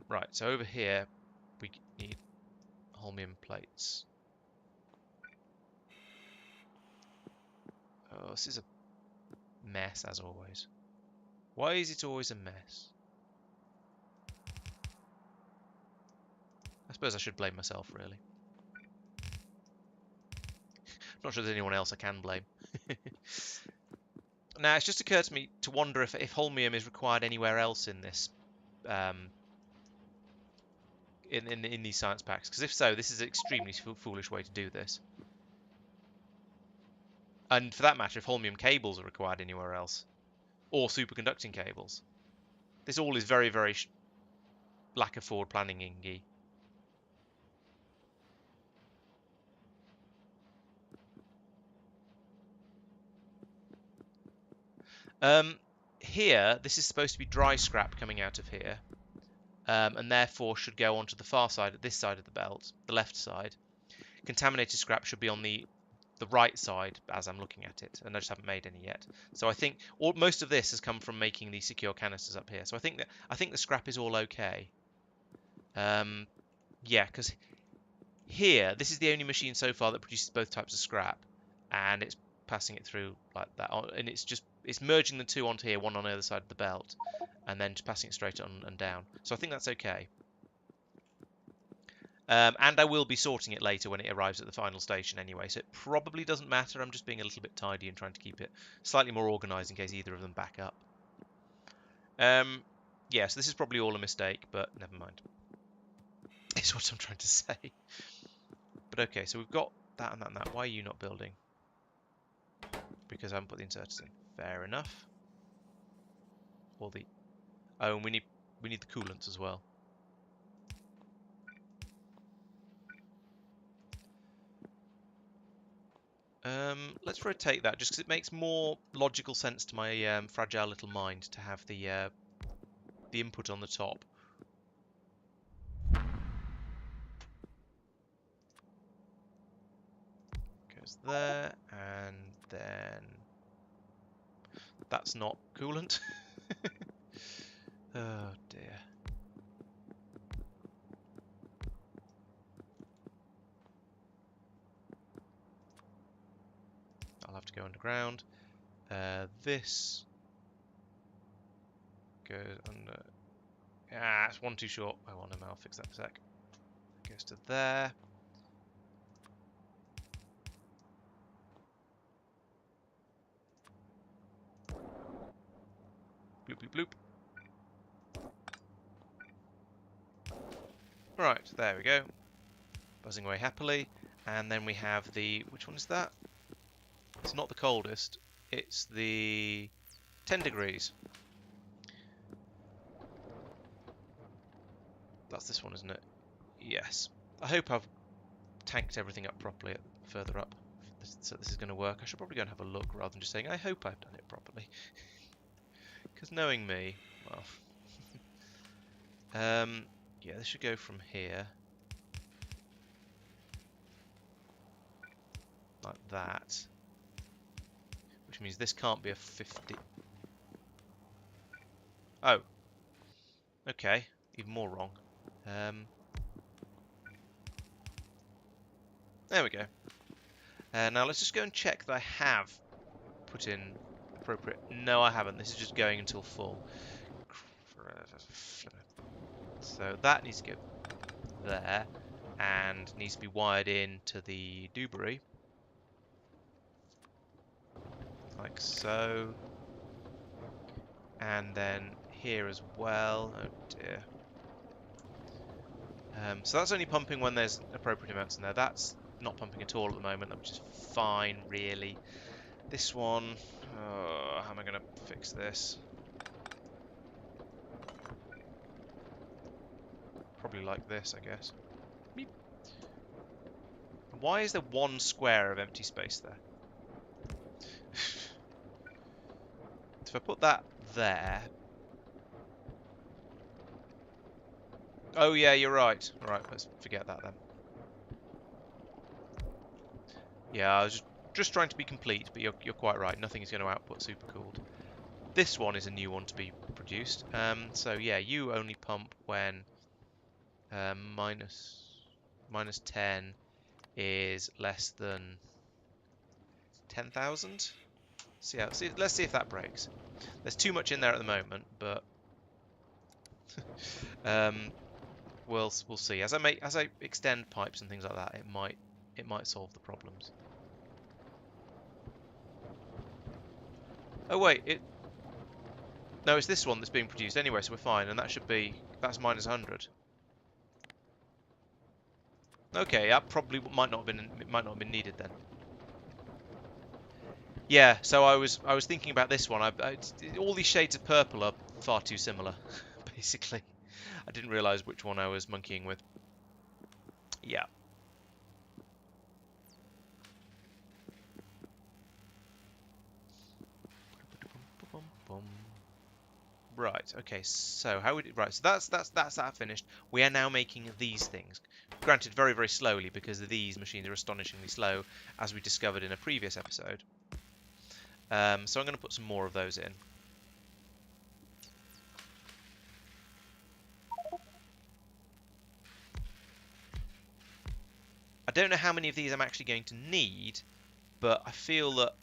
Right, so over here we need holmium plates. Oh, this is a mess as always. Why is it always a mess? I suppose I should blame myself, really. Not sure there's anyone else I can blame. Now, it's just occurred to me to wonder if holmium is required anywhere else in this, in these science packs. Because if so, this is an extremely foolish way to do this. And for that matter, if holmium cables are required anywhere else, or superconducting cables, this all is very, very lack of forward planning, Ingy. Here, this is supposed to be dry scrap coming out of here, and therefore should go onto the far side, this side of the belt, the left side. Contaminated scrap should be on the right side as I'm looking at it, and I just haven't made any yet. So I think most of this has come from making these secure canisters up here. So I think the scrap is all okay. Yeah, because here, this is the only machine so far that produces both types of scrap, and it's passing it through like that, and it's merging the two onto here, one on the other side of the belt, and then just passing it straight on and down. So I think that's okay. And I will be sorting it later when it arrives at the final station anyway, so it probably doesn't matter. I'm just being a little bit tidy and trying to keep it slightly more organised in case either of them back up. Yeah, so this is probably all a mistake, but never mind. It's what I'm trying to say. But okay, so we've got that and that and that. Why are you not building? Because I haven't put the inserters in. Fair enough. Or the... Oh, and we need the coolants as well. Let's rotate that just because it makes more logical sense to my fragile little mind to have the input on the top. Goes there, and then that's not coolant. Oh dear. I'll have to go underground. This goes under. Ah, it's one too short. I want him. I'll fix that in a sec. Goes to there. Bloop, bloop, bloop. Right, there we go. Buzzing away happily. And then we have the... Which one is that? It's not the coldest. It's the 10 degrees. That's this one, isn't it? Yes. I hope I've tanked everything up properly further up. So this is going to work. I should probably go and have a look rather than just saying, I hope I've done it properly. Because knowing me, well... yeah, this should go from here. Like that. Which means this can't be a 50. Oh, okay. Even more wrong. There we go. Now let's just go and check that I have put in appropriate... No, I haven't. This is just going until full. So that needs to go there, and needs to be wired in to the Dewberry. Like so. And then here as well. Oh dear. So that's only pumping when there's appropriate amounts in there. That's not pumping at all at the moment, which is fine, really. This one, how am I going to fix this? Probably like this, I guess. Beep. Why is there one square of empty space there? If I put that there... Oh yeah, you're right. Alright, let's forget that then. Yeah, I was just trying to be complete, but you're quite right. Nothing is going to output supercooled. This one is a new one to be produced. So yeah, you only pump when minus 10 is less than 10,000. Let's see if that breaks. There's too much in there at the moment, but we'll see. As I extend pipes and things like that, it might solve the problems. Oh wait, no, it's this one that's being produced anyway, so we're fine, and that's minus 100. Okay, that probably might not have been needed then. Yeah, so I was thinking about this one. All these shades of purple are far too similar, basically. I didn't realise which one I was monkeying with. Yeah. Right. Okay. So so that's that finished. We are now making these things. Granted, very very slowly because these machines are astonishingly slow, as we discovered in a previous episode. So I'm going to put some more of those in. I don't know how many of these I'm actually going to need, but I feel that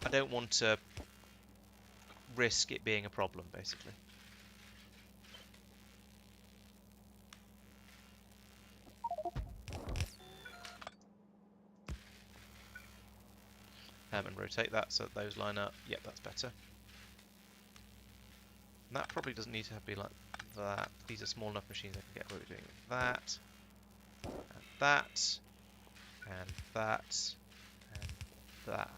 I don't want to risk it being a problem, basically. And rotate that so that those line up. Yep, that's better. And that probably doesn't need to be like that. These are small enough machines I can get away with doing that, and that, and that, and that.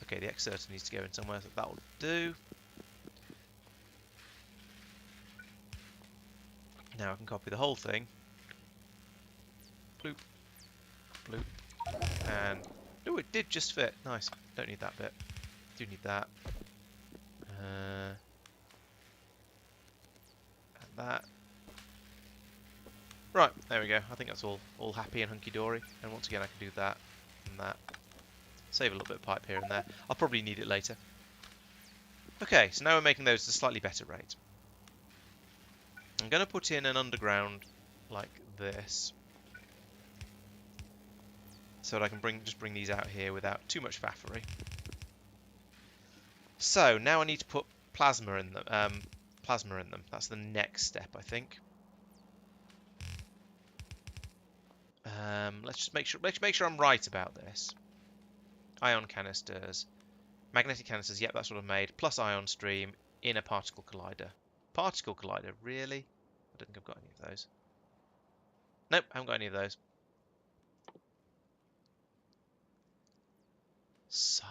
Okay, the exerter needs to go in somewhere, so that will do. Now I can copy the whole thing. Bloop, bloop, and oh, it did just fit. Nice. Don't need that bit. Do need that. And that. Right, there we go. I think that's all happy and hunky-dory. And once again, I can do that and that. Save a little bit of pipe here and there. I'll probably need it later. Okay, so now we're making those at a slightly better rate. I'm going to put in an underground like this, so that I can just bring these out here without too much faffery. So now I need to put plasma in them. That's the next step, I think. Let's just make sure I'm right about this. Ion canisters, magnetic canisters. Yep, that's what I've made. Plus ion stream in a particle collider. Particle collider, really? I don't think I've got any of those. Nope, I haven't got any of those. Psi.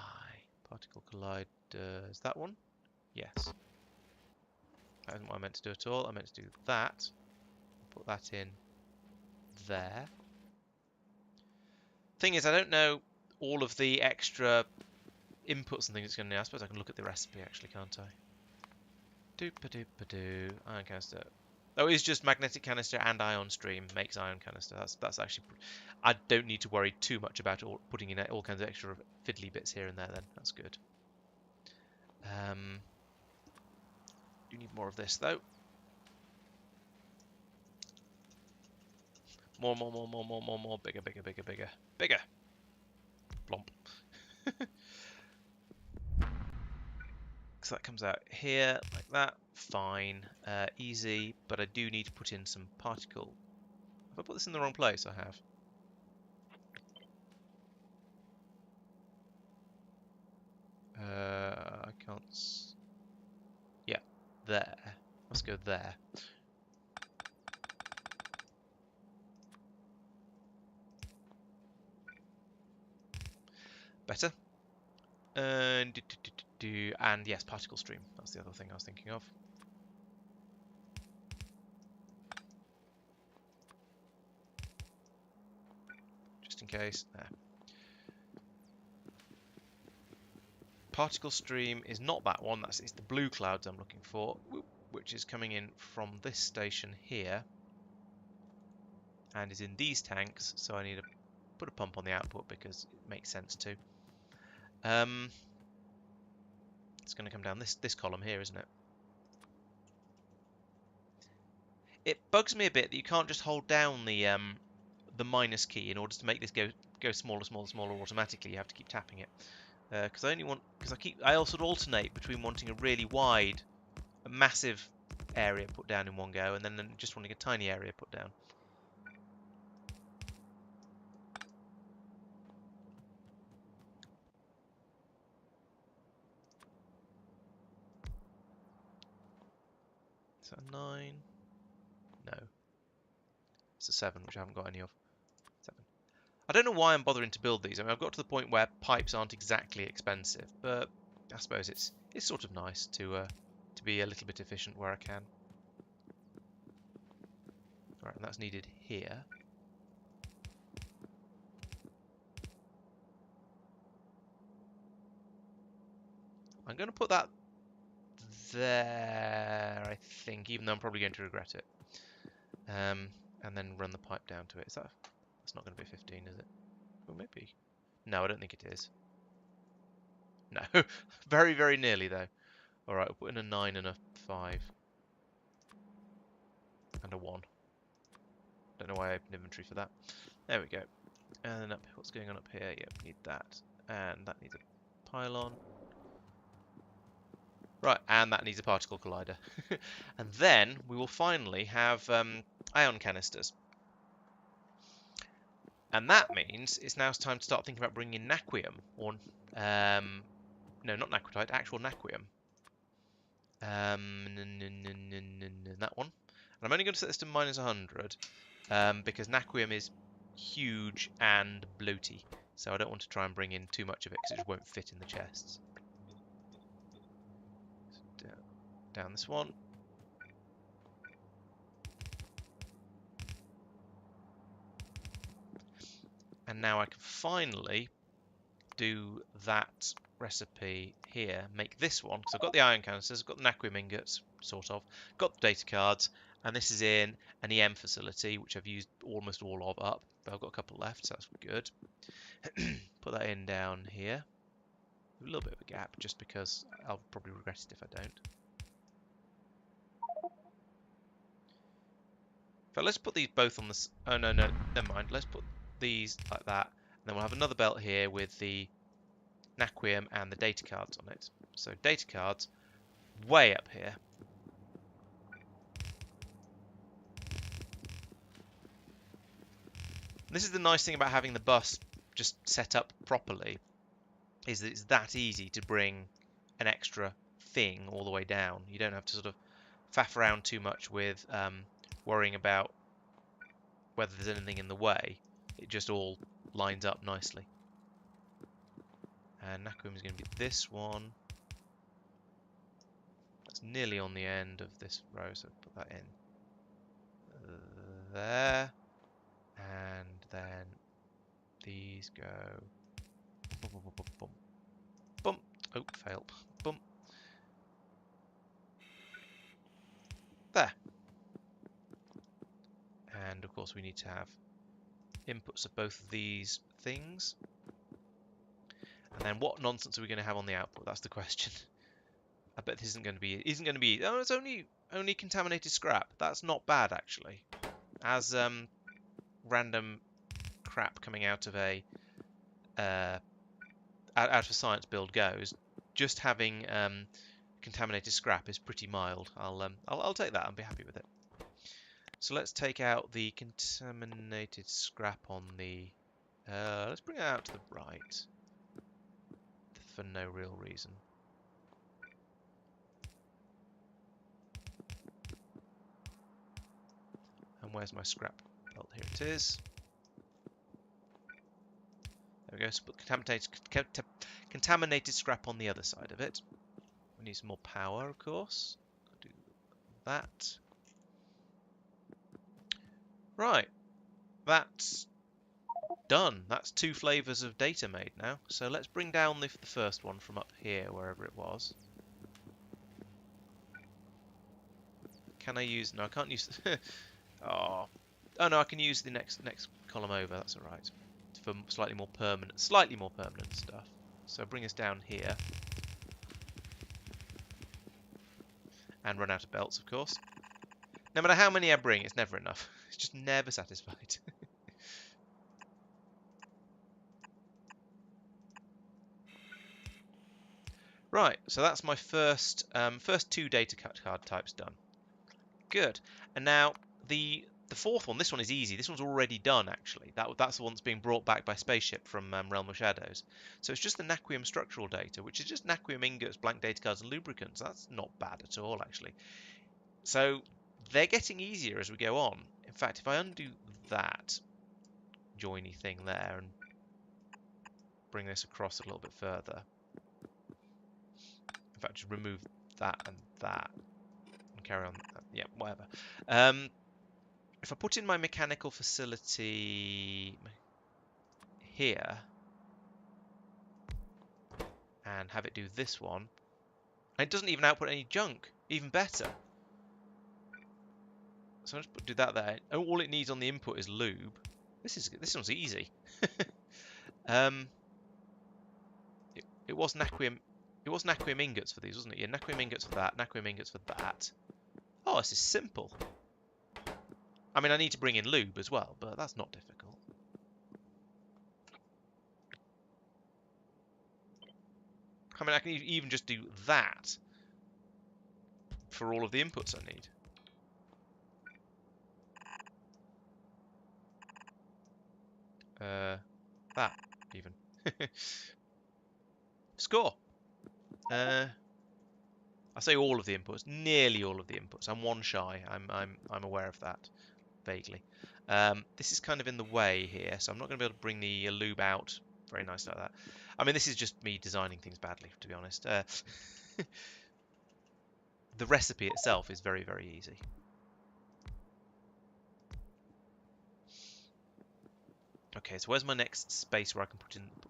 Particle colliders. That one? Yes. That isn't what I meant to do at all. I meant to do that. Put that in there. Thing is, I don't know all of the extra inputs and things it's going to need. I suppose I can look at the recipe actually, can't I? Doop-a-doop-a-doo. Ion canister. Oh, it's just magnetic canister and ion stream makes ion canister. That's actually... I don't need to worry too much about putting in all kinds of extra fiddly bits here and there then. That's good. You need more of this though. More, more, more, more, more, more, more. Bigger, bigger, bigger, bigger, bigger. Blomp. So that comes out here like that. Fine, easy. But I do need to put in some particle. Have I put this in the wrong place? I have. I can't. Yeah, there. Let's go there. Better. And and yes, particle stream. That's the other thing I was thinking of. Just in case. There. Particle stream is not that one. It's the blue clouds I'm looking for, which is coming in from this station here, and is in these tanks. So I need to put a pump on the output because it makes sense to. It's going to come down this column here, isn't it? It bugs me a bit that you can't just hold down the minus key in order to make this go smaller, smaller, smaller automatically. You have to keep tapping it. Because I also alternate between wanting a really wide, a massive area put down in one go, and then just wanting a tiny area put down. Is that a 9? No. It's a 7, which I haven't got any of. 7. I don't know why I'm bothering to build these. I mean, I've got to the point where pipes aren't exactly expensive, but I suppose it's sort of nice to be a little bit efficient where I can. Right, and that's needed here. I'm going to put that there, I think, even though I'm probably going to regret it. And then run the pipe down to it. That's not going to be 15, is it? Or maybe. No, I don't think it is. No, very, very nearly though. All right, we'll put in a 9 and a 5 and a 1. Don't know why I opened inventory for that. There we go. And then what's going on up here? Yep, need that, and that needs a pylon. Right, and that needs a particle collider. And then we will finally have ion canisters. And that means it's now time to start thinking about bringing in naquium, or no, not naquitite, actual naquium. That one. And I'm only going to set this to minus 100 because naquium is huge and bloaty, so I don't want to try and bring in too much of it because it just won't fit in the chests. So down this one. And now I can finally do that recipe here, make this one, because I've got the iron canisters, I've got the naquium ingots, sort of, got the data cards, and this is in an EM facility, which I've used almost all of up, but I've got a couple left, so that's good. Put that in down here. A little bit of a gap, just because I'll probably regret it if I don't. But let's put these both on this. Oh, no, never mind. Let's put these like that. And then we'll have another belt here with the naquium and the data cards on it. So data cards way up here. And this is the nice thing about having the bus just set up properly, is that it's that easy to bring an extra thing all the way down. You don't have to sort of faff around too much with worrying about whether there's anything in the way. It just all lines up nicely. And naquium is going to be this one. That's nearly on the end of this row, so put that in there. And then these go bum. Bum. Oh, failed. Bum. There. And of course we need to have inputs of both of these things. And then what nonsense are we going to have on the output? That's the question. I bet this isn't going to be. Oh, it's only contaminated scrap. That's not bad actually. As random crap coming out of a out of a science build goes, just having contaminated scrap is pretty mild. I'll take that and be happy with it. So let's take out the contaminated scrap on the. Let's bring it out to the right for no real reason. And where's my scrap belt? Here it is. There we go. So put contaminated scrap on the other side of it. We need some more power, of course. Do that. Right. That's done. That's 2 flavors of data made now. So let's bring down the first one from up here, wherever it was. Can I use... No, I can't use... Oh no, I can use the next column over. That's all right. For slightly more permanent stuff. So bring us down here. And run out of belts, of course. No matter how many I bring, it's never enough. It's just never satisfied. Right, so that's my first 2 data card types done. Good. And now the fourth one, this one is easy. This one's already done, actually. That's the one that's being brought back by spaceship from Realm of Shadows. So it's just the Naquium structural data, which is just Naquium ingots, blank data cards, and lubricants. That's not bad at all, actually. So they're getting easier as we go on. In fact, if I undo that joiny thing there and bring this across a little bit further. In fact, just remove that and that. Carry on. Yeah, whatever. If I put in my mechanical facility here and have it do this one, and it doesn't even output any junk. Even better. So I'll just do that there. All it needs on the input is lube. This one's easy. It was Naquium. It was Naquium ingots for these, wasn't it? Yeah, Naquium ingots for that. Naquium ingots for that. Oh, this is simple. I mean, I need to bring in lube as well, but that's not difficult. I mean, I can even just do that for all of the inputs I need. That even. Score. I say all of the inputs, nearly all of the inputs. I'm one shy. I'm aware of that vaguely. This is kind of in the way here, so I'm not going to be able to bring the lube out very nice like that. I mean, this is just me designing things badly, to be honest. The recipe itself is very, very easy. Okay, so where's my next space where I can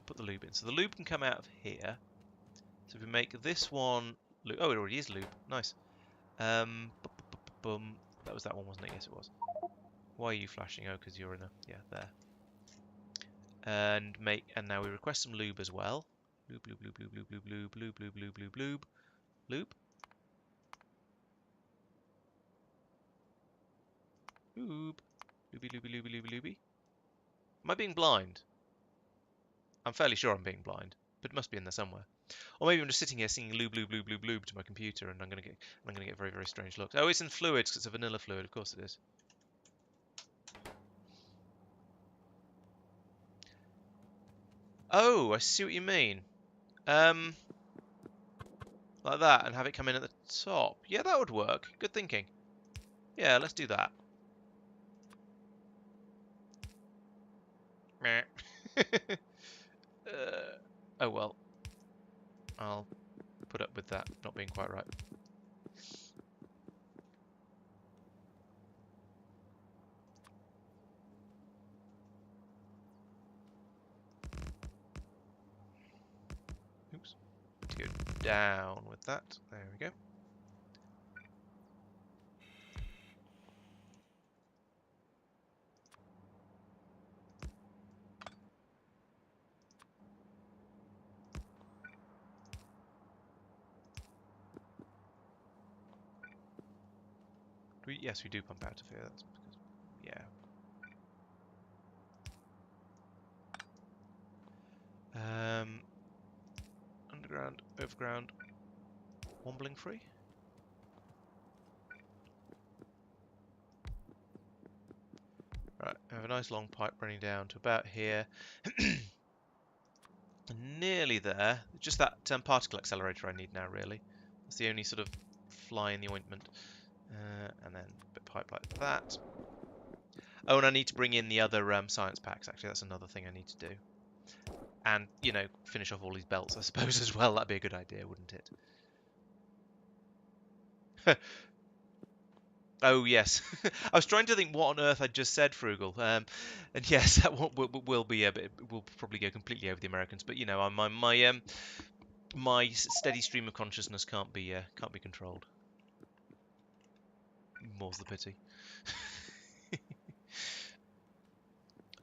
put the lube in? So the lube can come out of here. So if we make this one lube, oh, it already is lube. Nice. Boom. That was that one, wasn't it? Yes, it was. Why are you flashing? Oh, because you're in a there. And now we request some lube as well. Lube. Lube. Lubey. Am I being blind? I'm fairly sure I'm being blind, but it must be in there somewhere. Or maybe I'm just sitting here singing lube to my computer, and I'm gonna get very, very strange looks. Oh, it's in fluids because it's a vanilla fluid. Of course it is. Oh, I see what you mean. Like that, and have it come in at the top. Yeah, that would work. Good thinking. Yeah, let's do that. Oh well. I'll put up with that not being quite right. Oops. To go down with that. There we go. Yes, we do pump out of here. That's because, yeah. Underground, overground, wombling free. Right, I have a nice long pipe running down to about here. Nearly there. Just that particle accelerator I need now, really. That's the only sort of fly in the ointment. And then a bit pipe like that. Oh, and I need to bring in the other science packs, actually. That's another thing I need to do. And, you know, finish off all these belts, I suppose, as well. That'd be a good idea, wouldn't it? Oh, yes. I was trying to think what on earth I'd just said, Frugal. And yes, that will be a bit. We'll probably go completely over the Americans. But, you know, my steady stream of consciousness can't be controlled. More's the pity.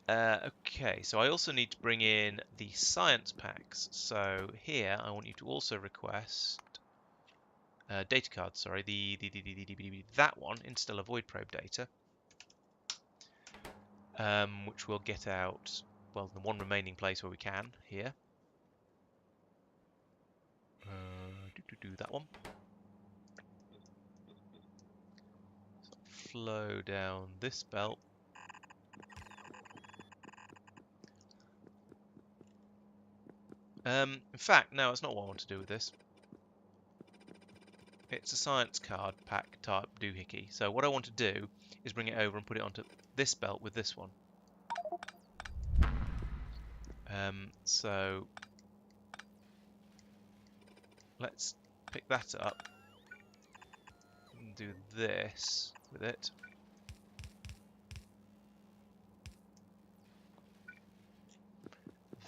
Okay, so I also need to bring in the science packs. So here, I want you to also request data cards. Sorry, that one, Interstellar Void Probe data, which we'll get out. Well, the one remaining place where we can here. That one. So flow down this belt. In fact, no, it's not what I want to do with this. It's a science card pack type doohickey. So what I want to do is bring it over and put it onto this belt with this one. So let's pick that up and do this with it.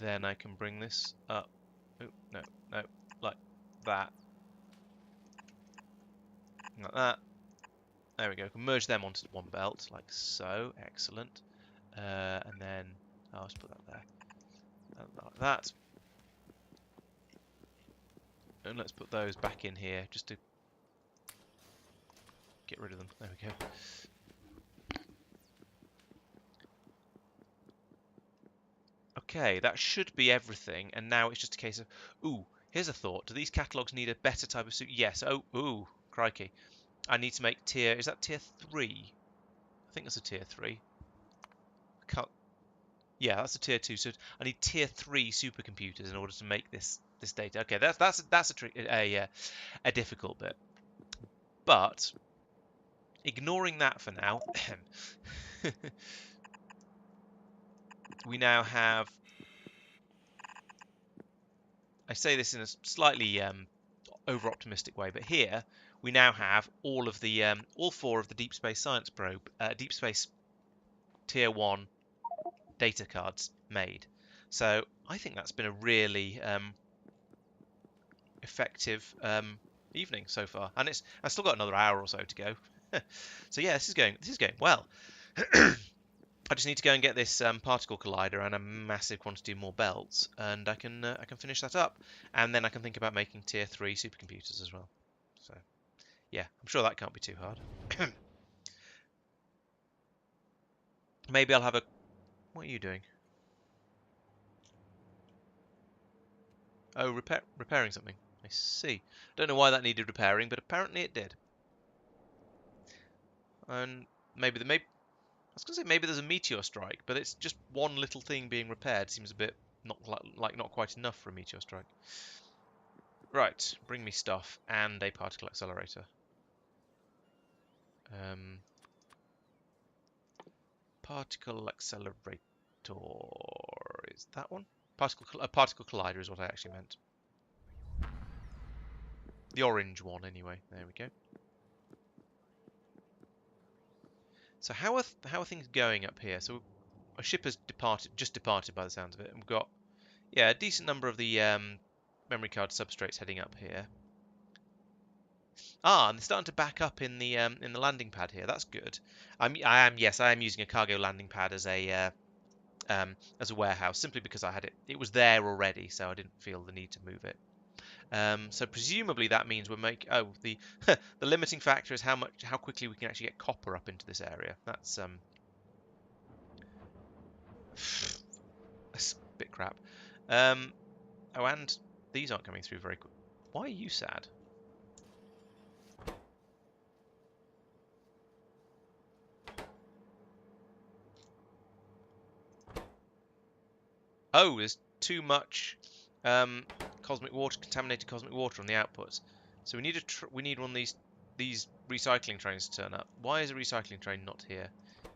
Then I can bring this up. Oh, no, like that. Like that. There we go. I can merge them onto one belt, like so. Excellent. And then I'll just put that there. Like that. And let's put those back in here just to get rid of them. There we go. Okay, that should be everything, and now it's just a case of, ooh, here's a thought. Do these catalogues need a better type of suit? Yes. Oh, ooh, crikey. I need to make is that tier 3? I think that's a tier 3. Yeah, that's a tier 2. So I need tier 3 supercomputers in order to make this data. Okay, that's a difficult bit. But ignoring that for now, we now have. I say this in a slightly over-optimistic way, but here we now have all 4 of the Deep Space Science probe, Deep Space Tier 1 data cards made. So I think that's been a really effective evening so far, and I've still got another hour or so to go. So yeah, this is going well. I just need to go and get this particle collider and a massive quantity of more belts, and I can finish that up, and then I can think about making tier 3 supercomputers as well. So yeah, I'm sure that can't be too hard. Maybe I'll have a. What are you doing? Oh, repairing something. I see. Don't know why that needed repairing, but apparently it did. And maybe I was going to say maybe there's a meteor strike, but it's just one little thing being repaired. Seems a bit not not quite enough for a meteor strike. Right, bring me stuff and a particle accelerator. Particle accelerator is that one? Particle collider is what I actually meant. The orange one, anyway. There we go. So how are things going up here? So a ship has just departed by the sounds of it, and we've got a decent number of the memory card substrates heading up here. Ah, and they're starting to back up in the landing pad here. That's good. I am using a cargo landing pad as a warehouse simply because I had it. It was there already, so I didn't feel the need to move it. So presumably that means we're making. Oh, the the limiting factor is how quickly we can actually get copper up into this area. That's a bit crap. Oh, and these aren't coming through very quick. Why are you sad? Oh, there's too much cosmic water, contaminated cosmic water on the outputs. So we need one of these recycling trains to turn up. Why is a recycling train not here?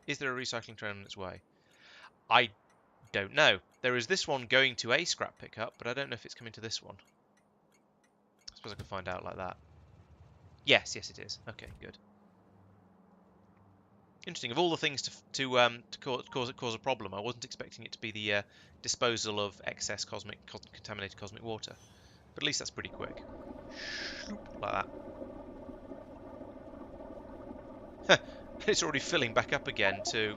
Is there a recycling train on its way? I don't know. There is this one going to a scrap pickup, but I don't know if it's coming to this one. I suppose I could find out like that. Yes, yes it is. Okay, good. Interesting. Of all the things to cause a problem, I wasn't expecting it to be the disposal of excess contaminated cosmic water. But at least that's pretty quick. Like that. It's already filling back up again to...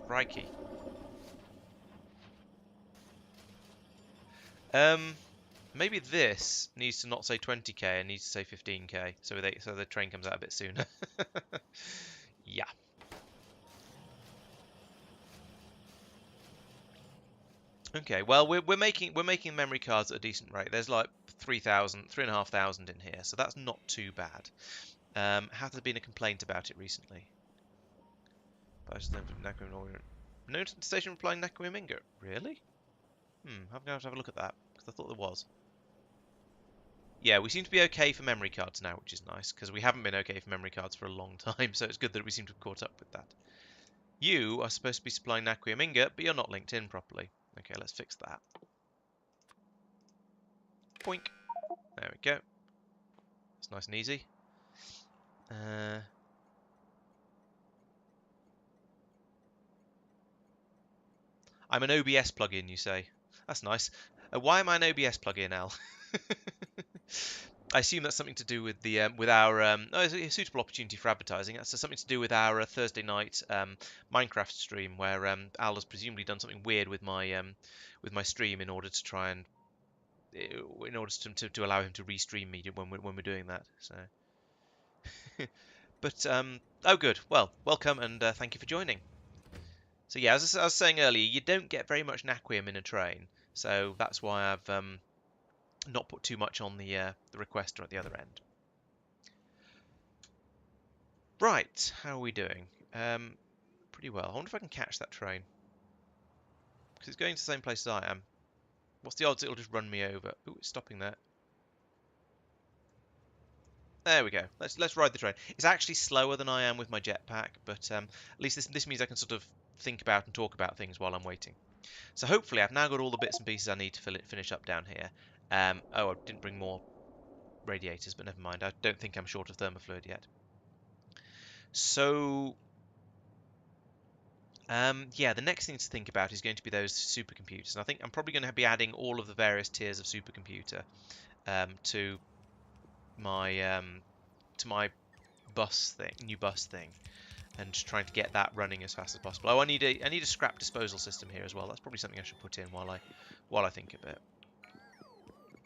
Crikey. Maybe this needs to not say 20k and needs to say 15k, so the train comes out a bit sooner. Yeah. Okay, well we're making memory cards at a decent rate. There's like 3,500 in here, so that's not too bad. Has there been a complaint about it recently? No station replying Nakuiminga. Really? I'm going to have a look at that, because I thought there was. Yeah, we seem to be okay for memory cards now, which is nice, because we haven't been okay for memory cards for a long time, so it's good that we seem to have caught up with that. You are supposed to be supplying Nakuiminga, but you're not linked in properly. Okay, let's fix that. Boink. There we go. It's nice and easy. I'm an OBS plugin, you say. That's nice. Why am I an OBS plugin, Al? I assume that's something to do with the with our it's a suitable opportunity for advertising. That's something to do with our Thursday night Minecraft stream, where Al has presumably done something weird with my stream in order to try and in order to allow him to restream me when we're doing that. So, but oh, good. Well, welcome and thank you for joining. So yeah, as I was saying earlier, you don't get very much naquium in a train, so that's why I've not put too much on the requester at the other end. Right, how are we doing? Pretty well. I wonder if I can catch that train, because it's going to the same place as I am. What's the odds it'll just run me over? Ooh, it's stopping there. There we go. Let's ride the train. It's actually slower than I am with my jetpack, but at least this means I can sort of think about and talk about things while I'm waiting. So hopefully I've now got all the bits and pieces I need to finish up down here. Oh, I didn't bring more radiators, but never mind. I don't think I'm short of thermofluid yet. So, yeah, the next thing to think about is going to be those supercomputers. And I think I'm probably going to be adding all of the various tiers of supercomputer to my new bus thing, and just trying to get that running as fast as possible. Oh, I need a scrap disposal system here as well. That's probably something I should put in while I think a bit.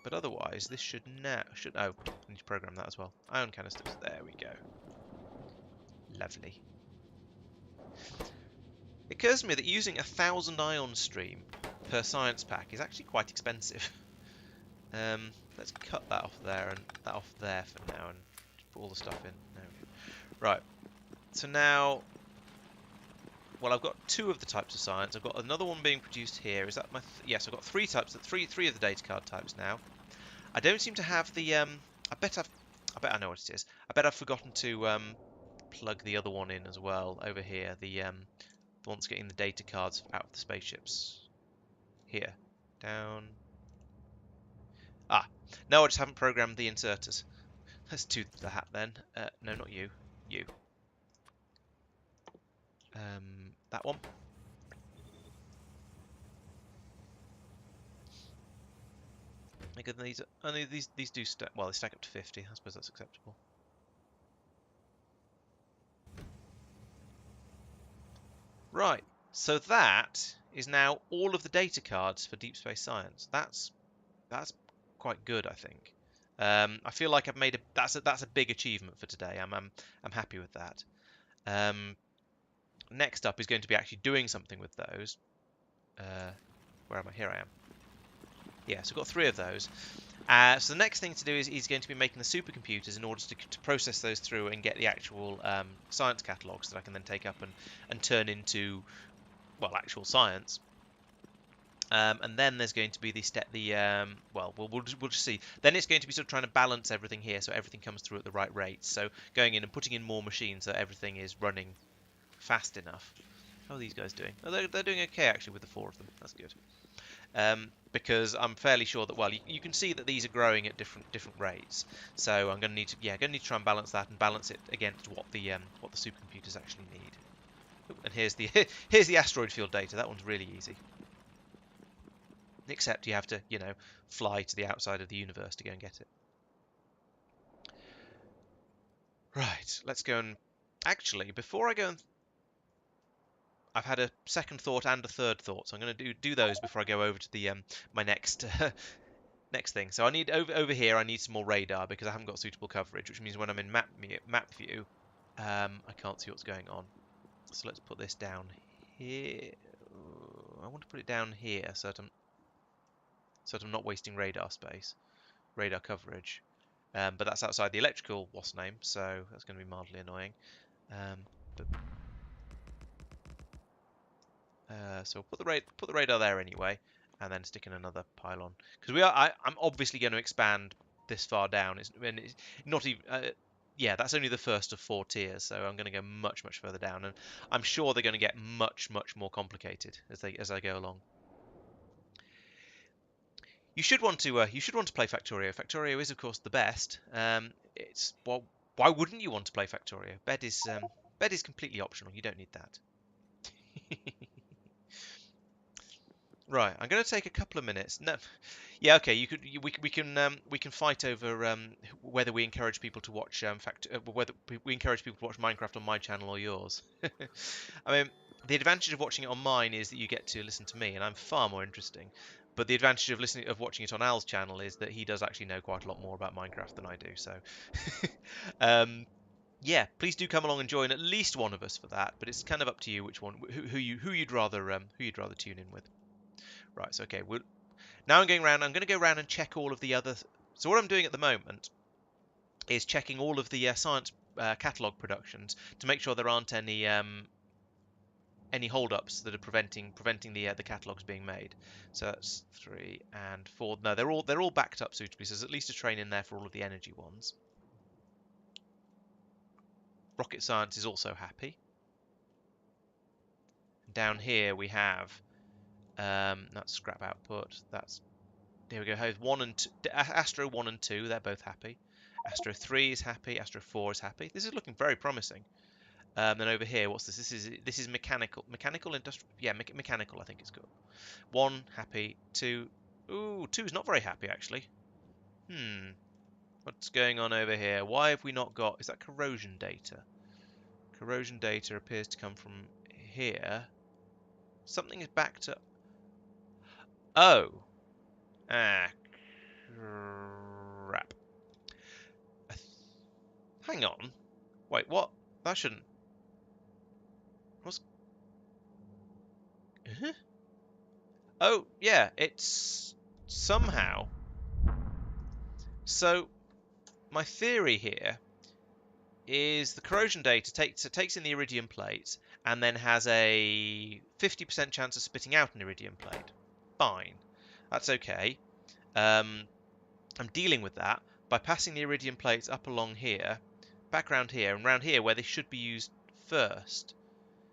But otherwise, this should oh, I need to program that as well. Ion canisters. There we go. Lovely. It occurs to me that using 1,000 ion stream per science pack is actually quite expensive. Let's cut that off there and that off there for now, and just put all the stuff in. Right. So now, well, I've got 2 of the types of science. I've got another one being produced here. Is that my? Yes, I've got 3 types. Three of the data card types now. I don't seem to have the. I bet I know what it is. I bet I've forgotten to plug the other one in as well over here. The one that's getting the data cards out of the spaceships. Here, down. Ah, no, I just haven't programmed the inserters. Let's do that then. No, not you. You. That one. Because these do stack. Well, they stack up to 50. I suppose that's acceptable. Right. So that is now all of the data cards for Deep Space Science. That's quite good, I think. I feel like I've made a that's a big achievement for today. I'm happy with that. Um, Next up is going to be actually doing something with those. Where am I? Here I am. Yeah, so I've got 3 of those. So the next thing to do is he's going to be making the supercomputers in order to process those through and get the actual science catalogs that I can then take up and turn into, well, actual science. And then there's going to be the step, well, we'll just see. Then it's going to be sort of trying to balance everything here so everything comes through at the right rate. So going in and putting in more machines so everything is running fast enough. How are these guys doing? Oh, they're doing okay actually with the 4 of them. That's good. Because I'm fairly sure that, well, you can see that these are growing at different rates. So I'm going to need to, yeah, going to need to try and balance that and balance it against what the supercomputers actually need. Ooh, and here's the here's the asteroid field data. That one's really easy. Except you have to, fly to the outside of the universe to go and get it. Right, let's go and... Actually, before I go and... I've had a second thought and a third thought, so I'm going to do those before I go over to the my next next thing. So I need over here. I need some more radar because I haven't got suitable coverage, which means when I'm in map view, I can't see what's going on. So let's put this down here. I want to put it down here so that I'm not wasting radar space, radar coverage. But that's outside the electrical wasp name, so that's going to be mildly annoying. But so we'll put the radar there anyway, and then stick in another pylon because I'm obviously going to expand this far down. It's not even. Yeah, that's only the first of 4 tiers, so I'm going to go much further down, and I'm sure they're going to get much more complicated as I go along. You should want to play Factorio. Factorio is of course the best. It's well, why wouldn't you want to play Factorio? Bed is completely optional. You don't need that. Right, I'm going to take a couple of minutes. No, yeah, okay. We can fight over whether we encourage people to watch whether we encourage people to watch Minecraft on my channel or yours. I mean, the advantage of watching it on mine is that you get to listen to me, and I'm far more interesting. But the advantage of watching it on Al's channel is that he does actually know quite a lot more about Minecraft than I do. So, yeah, please do come along and join at least one of us for that. But it's kind of up to you which one, who you'd rather tune in with. Right, so okay, now I'm going around. I'm going to go around and check all of the other. So what I'm doing at the moment is checking all of the science catalog productions to make sure there aren't any hold-ups that are preventing the catalogs being made. So that's 3 and 4. No, they're all backed up suitably. So there's at least a train in there for all of the energy ones. Rocket science is also happy. Down here we have that's scrap output. That's There we go. Have 1 and 2, Astro 1 and 2. They're both happy. Astro 3 is happy. Astro 4 is happy. This is looking very promising. Then over here, what's this? This is mechanical industrial. Yeah, mechanical. I think it's called. 1 happy. 2. Ooh, 2 is not very happy actually. What's going on over here? Why have we not got? Is that corrosion data? Corrosion data appears to come from here. Something is backed up. Oh. Ah. Crap. Hang on. Wait, what? That shouldn't... What's... Huh? Oh, yeah, it's... Somehow... So, my theory here is the corrosion data takes in the iridium plate and then has a 50% chance of spitting out an iridium plate. Fine. That's okay. I'm dealing with that by passing the iridium plates up along here, back around here, and around here where they should be used first.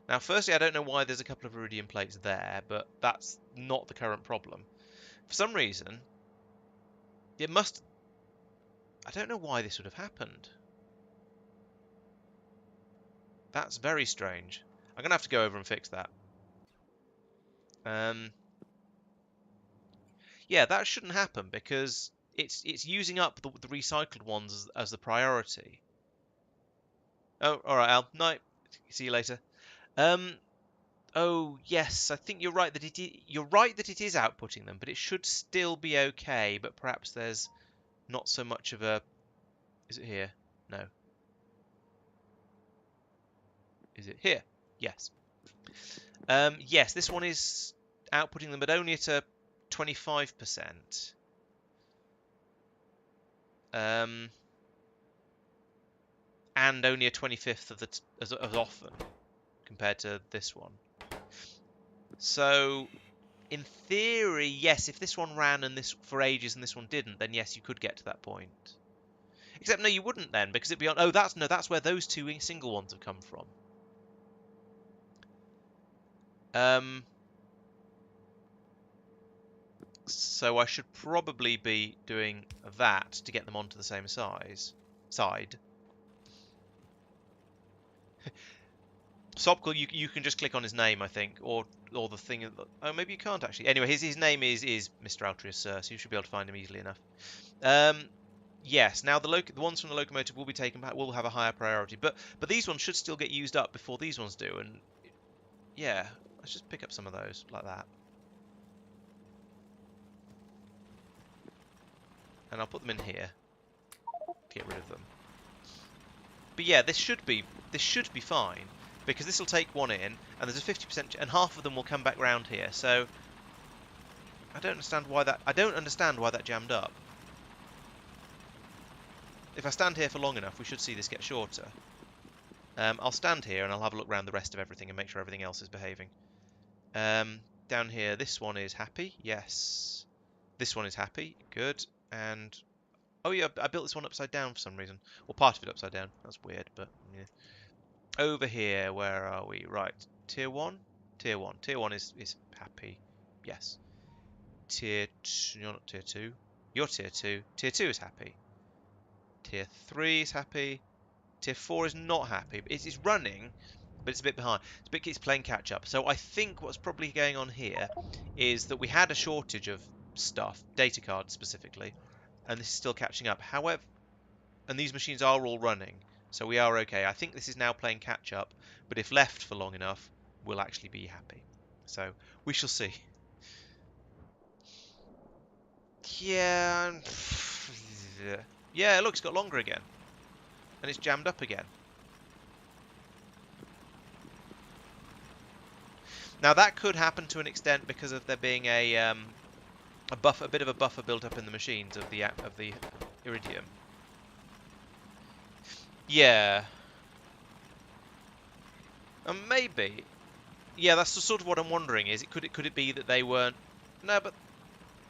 Now, firstly, I don't know why there's a couple of iridium plates there, but that's not the current problem. For some reason, it must... I don't know why this would have happened. That's very strange. I'm going to have to go over and fix that. Yeah, that shouldn't happen because it's using up the recycled ones as the priority. Oh, all right, Al. Night. See you later. Um, Oh yes, I think you're right that you're right that it is outputting them, but it should still be okay. But perhaps there's not so much of a. Is it here? No. Is it here? Yes. Yes, this one is outputting them, but only at a 25%. And only a 25th of as often compared to this one. So, in theory, yes, if this one ran and this for ages and this one didn't, then yes, you could get to that point. Except no, you wouldn't then, because it'd be on. Oh, that's where those two single ones have come from. So I should probably be doing that to get them onto the same side. Sopkal, you can just click on his name, I think, or the thing. Oh, maybe you can't actually. Anyway, his name is Mr. Altrius, Sir, so you should be able to find him easily enough. Yes. Now the ones from the locomotive will be taken back. Will have a higher priority, but these ones should still get used up before these ones do. And yeah, let's just pick up some of those like that, and I'll put them in here. Get rid of them. But yeah, this should be fine, because this will take one in, and there's a 50%, and half of them will come back round here. So I don't understand why that jammed up. If I stand here for long enough, we should see this get shorter. I'll stand here and I'll have a look around the rest of everything and make sure everything else is behaving. Down here, this one is happy. Yes. This one is happy. Good. And oh yeah, I built this one upside down for some reason, or part of it upside down. That's weird, but yeah. Over here, where are we? Right, tier 1? Tier 1. Tier 1 is happy. Yes. Tier 2, you're not tier 2. You're tier 2. Tier 2 is happy. Tier 3 is happy. Tier 4 is not happy. It's running, but it's a bit behind. It's playing catch up. So I think what's probably going on here is that we had a shortage of stuff, data cards specifically, and this is still catching up. However, and these machines are all running, so we are okay. I think this is now playing catch up, but if left for long enough, we'll actually be happy. So we shall see. Yeah, yeah. Look, it's got longer again, and it's jammed up again. Now that could happen to an extent because of there being a bit of a buffer built up in the machines of the iridium. Yeah. Maybe. Yeah, that's sort of what I'm wondering. Could it be that they weren't? No, but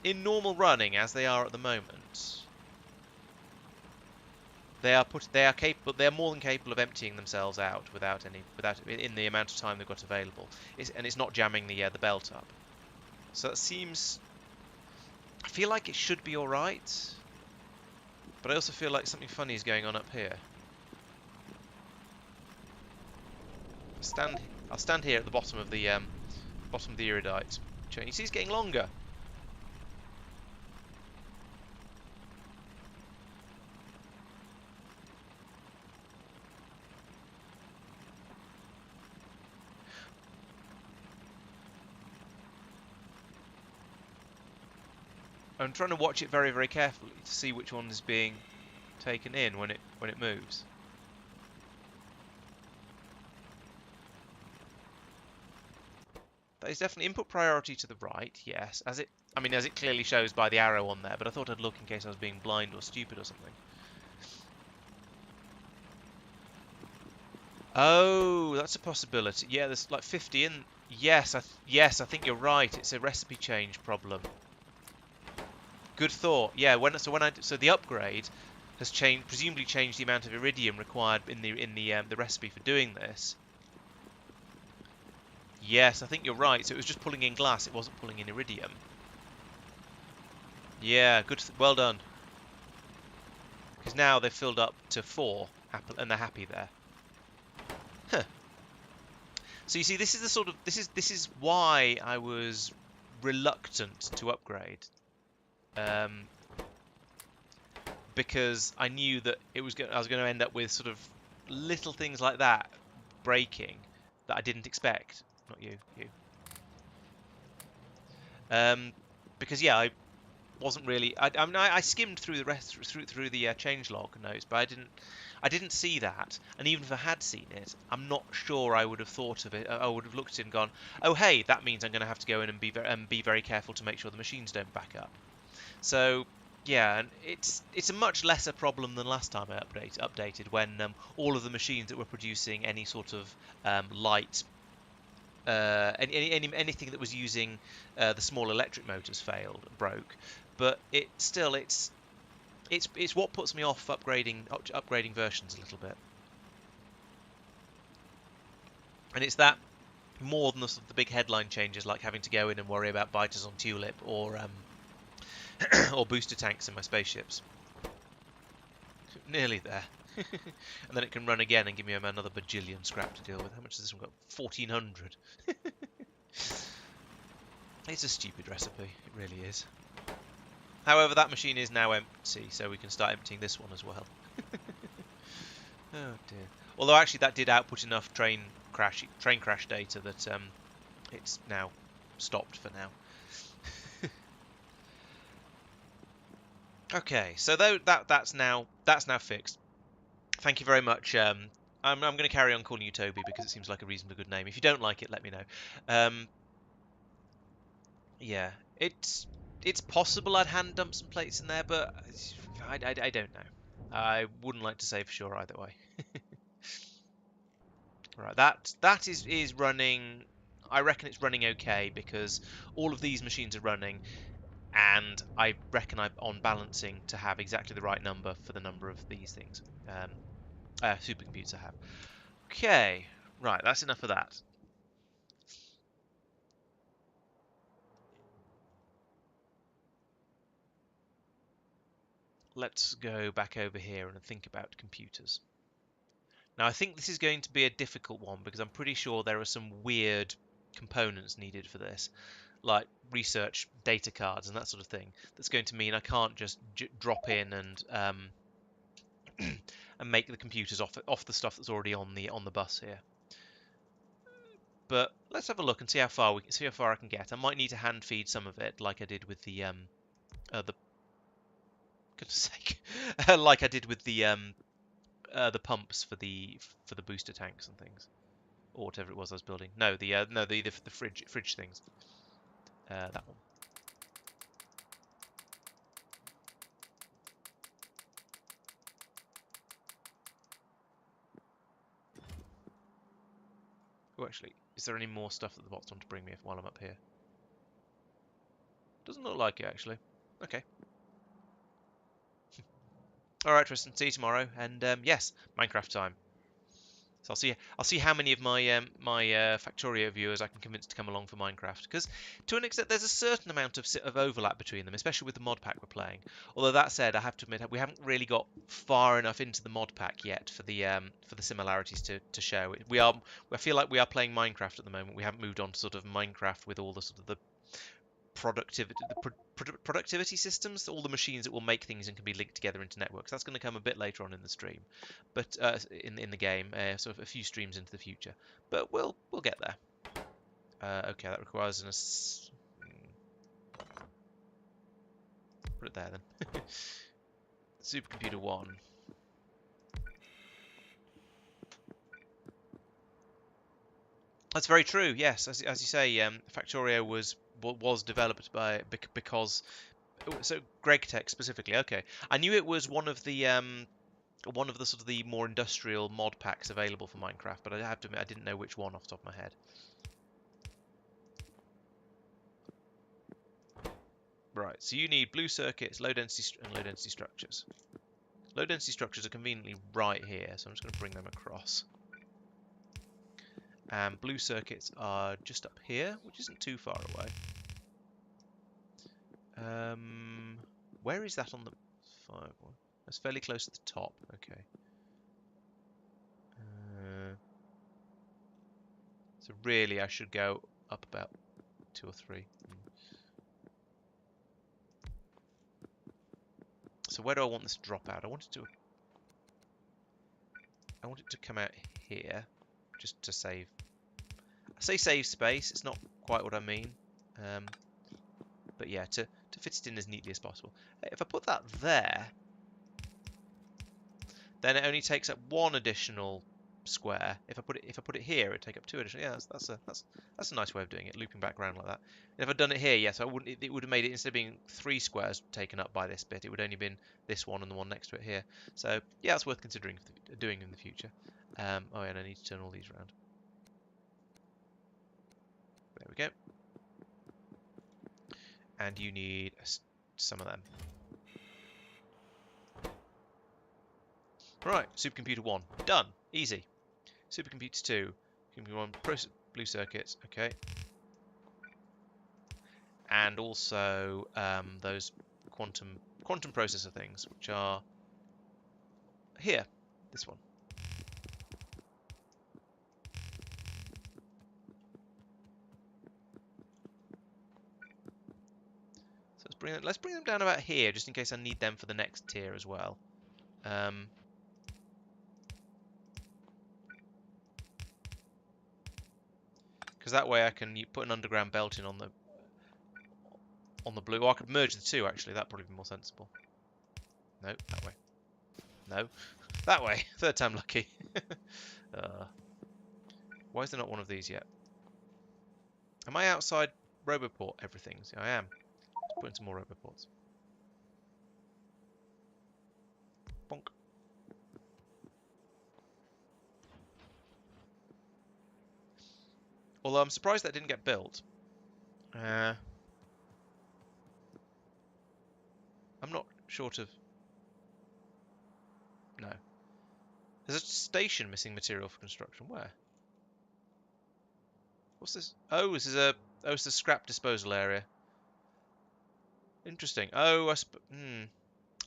in normal running, as they are at the moment, they are capable. They are more than capable of emptying themselves out without in the amount of time they've got available. And it's not jamming the belt up. So it seems. I feel like it should be all right, but I also feel like something funny is going on up here. I'll stand here at the bottom of the iridite chain. You see, it's getting longer. I'm trying to watch it very, very carefully to see which one is being taken in when it moves. That is definitely input priority to the right, yes, as it clearly shows by the arrow on there, but I thought I'd look in case I was being blind or stupid or something. Oh, that's a possibility. Yeah, there's like 50 in. Yes, I think you're right. It's a recipe change problem. Good thought. Yeah, so the upgrade has presumably changed the amount of iridium required in the recipe for doing this. Yes, I think you're right. So it was just pulling in glass. It wasn't pulling in iridium. Yeah, good. Well done. Because now they've filled up to 4, and they're happy there. Huh. So you see, this is why I was reluctant to upgrade. Because I knew that I was going to end up with sort of little things like that breaking that I didn't expect not you. You. Because yeah, I wasn't really. I mean, I skimmed through the rest through the changelog notes, but I didn't see that. And even if I had seen it, I'm not sure I would have thought of it. I would have looked at it and gone, "Oh, hey, that means I'm going to have to go in and be very careful to make sure the machines don't back up." So yeah, and it's a much lesser problem than last time I updated when all of the machines that were producing any sort of light, anything that was using the small electric motors broke. But it's what puts me off upgrading versions a little bit, and it's that more than the sort of the big headline changes like having to go in and worry about biters on Tulip or or booster tanks in my spaceships. Nearly there. And then it can run again and give me another bajillion scrap to deal with. How much has this one got? 1400. It's a stupid recipe. It really is. However, that machine is now empty, so we can start emptying this one as well. Oh dear. Although actually that did output enough train crash data that it's now stopped for now. Okay, so that's now fixed. Thank you very much. I'm going to carry on calling you Toby because it seems like a reasonably good name. If you don't like it, let me know. Yeah, it's possible I'd hand dump some plates in there, but I don't know. I wouldn't like to say for sure either way. Right, that is running. I reckon it's running okay because all of these machines are running, and I reckon I'm on balancing to have exactly the right number for the number of these things. Supercomputers I have. Okay, right, that's enough of that. Let's go back over here and think about computers. Now, I think this is going to be a difficult one because I'm pretty sure there are some weird components needed for this, like research data cards and that sort of thing. That's going to mean I can't just drop in and and make the computers off the stuff that's already on the bus here. But let's have a look and see how far I can get. I might need to hand feed some of it, like I did with the goodness sake, like I did with the pumps for the booster tanks and things, or whatever it was I was building. No, the fridge things. That one. Oh, actually, is there any more stuff that the bots want to bring me while I'm up here? Doesn't look like it, actually. Okay. All right, Tristan. See you tomorrow. And yes, Minecraft time. So I'll see how many of my Factorio viewers I can convince to come along for Minecraft, because to an extent there's a certain amount of overlap between them, especially with the mod pack we're playing. Although that said, I have to admit we haven't really got far enough into the mod pack yet for the similarities to show. I feel like we are playing Minecraft at the moment. We haven't moved on to sort of Minecraft with all the sort of the productivity systems, all the machines that will make things and can be linked together into networks. That's going to come a bit later on in the stream, but in the game, sort of a few streams into the future. But we'll get there. Okay, that requires put it there then. Supercomputer 1. That's very true. Yes, as you say, Factorio was developed because so GregTech specifically. Okay, I knew it was one of the sort of the more industrial mod packs available for Minecraft, but I have to admit I didn't know which one off the top of my head. Right, so you need blue circuits, low density structures. Low density structures are conveniently right here, so I'm just going to bring them across. And blue circuits are just up here, which isn't too far away. Where is that on the firewall? That's fairly close to the top. Okay. So really, I should go up about 2 or 3. So where do I want this to drop out? I want it to come out here, just to save say save space. It's not quite what I mean. But yeah, to fit it in as neatly as possible. If I put that there, then it only takes up one additional square. If I put it here, it'd take up two additional. Yeah, that's a nice way of doing it, looping back around like that. And if I'd done it here, yes, I wouldn't. It would have made it, instead of being 3 squares taken up by this bit, it would only been this one and the one next to it here. So yeah, it's worth considering doing in the future. Oh, and I need to turn all these around. There we go. And you need some of them. Right, supercomputer 1, done, easy. Supercomputer 2, computer 1, blue circuits, okay. And also those quantum processor things, which are here, this one. So let's bring them down about here, just in case I need them for the next tier as well. Because that way I can put an underground belt in on the blue. Or I could merge the two, actually. That'd probably be more sensible. No, that way. No, that way. Third time lucky. Why is there not one of these yet? Am I outside Roboport everything? See, I am. Let's put in some more Roboports. Bonk. Although I'm surprised that didn't get built. I'm not short of... No. There's a station missing material for construction. Where? What's this? Oh, this is a... Oh, it's the scrap disposal area. Interesting. Oh,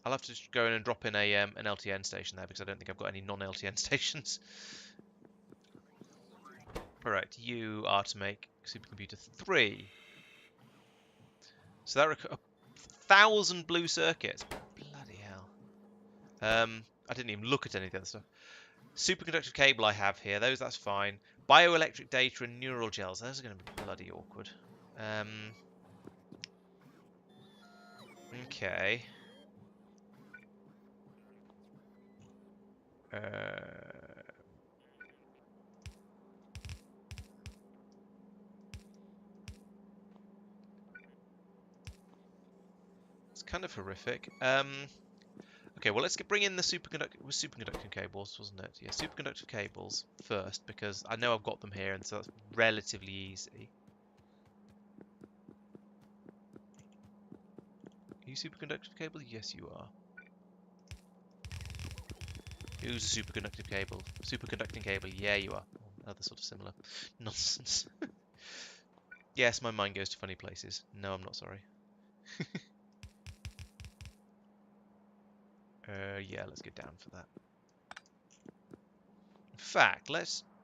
I'll have to go in and drop in an LTN station there, because I don't think I've got any non-LTN stations. Alright, you are to make supercomputer 3. So that 1,000 blue circuits. Bloody hell. I didn't even look at any of the other stuff. Superconductive cable I have here. That's fine. Bioelectric data and neural gels. Those are going to be bloody awkward. Okay. It's kind of horrific. Okay, well, let's bring in the superconducting cables, wasn't it? Yeah, superconductive cables first, because I know I've got them here, and so that's relatively easy. Are you superconductive cable? Yes, you are. Who's a superconductive cable? Superconducting cable? Yeah, you are. Other sort of similar nonsense. Yes, my mind goes to funny places. No, I'm not sorry. Yeah, let's get down for that. In fact,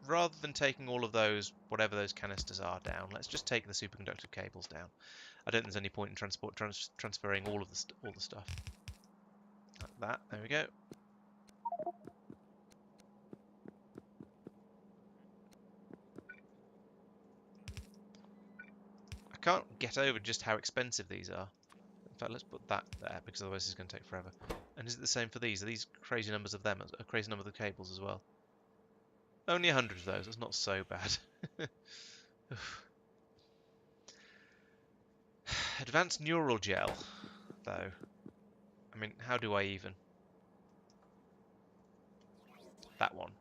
rather than taking all of those, whatever those canisters are, down, let's just take the superconductive cables down. I don't think there's any point in transferring all the stuff. Like that. There we go. I can't get over just how expensive these are. In fact, let's put that there, because otherwise it's going to take forever. And is it the same for these? Are these crazy numbers of them? A crazy number of the cables as well? Only 100 of those. That's not so bad. Advanced neural gel, though. I mean, how do I even? That one.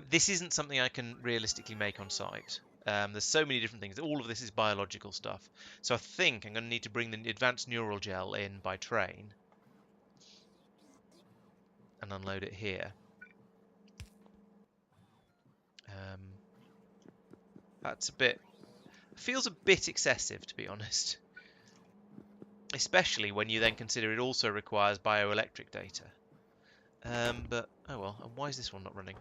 This isn't something I can realistically make on site. There's so many different things. All of this is biological stuff. So I think I'm going to need to bring the advanced neural gel in by train and unload it here. That's feels a bit excessive, to be honest. Especially when you then consider it also requires bioelectric data. But, oh well, and why is this one not running?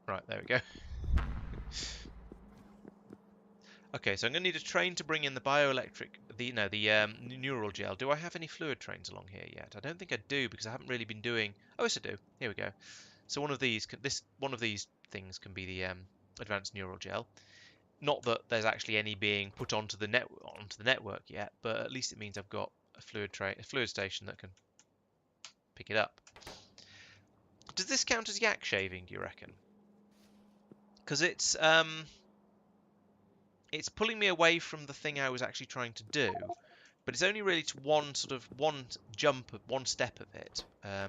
Right, there we go. Okay, so I'm going to need a train to bring in the bioelectric, neural gel. Do I have any fluid trains along here yet? I don't think I do because I haven't really been doing. Oh, yes, I do. Here we go. So one of these things can be the advanced neural gel. Not that there's actually any being put onto the network yet, but at least it means I've got a fluid station that can pick it up. Does this count as yak shaving, do you reckon? Because it's pulling me away from the thing I was actually trying to do, but it's only really to one step of it. Yeah,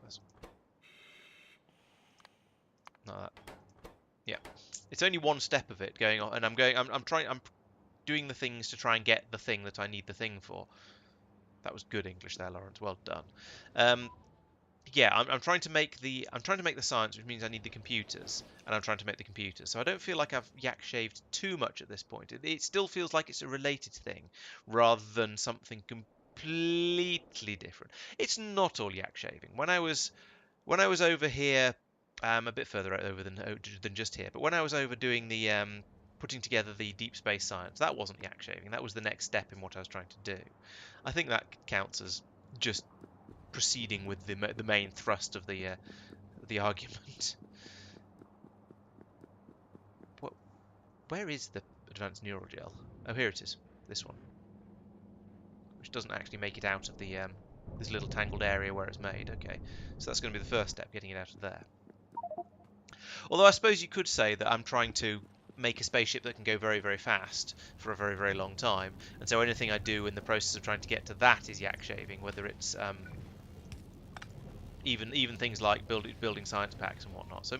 that's not that. Yeah, it's only one step of it going on, and I'm doing the things to try and get the thing that I need the thing for. That was good English there, Laurence. Well done. Yeah, I'm trying to make the science, which means I need the computers, and I'm trying to make the computers. So I don't feel like I've yak shaved too much at this point. It still feels like it's a related thing, rather than something completely different. It's not all yak shaving. When I was over here, a bit further over than just here, but when I was over doing the putting together the deep space science, that wasn't yak shaving. That was the next step in what I was trying to do. I think that counts as just proceeding with the main thrust of the argument. What? Where is the advanced neural gel? Oh, here it is. This one, which doesn't actually make it out of the this little tangled area where it's made. Okay, so that's going to be the first step, getting it out of there. Although I suppose you could say that I'm trying to make a spaceship that can go very, very fast for a very, very long time, and so anything I do in the process of trying to get to that is yak shaving, whether it's even things like building science packs and whatnot. So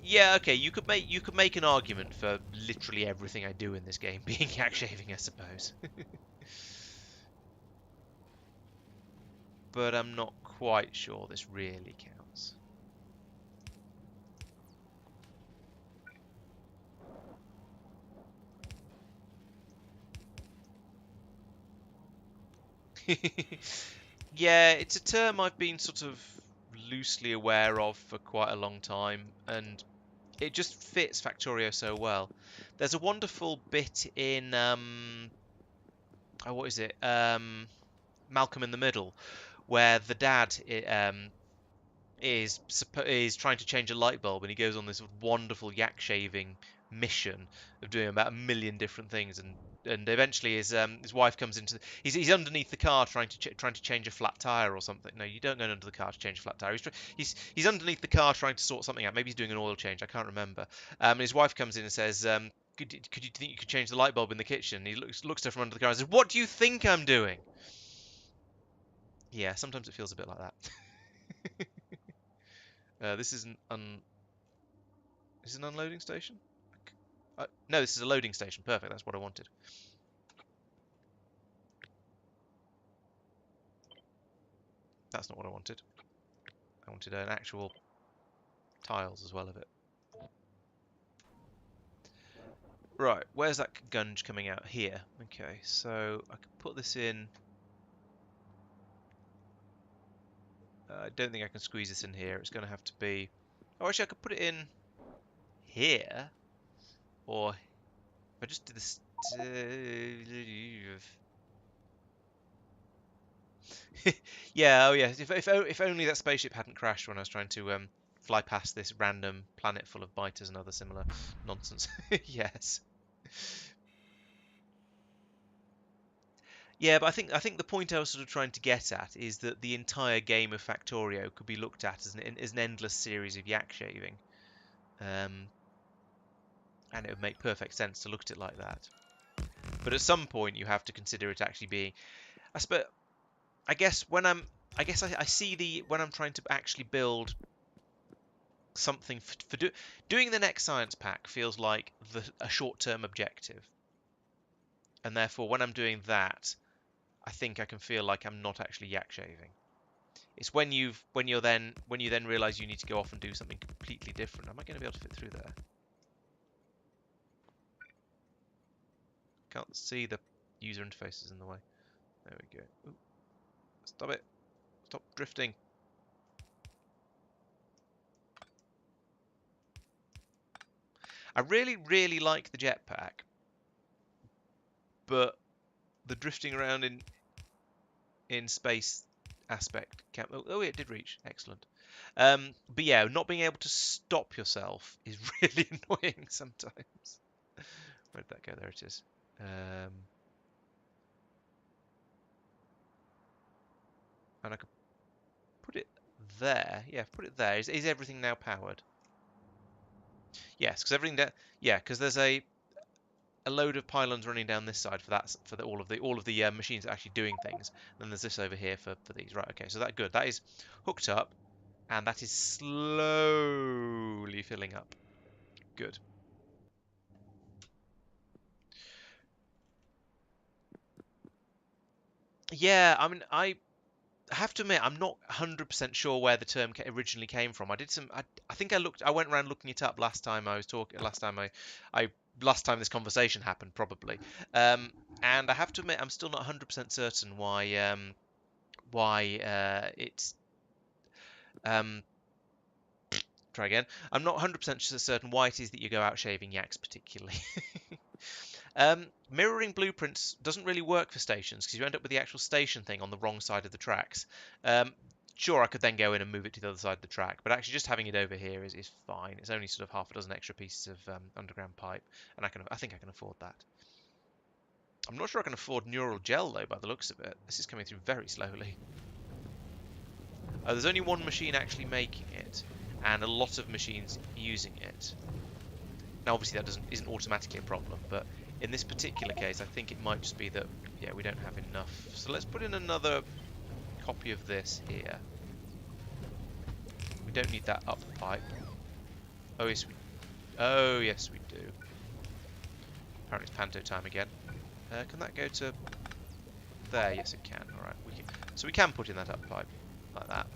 yeah, okay, you could make an argument for literally everything I do in this game being yak shaving, I suppose. But I'm not quite sure this really counts. Yeah, it's a term I've been sort of loosely aware of for quite a long time, and it just fits Factorio so well. There's a wonderful bit in oh, what is it? Malcolm in the Middle, where the dad is trying to change a light bulb, and he goes on this wonderful yak shaving mission of doing about a million different things, and eventually his wife comes into he's underneath the car trying to change a flat tire or something. No, you don't go under the car to change a flat tire. He's underneath the car trying to sort something out. Maybe he's doing an oil change. I can't remember. And his wife comes in and says, could you think you could change the light bulb in the kitchen? And he looks at her from under the car and says, "What do you think I'm doing?" Yeah, sometimes it feels a bit like that. This is an unloading station? No, this is a loading station. Perfect, that's what I wanted. That's not what I wanted. I wanted an actual tiles as well of it. Right, where's that gunge coming out? Here. Okay, so I can put this in. I don't think I can squeeze this in here. It's going to have to be... Oh, actually, I could put it in here. Or if I just do this... Yeah, oh yeah. If only that spaceship hadn't crashed when I was trying to fly past this random planet full of biters and other similar nonsense. Yes. Yeah, but I think the point I was sort of trying to get at is that the entire game of Factorio could be looked at as an endless series of yak shaving, um, and it would make perfect sense to look at it like that. But at some point, you have to consider it actually being. I guess I see when I'm trying to actually build something doing the next science pack feels like a short-term objective, and therefore when I'm doing that, I think I can feel like I'm not actually yak shaving. It's when you then realize you need to go off and do something completely different. Am I going to be able to fit through there? Can't see the user interfaces in the way. There we go. Ooh, stop it. Stop drifting. I really, really like the jetpack, but the drifting around in space aspect can. Oh, it did reach. Excellent. But yeah, not being able to stop yourself is really annoying sometimes. Where'd that go? There it is. And I could put it there. Yeah, put it there. Is everything now powered? Yes, because everything that. Yeah, because there's a load of pylons running down this side for all of the machines that are actually doing things. And then there's this over here for these. Right. Okay. So that good. That is hooked up, and that is slowly filling up. Good. Yeah. I mean, I have to admit, I'm not 100% sure where the term originally came from. I did some. I think I went around looking it up last time I was talking. Last time this conversation happened, probably. And I have to admit, I'm still not 100% certain why it's um. Try again. I'm not 100% certain why it is that you go out shaving yaks particularly. Mirroring blueprints doesn't really work for stations because you end up with the actual station thing on the wrong side of the tracks. Sure, I could then go in and move it to the other side of the track, but actually just having it over here is fine. It's only sort of half a dozen extra pieces of underground pipe, and I think I can afford that. I'm not sure I can afford neural gel though, by the looks of it. This is coming through very slowly. There's only one machine actually making it, and a lot of machines using it. Now, obviously, that isn't automatically a problem, but in this particular case, I think it might just be that, yeah, we don't have enough. So let's put in another copy of this here. We don't need that up pipe. Oh, yes, we do. Apparently, it's panto time again. Can that go to there? Yes, it can. All right, so we can put in that up pipe like that.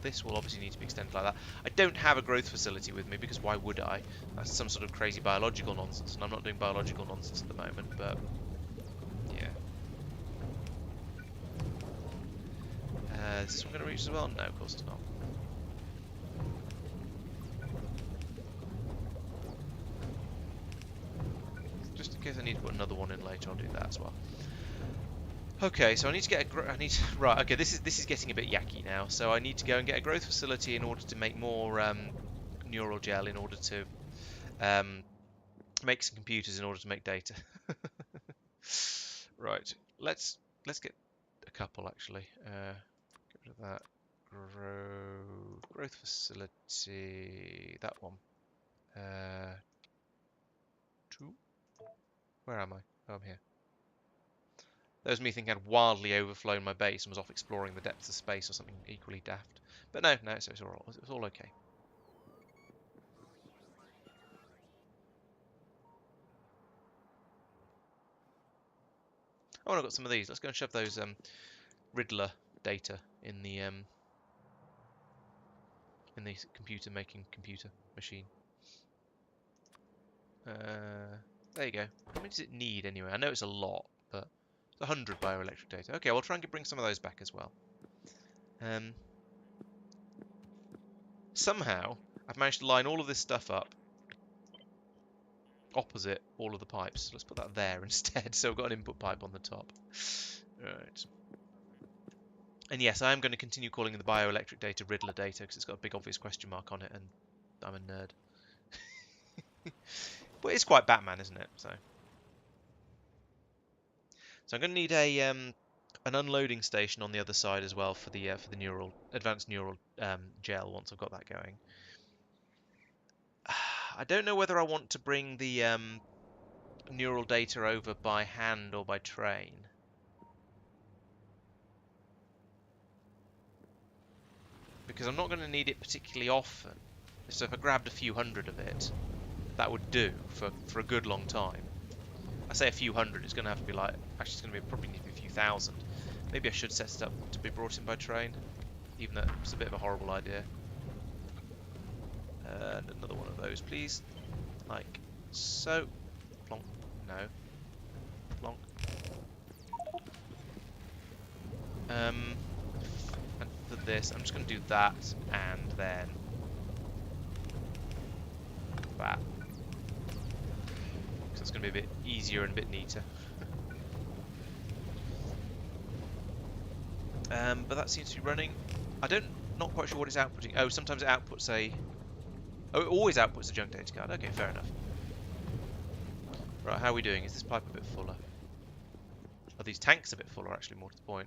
This will obviously need to be extended like that. I don't have a growth facility with me because why would I? That's some sort of crazy biological nonsense, and I'm not doing biological nonsense at the moment, but yeah. Is this one going to reach as well? No, of course it's not. Just in case I need to put another one in later, I'll do that as well. Okay, so I need to get right. Okay, this is getting a bit yucky now. So I need to go and get a growth facility in order to make more neural gel, in order to make some computers in order to make data. Right, let's get a couple actually. Get rid of that. Growth facility. That one. Two. Where am I? Oh, I'm here. That was me thinking I'd wildly overflown my base and was off exploring the depths of space or something equally daft. But no, it's all okay. Oh, and I've got some of these. Let's go and shove those Riddler data in the computer making computer machine. There you go. How many does it need anyway? I know it's a lot, but it's 100 bioelectric data. Okay, we'll try and bring some of those back as well. Somehow, I've managed to line all of this stuff up opposite all of the pipes. Let's put that there instead, so we've got an input pipe on the top. Right. And yes, I am going to continue calling the bioelectric data Riddler data because it's got a big obvious question mark on it, and I'm a nerd. But it's quite Batman, isn't it? So I'm going to need an unloading station on the other side as well for the advanced neural gel once I've got that going. I don't know whether I want to bring the neural data over by hand or by train. Because I'm not going to need it particularly often. So if I grabbed a few hundred of it, that would do for a good long time. I say a few hundred, it's going to have to be like, actually it's going to be probably need to be a few thousand. Maybe I should set it up to be brought in by train, even though it's a bit of a horrible idea. And another one of those, please. Like so. Plonk. No. Plonk. And for this, I'm just going to do that, and then that. Because that's going to be a bit easier and a bit neater. But that seems to be running. Not quite sure what it's outputting. Oh, sometimes it outputs a... Oh, it always outputs a junk data card. Okay, fair enough. Right, how are we doing? Is this pipe a bit fuller? Are these tanks a bit fuller, actually, more to the point?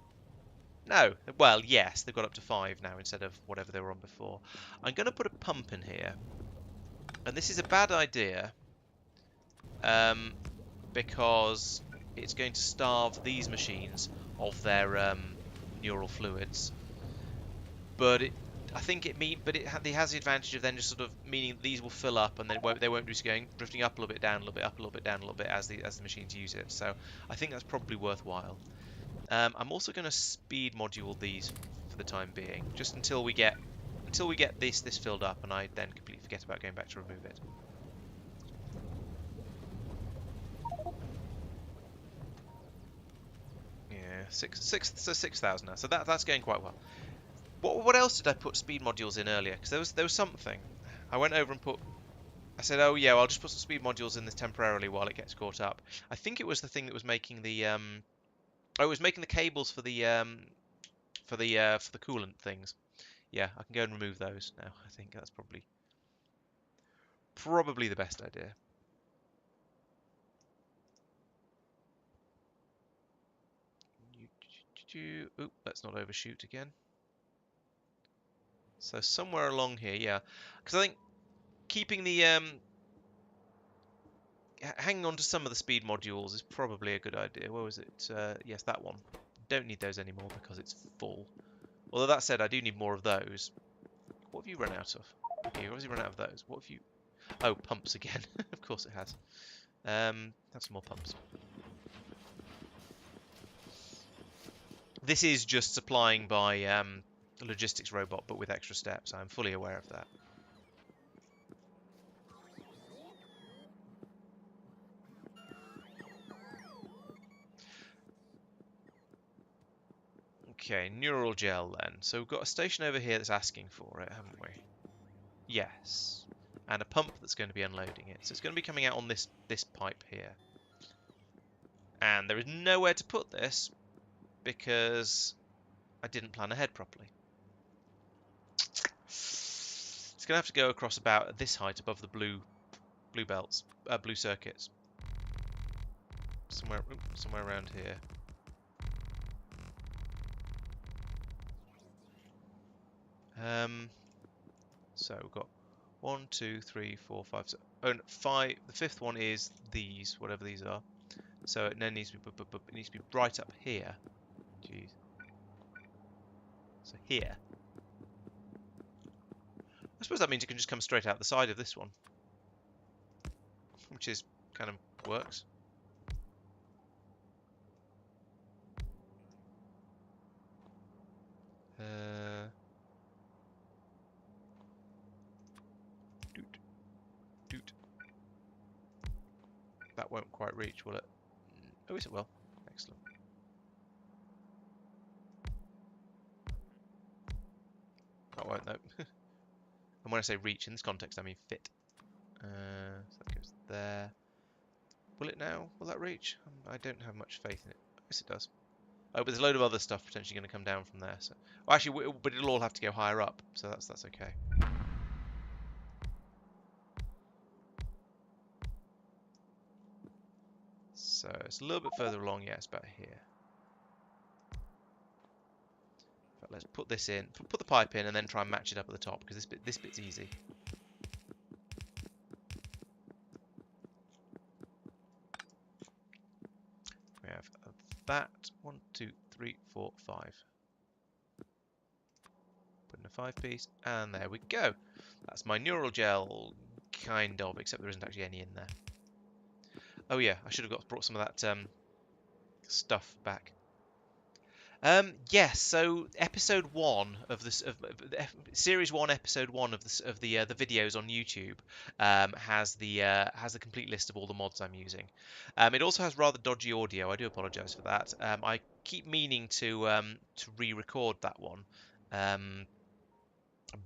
No. Well, yes, they've got up to 5 now instead of whatever they were on before. I'm going to put a pump in here. And this is a bad idea. Because it's going to starve these machines of their neural fluids. But I think it has the advantage of then just sort of meaning that these will fill up and then they won't be just going drifting up a little bit, down a little bit, up a little bit, down a little bit as the machines use it. So I think that's probably worthwhile. I'm also going to speed module these for the time being, just until we get this filled up, and I then completely forget about going back to remove it. Yeah, 6,000 now. So that's going quite well. What else did I put speed modules in earlier? Because there was something. I went over and I said, oh yeah, well, I'll just put some speed modules in this temporarily while it gets caught up. I think it was the thing that was making the oh, it was making the cables for the coolant things. Yeah, I can go and remove those now. I think that's probably the best idea. Oop, let's not overshoot again. So somewhere along here, yeah, because I think keeping the hanging on to some of the speed modules is probably a good idea. Where was it? Yes, that one. Don't need those anymore because it's full. Although that said, I do need more of those. What have you run out of? Okay, you've obviously run out of those. What have you... Oh, pumps again. Of course it has. Have some more pumps. This is just supplying by the logistics robot, but with extra steps. I'm fully aware of that. Okay, neural gel then. So we've got a station over here that's asking for it, haven't we? Yes. And a pump that's going to be unloading it. So it's going to be coming out on this pipe here. And there is nowhere to put this because I didn't plan ahead properly. It's going to have to go across about this height above the blue belts, blue circuits. Somewhere around here. So we've got 1, 2, 3, 4, 5, 6, oh, 5. The fifth one is these, whatever these are. So it then needs to be right up here. Jeez. So here. I suppose that means it can just come straight out the side of this one, which is kind of works. Doot. That won't quite reach, will it? Oh, yes, it will. Excellent. That won't, though. And when I say reach in this context, I mean fit. So that goes there. Will it now? Will that reach? I don't have much faith in it. Yes, it does. Oh, but there's a load of other stuff potentially going to come down from there. So, well, actually, but it'll all have to go higher up. So that's okay. So it's a little bit further along. Yeah, it's about here. But let's put this in. Put the pipe in, and then try and match it up at the top because this bit's easy. We have that 1, 2, 3, 4, 5. Put in a 5-piece, and there we go. That's my neural gel, kind of, except there isn't actually any in there. Oh yeah, I should have brought some of that stuff back. Yes, so episode 1 of this series 1, episode 1 of the videos on YouTube has the complete list of all the mods I'm using. It also has rather dodgy audio. I do apologise for that. I keep meaning to re-record that one,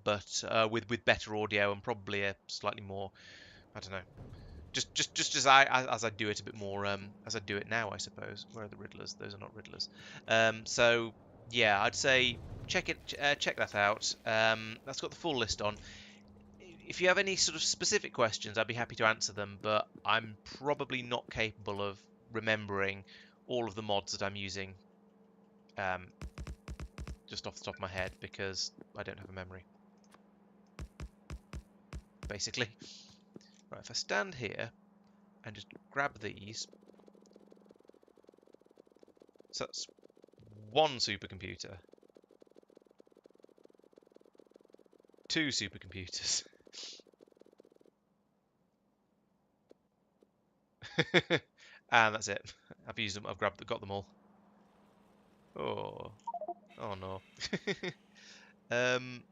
but with better audio and probably a slightly more I don't know. Just as I do it a bit more as I do it now, I suppose. Where are the Riddlers? Those are not Riddlers. So yeah, I'd say check that out. That's got the full list on. If you have any sort of specific questions, I'd be happy to answer them, but I'm probably not capable of remembering all of the mods that I'm using um, just off the top of my head because I don't have a memory, basically. Right, if I stand here and just grab these, so that's one supercomputer, two supercomputers, and that's it. I've used them. I've got them all. Oh, oh no. um,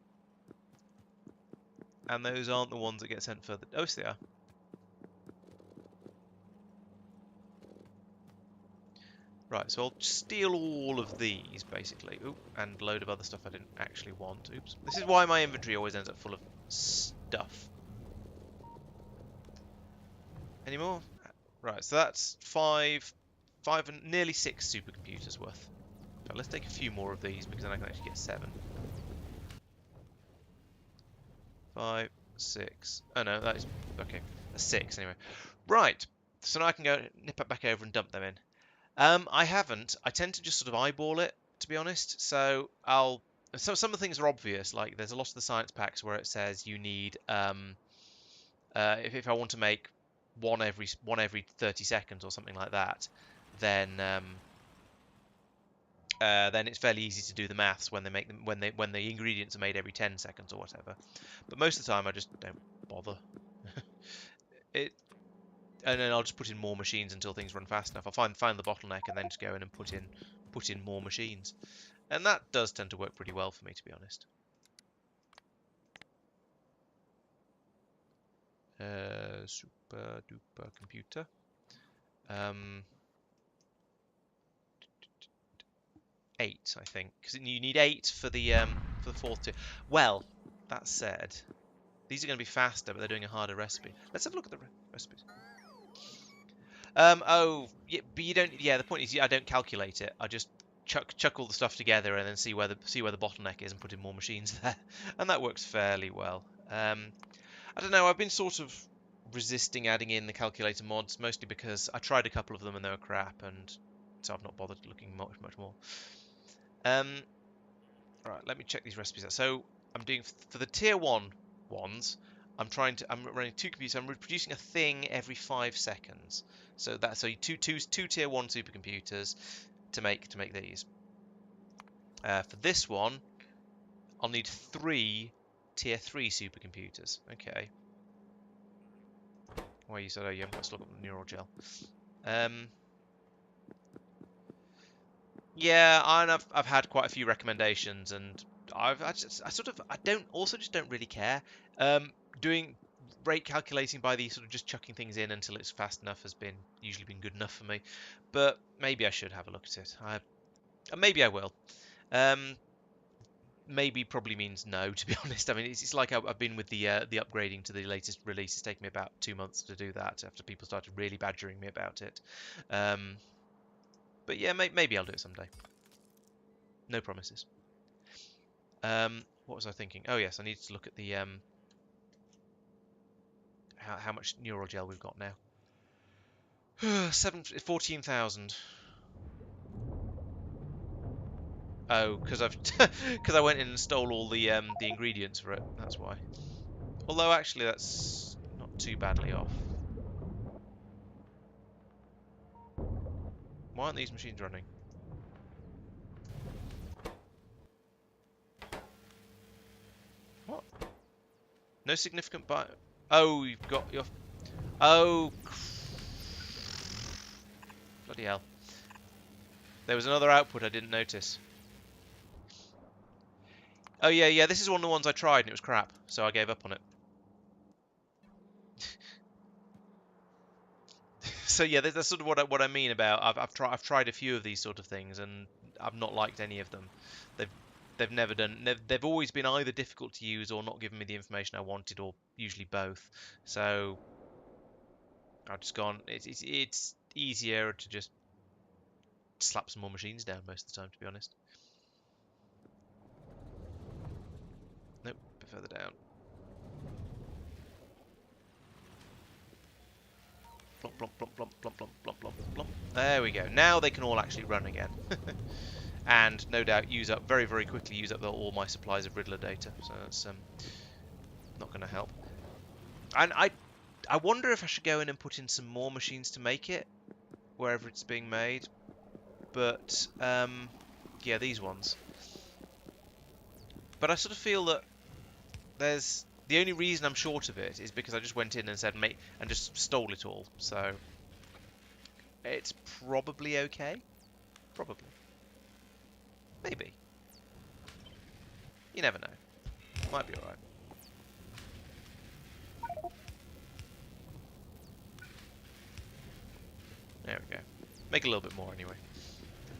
and those aren't the ones that get sent further. Oh, yes, they are. Right, so I'll steal all of these, basically. Oop, and a load of other stuff I didn't actually want. Oops. This is why my inventory always ends up full of stuff. Any more? Right, so that's five and nearly six supercomputers worth. Right, let's take a few more of these, because then I can actually get 7. 5, 6. Oh no, that is... okay. That's 6 anyway. Right, so now I can go nip it back over and dump them in. I haven't. I tend to just sort of eyeball it, to be honest. So some of the things are obvious. Like there's a lot of the science packs where it says you need if I want to make one every 30 seconds or something like that, then it's fairly easy to do the maths when they make them when the ingredients are made every 10 seconds or whatever. But most of the time I just don't bother. it And then I'll just put in more machines until things run fast enough. I'll find the bottleneck and then just go in and put in more machines. And that does tend to work pretty well for me, to be honest. Super duper computer. 8, I think, because you need 8 for the 4th tier. Well, that said, these are going to be faster, but they're doing a harder recipe. Let's have a look at the recipes. Oh, yeah, but you don't. Yeah, the point is, I don't calculate it. I just chuck all the stuff together and then see where the bottleneck is and put in more machines there, and that works fairly well. I don't know. I've been sort of resisting adding in the calculator mods, mostly because I tried a couple of them and they were crap, and so I've not bothered looking much more. Right, let me check these recipes out. So I'm doing for the tier 1 ones. I'm running 2 computers. I'm producing a thing every 5 seconds. So that's two tier 1 supercomputers to make these. For this one, I'll need 3 tier 3 supercomputers. Okay. Well, you said, oh, you haven't got to look up the neural gel. Yeah, and I've had quite a few recommendations, and I just don't really care. Doing rate calculating by the sort of just chucking things in until it's fast enough has usually been good enough for me. But maybe I should have a look at it. Maybe I will. Maybe probably means no, to be honest. I mean, it's like I've been with the upgrading to the latest release. It's taken me about 2 months to do that after people started really badgering me about it. But yeah, maybe I'll do it someday. No promises. What was I thinking? Oh yes, I need to look at the how much neural gel we've got now. 14,000. Oh, because because I went in and stole all the ingredients for it. That's why. Although actually, that's not too badly off. Why aren't these machines running? What? No significant buy. Oh, you've got your. Oh. Bloody hell. There was another output I didn't notice. Oh yeah, this is one of the ones I tried and it was crap, so I gave up on it. So yeah, that's sort of what I mean about I've tried a few of these sort of things and I've not liked any of them. They've never done they've always been either difficult to use or not given me the information I wanted, or usually both. So I've just gone. It's easier to just slap some more machines down most of the time, to be honest. Nope, a bit further down. Plump, plump, plump, plump, plump, plump, plump, plump, plump. There we go. Now they can all actually run again. And no doubt use up very, very quickly use up all my supplies of Riddler data. So that's not going to help. And I wonder if I should go in and put in some more machines to make it wherever it's being made. But yeah, these ones. But I sort of feel that there's the only reason I'm short of it is because I just went in and said make and just stole it all. So it's probably okay. Probably. Maybe. You never know. Might be alright. There we go. Make a little bit more anyway.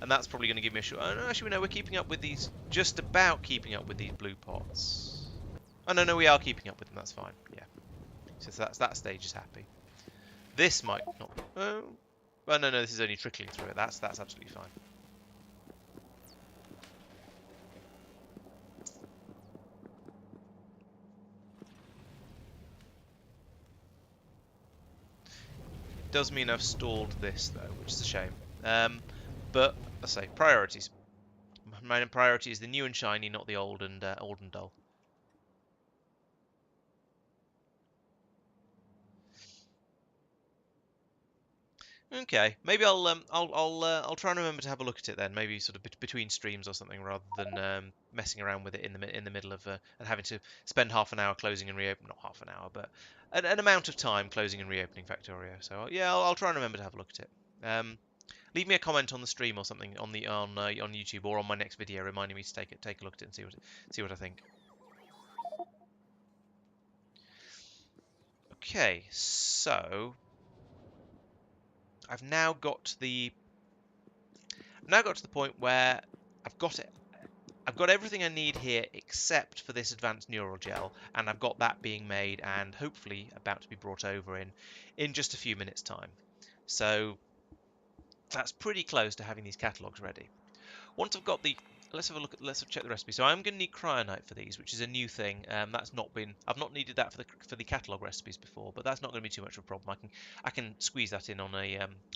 And that's probably going to give me a short... Oh, no, actually, no, we're keeping up with these... Just about keeping up with these blue pots. Oh, no, we are keeping up with them. That's fine. Yeah. So that stage is happy. This might not... Oh, no, this is only trickling through it. That's absolutely fine. Does mean I've stalled this, though, which is a shame. But, I say, priorities. My priority is the new and shiny, not the old and dull. Okay, maybe I'll try and remember to have a look at it then. Maybe sort of between streams or something, rather than messing around with it in the middle of and having to spend half an hour closing and reopening. Not half an hour, but an amount of time closing and reopening Factorio. So yeah, I'll try and remember to have a look at it. Leave me a comment on the stream or something on YouTube or on my next video, reminding me to take a look at it and see what I think. Okay, so I've now got to the point where I've got it. I've got everything I need here except for this advanced neural gel, and I've got that being made and hopefully about to be brought over in just a few minutes' time. So that's pretty close to having these catalogues ready. Once I've got the... Let's have a look at... Let's check the recipe. So I'm going to need cryonite for these, which is a new thing. That's not been... I've not needed that for the catalogue recipes before, but that's not going to be too much of a problem. I can squeeze that in on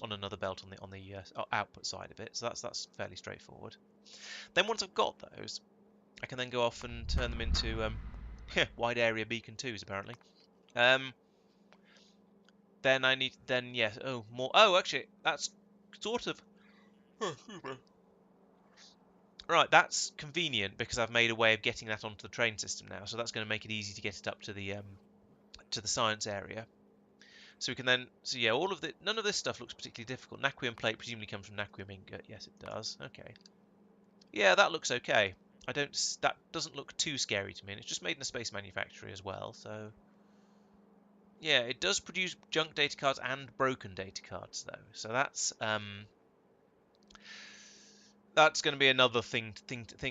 another belt on the output side of it. So that's fairly straightforward. Then once I've got those, I can then go off and turn them into wide area beacon 2s apparently. Then I need yes. Oh, more. Oh, actually, that's sort of. Right, that's convenient because I've made a way of getting that onto the train system now, so that's going to make it easy to get it up to the science area. So we can then, so yeah, none of this stuff looks particularly difficult. Naquium plate presumably comes from naquium ingot. Yes, it does. Okay. Yeah, that looks okay. That doesn't look too scary to me, and it's just made in a space manufactory as well, so yeah, it does produce junk data cards and broken data cards though, so that's going to be another thing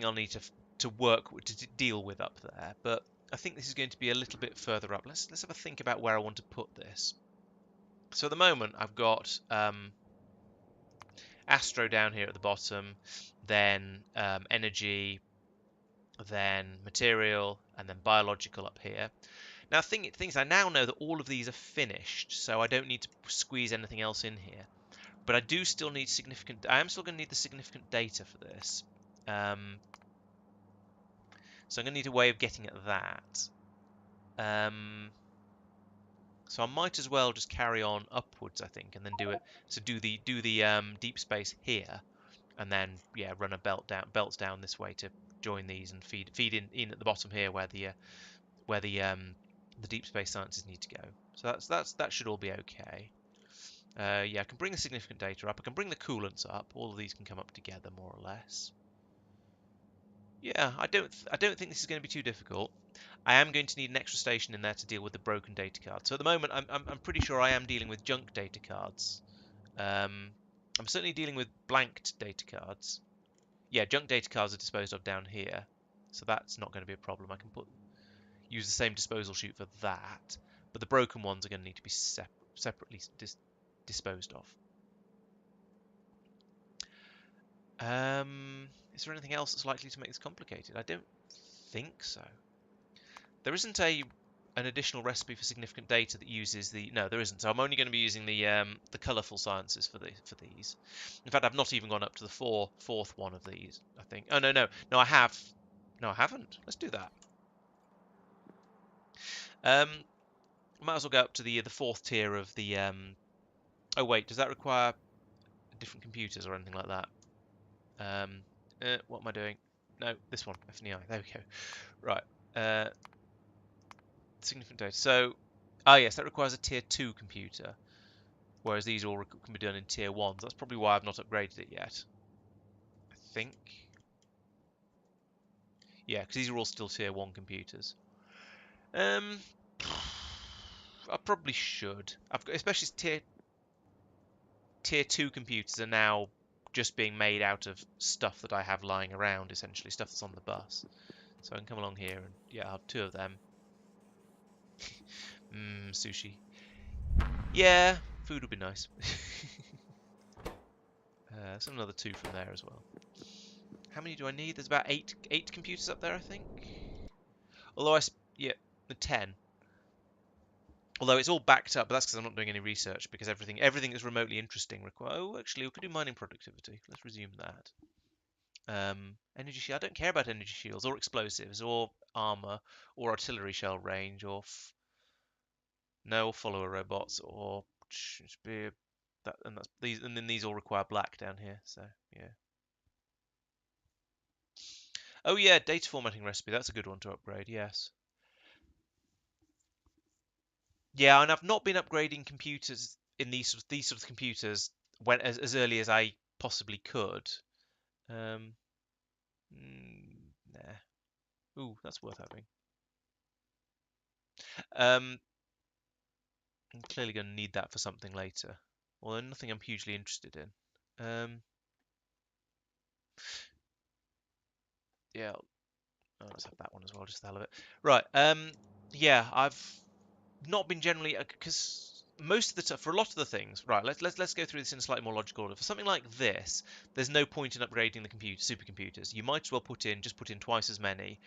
I'll need to work with, to deal with up there. But I think this is going to be a little bit further up. Let's have a think about where I want to put this. So at the moment I've got Astro down here at the bottom, then energy, then material, and then biological up here. Now things I now know that all of these are finished, so I don't need to squeeze anything else in here. But I do still need I am still going to need the significant data for this. So I'm going to need a way of getting at that. So I might as well just carry on upwards, I think, and then do it. So do the deep space here, and then yeah, run a belts down this way to join these and feed in at the bottom here where the deep space sciences need to go. So that should all be okay. Yeah, I can bring the significant data up. I can bring the coolants up. All of these can come up together more or less. Yeah, I don't think this is going to be too difficult. I am going to need an extra station in there to deal with the broken data cards. So at the moment, I'm pretty sure I am dealing with junk data cards. I'm certainly dealing with blanked data cards. Yeah, junk data cards are disposed of down here, so that's not going to be a problem. I can use the same disposal chute for that, but the broken ones are going to need to be separate. separately disposed of. Is there anything else that's likely to make this complicated? I don't think so. There isn't an additional recipe for significant data that uses the... No, there isn't. So I'm only going to be using the colourful sciences for these. In fact, I've not even gone up to the fourth one of these, I think. Oh, no, I have. No, I haven't. Let's do that. Might as well go up to the fourth tier of the... Oh, wait, does that require different computers or anything like that? What am I doing? No, this one, FNI. There we go. Right. Significant data. So, yes, that requires a tier 2 computer, whereas these all can be done in tier 1s. That's probably why I've not upgraded it yet. I think. Yeah, because these are all still tier 1 computers. I probably should. Especially tier 2 computers are now just being made out of stuff that I have lying around, essentially, stuff that's on the bus. So I can come along here and, yeah, I'll have 2 of them. Sushi. Yeah, food would be nice. So another 2 from there as well. How many do I need? There's about eight computers up there, I think. Although yeah, the 10. Although it's all backed up, but that's because I'm not doing any research, because everything that's remotely interesting require... Oh, actually, we could do mining productivity. Let's resume that. Energy shield. I don't care about energy shields or explosives or armor or artillery shell range or no follower robots or spear. That's these, and then these all require black down here. So yeah. Oh yeah, data formatting recipe. That's a good one to upgrade. Yes. Yeah, and I've not been upgrading computers in these sort of computers when as early as I possibly could. Um, nah. Ooh, that's worth having. I'm clearly going to need that for something later. Although nothing I'm hugely interested in. Yeah, let's have that one as well, just the hell of it. Right. Yeah, I've not been generally because most of the time for a lot of the things. Right. Let's go through this in a slightly more logical order. For something like this, there's no point in upgrading the supercomputers. You might as well put in twice as many,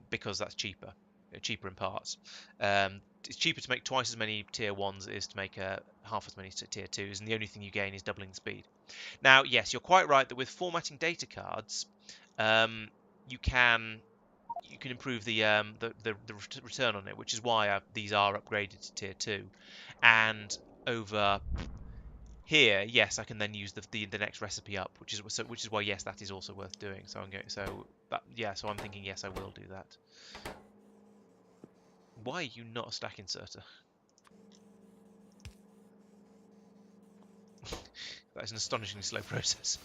because that's cheaper. Cheaper in parts. It's cheaper to make twice as many tier 1s as it is to make half as many tier 2s, and the only thing you gain is doubling the speed. Now, yes, you're quite right that with formatting data cards, you can improve the return on it, which is why these are upgraded to tier 2. And over here, yes, I can then use the next recipe up, which is why yes, that is also worth doing. So I'm thinking yes, I will do that. Why are you not a stack inserter? That is an astonishingly slow process.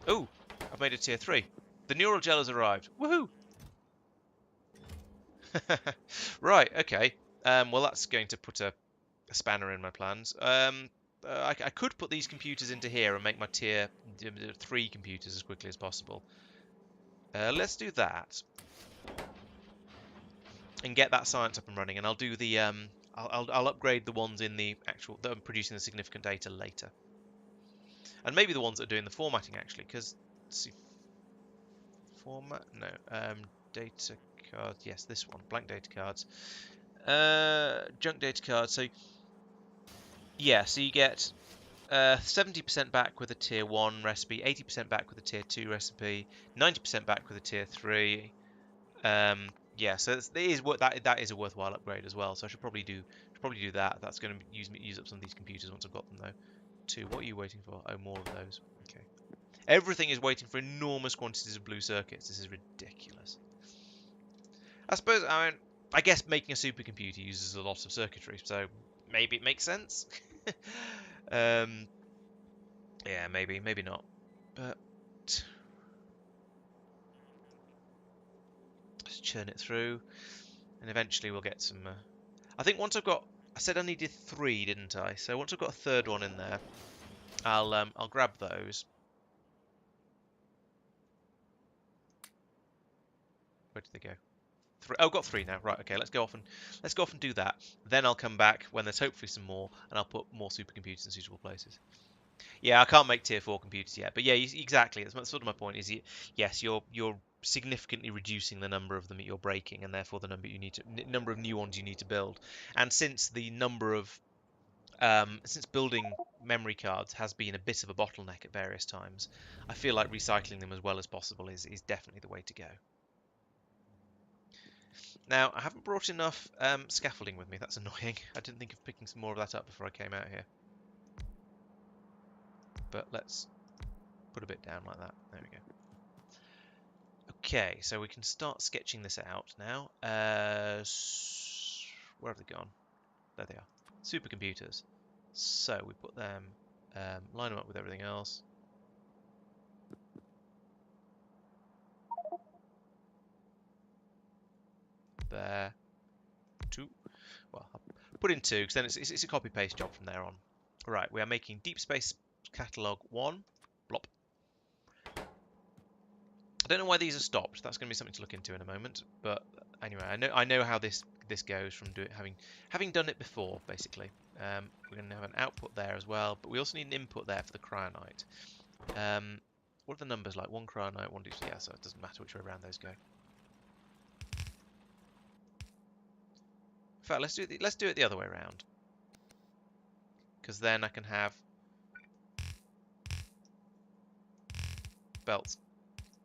Oh, I've made it tier 3. The neural gel has arrived. Woohoo! Right, okay. Well, that's going to put a spanner in my plans. I could put these computers into here and make my tier 3 computers as quickly as possible. Let's do that and get that science up and running, and I'll do the I'll upgrade the ones in the actual that are producing the significant data later, and maybe the ones that are doing the formatting actually, because see, format no data card, yes, this one, blank data cards, junk data cards. So yeah, so you get 70% back with a tier 1 recipe, 80% back with a tier 2 recipe, 90% back with a tier 3. Yeah, so that is a worthwhile upgrade as well. So I should probably do that. That's going to use up some of these computers once I've got them though. 2. What are you waiting for? Oh, more of those. Okay. Everything is waiting for enormous quantities of blue circuits. This is ridiculous. I guess making a supercomputer uses a lot of circuitry, so maybe it makes sense. Yeah, maybe not. But let's churn it through, and eventually we'll get some. I think once I've got, I said I needed 3, didn't I? So once I've got a third one in there, I'll grab those. Where did they go? 3. Oh, got 3 now. Right. Okay. Let's go off and do that. Then I'll come back when there's hopefully some more, and I'll put more supercomputers in suitable places. Yeah, I can't make tier 4 computers yet, but yeah, exactly. That's sort of my point. Yes, you're significantly reducing the number of them that you're breaking, and therefore the number of new ones you need to build. And since the number of since building memory cards has been a bit of a bottleneck at various times, I feel like recycling them as well as possible is definitely the way to go. Now, I haven't brought enough scaffolding with me. That's annoying. I didn't think of picking some more of that up before I came out here. But let's put a bit down like that. There we go. Okay, so we can start sketching this out now. Where have they gone? There they are. Supercomputers. So we put them, line them up with everything else. There. 2. Well, I'll put in 2 because then it's a copy-paste job from there on. Right, we are making Deep Space Catalog 1. Blop. I don't know why these are stopped. That's going to be something to look into in a moment. But anyway, I know how this goes from having done it before. Basically, we're going to have an output there as well, but we also need an input there for the cryonite. What are the numbers like? 1 cryonite, 1 deep. Yeah, so it doesn't matter which way around those go. In fact, let's do it the other way around, because then I can have belts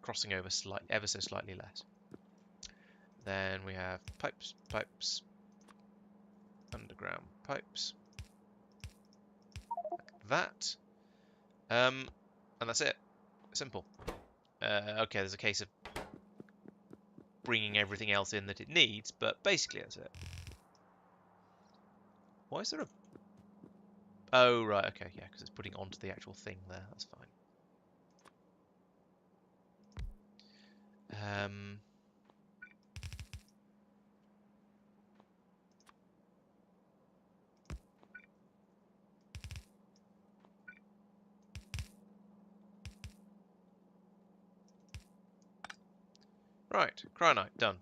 crossing over ever so slightly less. Then we have pipes, underground pipes, like that, and that's it. Simple. Okay, there's a case of bringing everything else in that it needs, but basically that's it. Why is there a... Oh, right, okay, yeah, because it's putting onto the actual thing there. That's fine. Right, cryonite, done.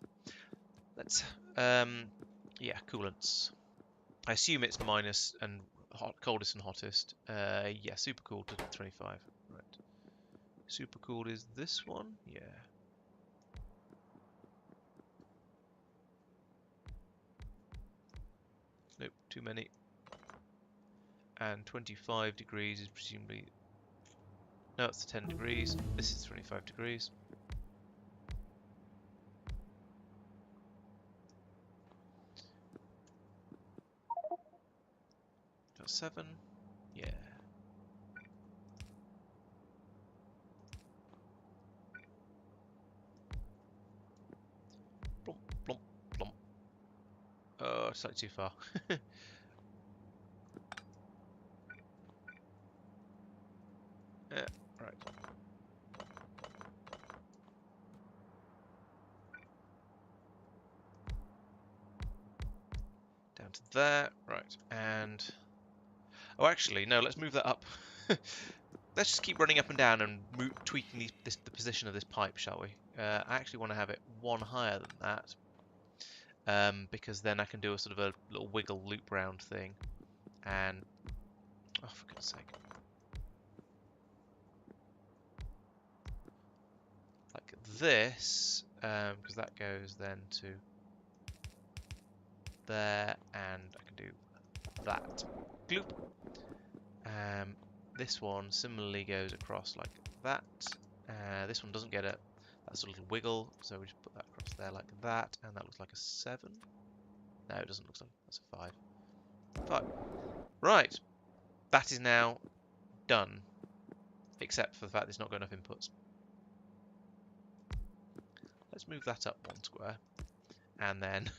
Let's, yeah, coolants. I assume it's minus and coldest and hottest. Yeah, super cool to 25. Right. Super cooled is this one? Yeah. Nope, too many. And 25 degrees is presumably... No, it's 10 degrees. This is 25 degrees. Got 7. Yeah. Plump, plump, plump. Oh, slightly too far. Yeah, right. Down to there. Right, and... Oh, actually, no, let's move that up. Let's just keep running up and down and tweaking the position of this pipe, shall we? I actually want to have it 1 higher than that, because then I can do a sort of a little wiggle loop round thing. And... Oh, for goodness sake. Like this, because that goes then to there, and I can do that. Gloop. This one similarly goes across like that. This one doesn't get it. That's a little wiggle, so we just put that across there like that, and that looks like a 7. No, it doesn't look like that's a 5. 5. Right. That is now done, except for the fact that it's not got enough inputs. Let's move that up 1 square, and then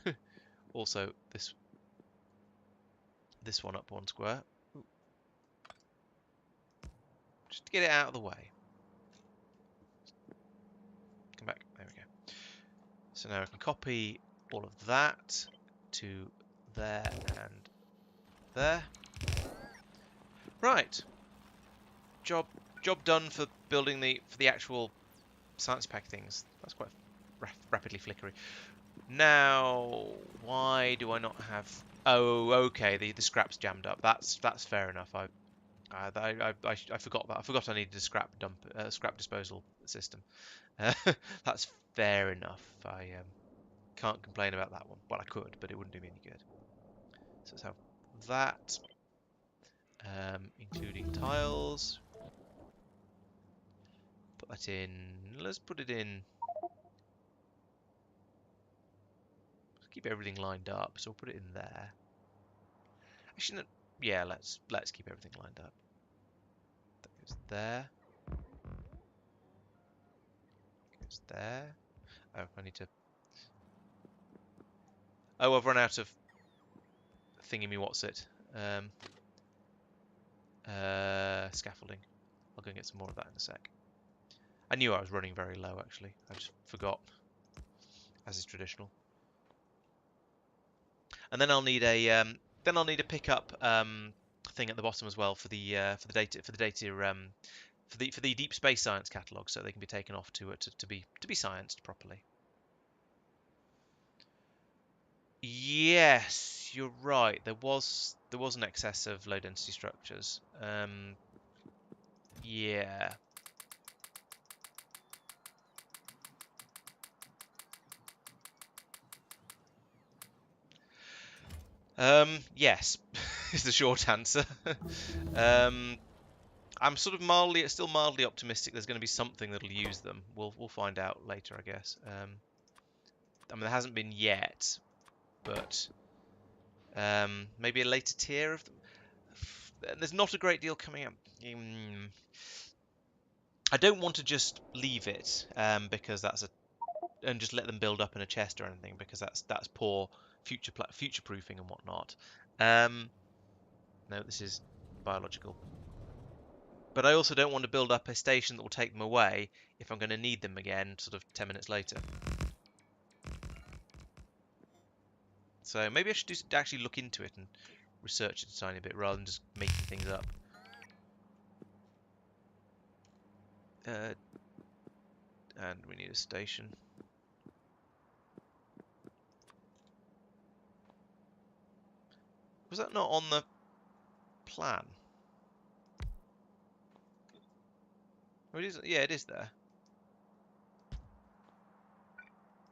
also this one up 1 square. Ooh. Just to get it out of the way. Come back. There we go. So now I can copy all of that to there and there. Right. Job done for building the actual science pack things. That's quite rapidly flickery. Now, why do I not have... Oh, okay, the scrap's jammed up. That's fair enough. I forgot that. I forgot I needed a scrap disposal system. That's fair enough. I can't complain about that one. Well, I could, but it wouldn't do me any good. So let's have that, including tiles. Put that in. Let's put it in. Let's keep everything lined up. So we'll put it in there. Actually, no, yeah. Let's keep everything lined up. That goes there. Goes there. Oh, I need to. Oh, I've run out of thingy me what's it. Scaffolding. I'll go and get some more of that in a sec. I knew I was running very low actually. I just forgot, as is traditional. And then I'll need a pickup thing at the bottom as well for the data for the deep space science catalog, so they can be taken off to be scienced properly. Yes, you're right. There was an excess of low density structures. Yeah. Yes, is the short answer. I'm sort of still mildly optimistic. There's going to be something that'll use them. We'll find out later, I guess. I mean, there hasn't been yet, but maybe a later tier of them. There's not a great deal coming up. I don't want to just leave it because and just let them build up in a chest or anything, because that's poor future proofing and whatnot. No, this is biological. But I also don't want to build up a station that will take them away if I'm going to need them again sort of 10 minutes later. So maybe I should actually look into it and research it a tiny bit rather than just making things up. And we need a station. Was that not on the plan? Oh, it is. Yeah, it is there.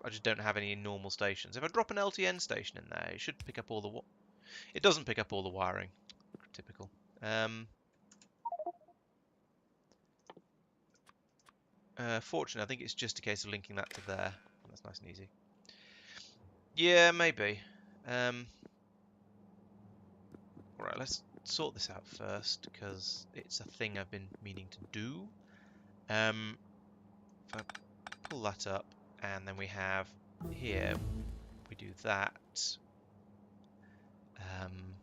I just don't have any normal stations. If I drop an LTN station in there, it should pick up all the... It doesn't pick up all the wiring. Typical. Fortunately, I think it's just a case of linking that to there. That's nice and easy. Yeah, maybe. Alright, let's sort this out first, because it's a thing I've been meaning to do. If I pull that up, and then we have here, we do that. And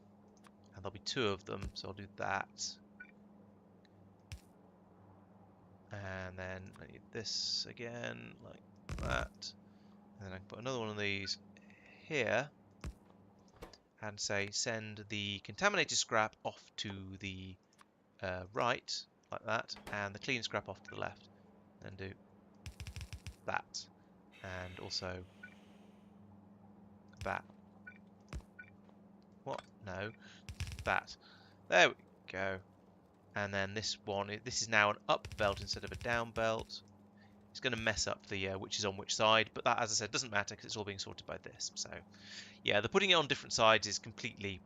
there'll be two of them, so I'll do that. And then I need this again, like that. And then I can put another one of these here, and say send the contaminated scrap off to the right, like that, and the clean scrap off to the left. And do that, and also that. What? No, that. There we go. And then this one, this is now an up belt instead of a down belt. It's going to mess up the which is on which side, but that, as I said, doesn't matter because it's all being sorted by this. So, yeah, the putting it on different sides is completely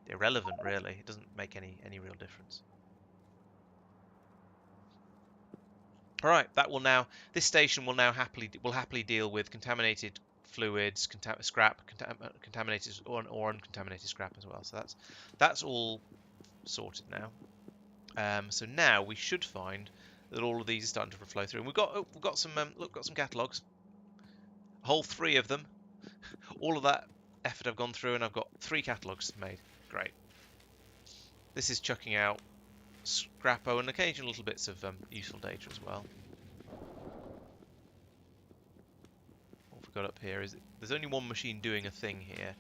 irrelevant, really. It doesn't make any real difference. All right, this station will now happily deal with contaminated fluids, scrap, contaminated or uncontaminated scrap as well. So that's all sorted now. So now we should find that all of these are starting to flow through. And we've got some catalogs, a whole 3 of them. All of that effort I've gone through, and I've got 3 catalogs made. Great. This is chucking out scrappo and occasional little bits of useful data as well. What we've got up here is there's only one machine doing a thing here,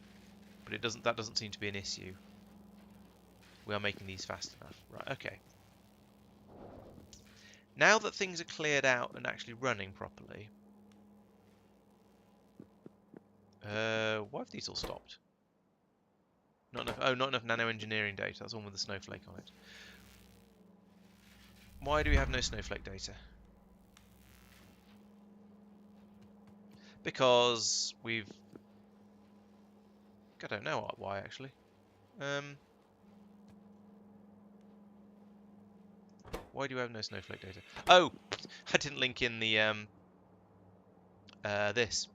but that doesn't seem to be an issue. We are making these fast enough. Right, okay. Now that things are cleared out and actually running properly, Why have these all stopped? Not enough. Oh, not enough nano engineering data. That's one with the snowflake on it. Why do we have no snowflake data? Because we've... I don't know why actually. Why do we have no snowflake data? Oh, I didn't link in the this,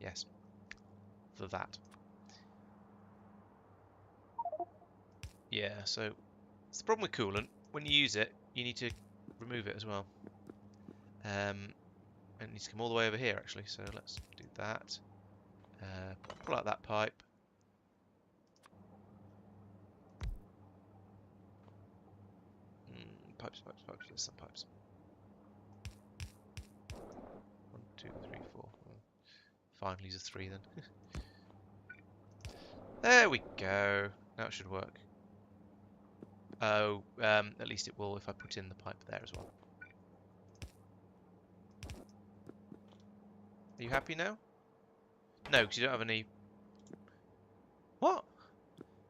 yes, the that. Yeah, so it's the problem with coolant. When you use it, you need to remove it as well. And it needs to come all the way over here actually. So let's do that. Pull out that pipe. Pipes. There's some pipes. 1, 2, 3, 4. Well, fine, use a 3 then. There we go. Now it should work. Oh, at least it will if I put in the pipe there as well. Are you happy now? No, because you don't have any... What?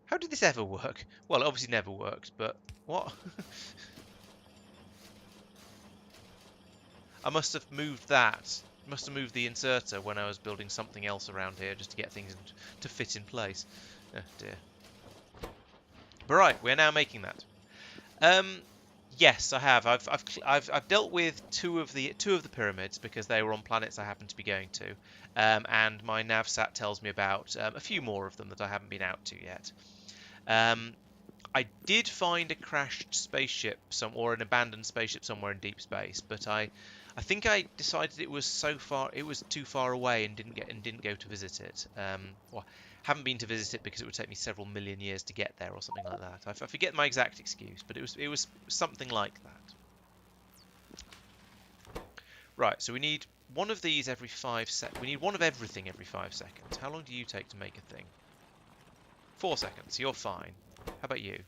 How did this ever work? Well, it obviously never worked, but... What? I must have moved that. Must have moved the inserter when I was building something else around here just to get things to fit in place. Oh dear. But right, we're now making that. Yes, I have. I've dealt with two of the pyramids because they were on planets I happen to be going to, and my navsat tells me about a few more of them that I haven't been out to yet. I did find a crashed spaceship or an abandoned spaceship somewhere in deep space, but I think I decided it was too far away and didn't go to visit it. Well, haven't been to visit it because it would take me several million years to get there or something like that. I forget my exact excuse, but it was something like that. Right, so we need one of these every 5 seconds. We need one of everything every 5 seconds. How long do you take to make a thing? 4 seconds. You're fine. How about you?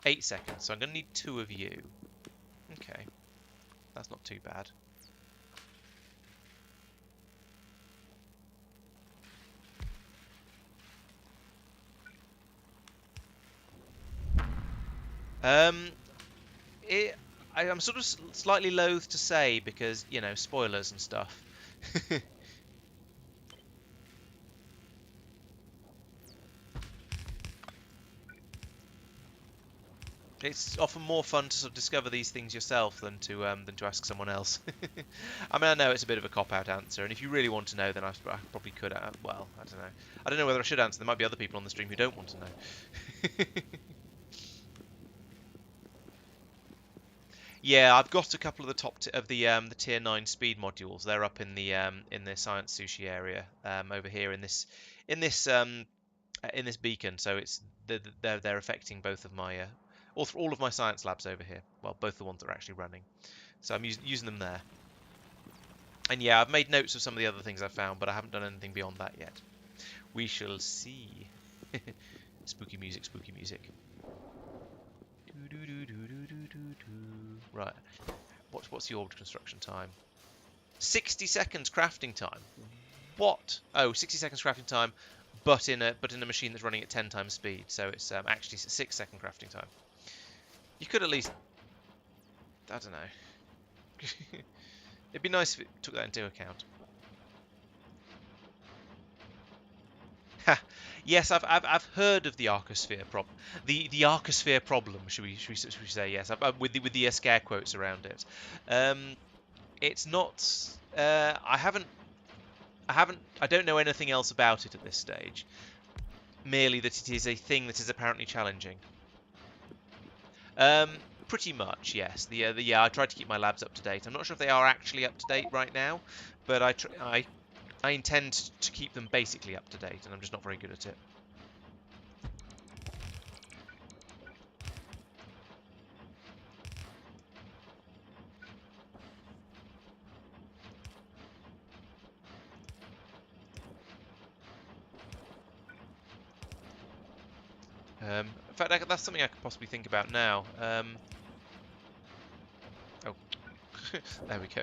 8 seconds. So I'm going to need 2 of you. Okay, that's not too bad. I'm sort of slightly loath to say because, you know, spoilers and stuff. It's often more fun to sort of discover these things yourself than to ask someone else. I mean, I know it's a bit of a cop-out answer, and if you really want to know, then I probably could. Well, I don't know. I don't know whether I should answer. There might be other people on the stream who don't want to know. Yeah, I've got a couple of the the tier 9 speed modules. They're up in the science sushi area over here in this beacon. So it's they're affecting both of my all of my science labs over here. Well, both the ones that are actually running. So I'm using them there. And yeah, I've made notes of some of the other things I've found, but I haven't done anything beyond that yet. We shall see. Spooky music, spooky music. Right. What's your construction time? 60 seconds crafting time. What? Oh, 60 seconds crafting time, but in a machine that's running at 10 times speed. So it's actually 6-second crafting time. You could at least, I don't know. It'd be nice if it took that into account. Yes, I've heard of the arcosphere problem. The arcosphere problem, should we say? Yes, with the scare quotes around it. It's not. I don't know anything else about it at this stage. Merely that it is a thing that is apparently challenging. Pretty much, yes. I tried to keep my labs up to date. I'm not sure if they are actually up to date right now, but I intend to keep them basically up to date, and I'm just not very good at it. In fact, that's something I could possibly think about now. Oh, there we go.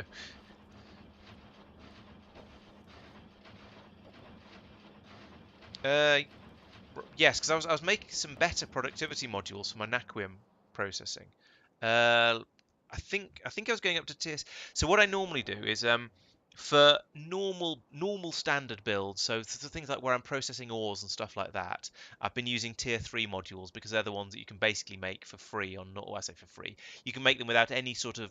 Uh, yes, because I was making some better productivity modules for my Naquium processing. I think I was going up to tier. So what I normally do is for normal standard builds, so things like where I'm processing ores and stuff like that, I've been using tier 3 modules because they're the ones that you can basically make for free on, or I say for free. You can make them without any sort of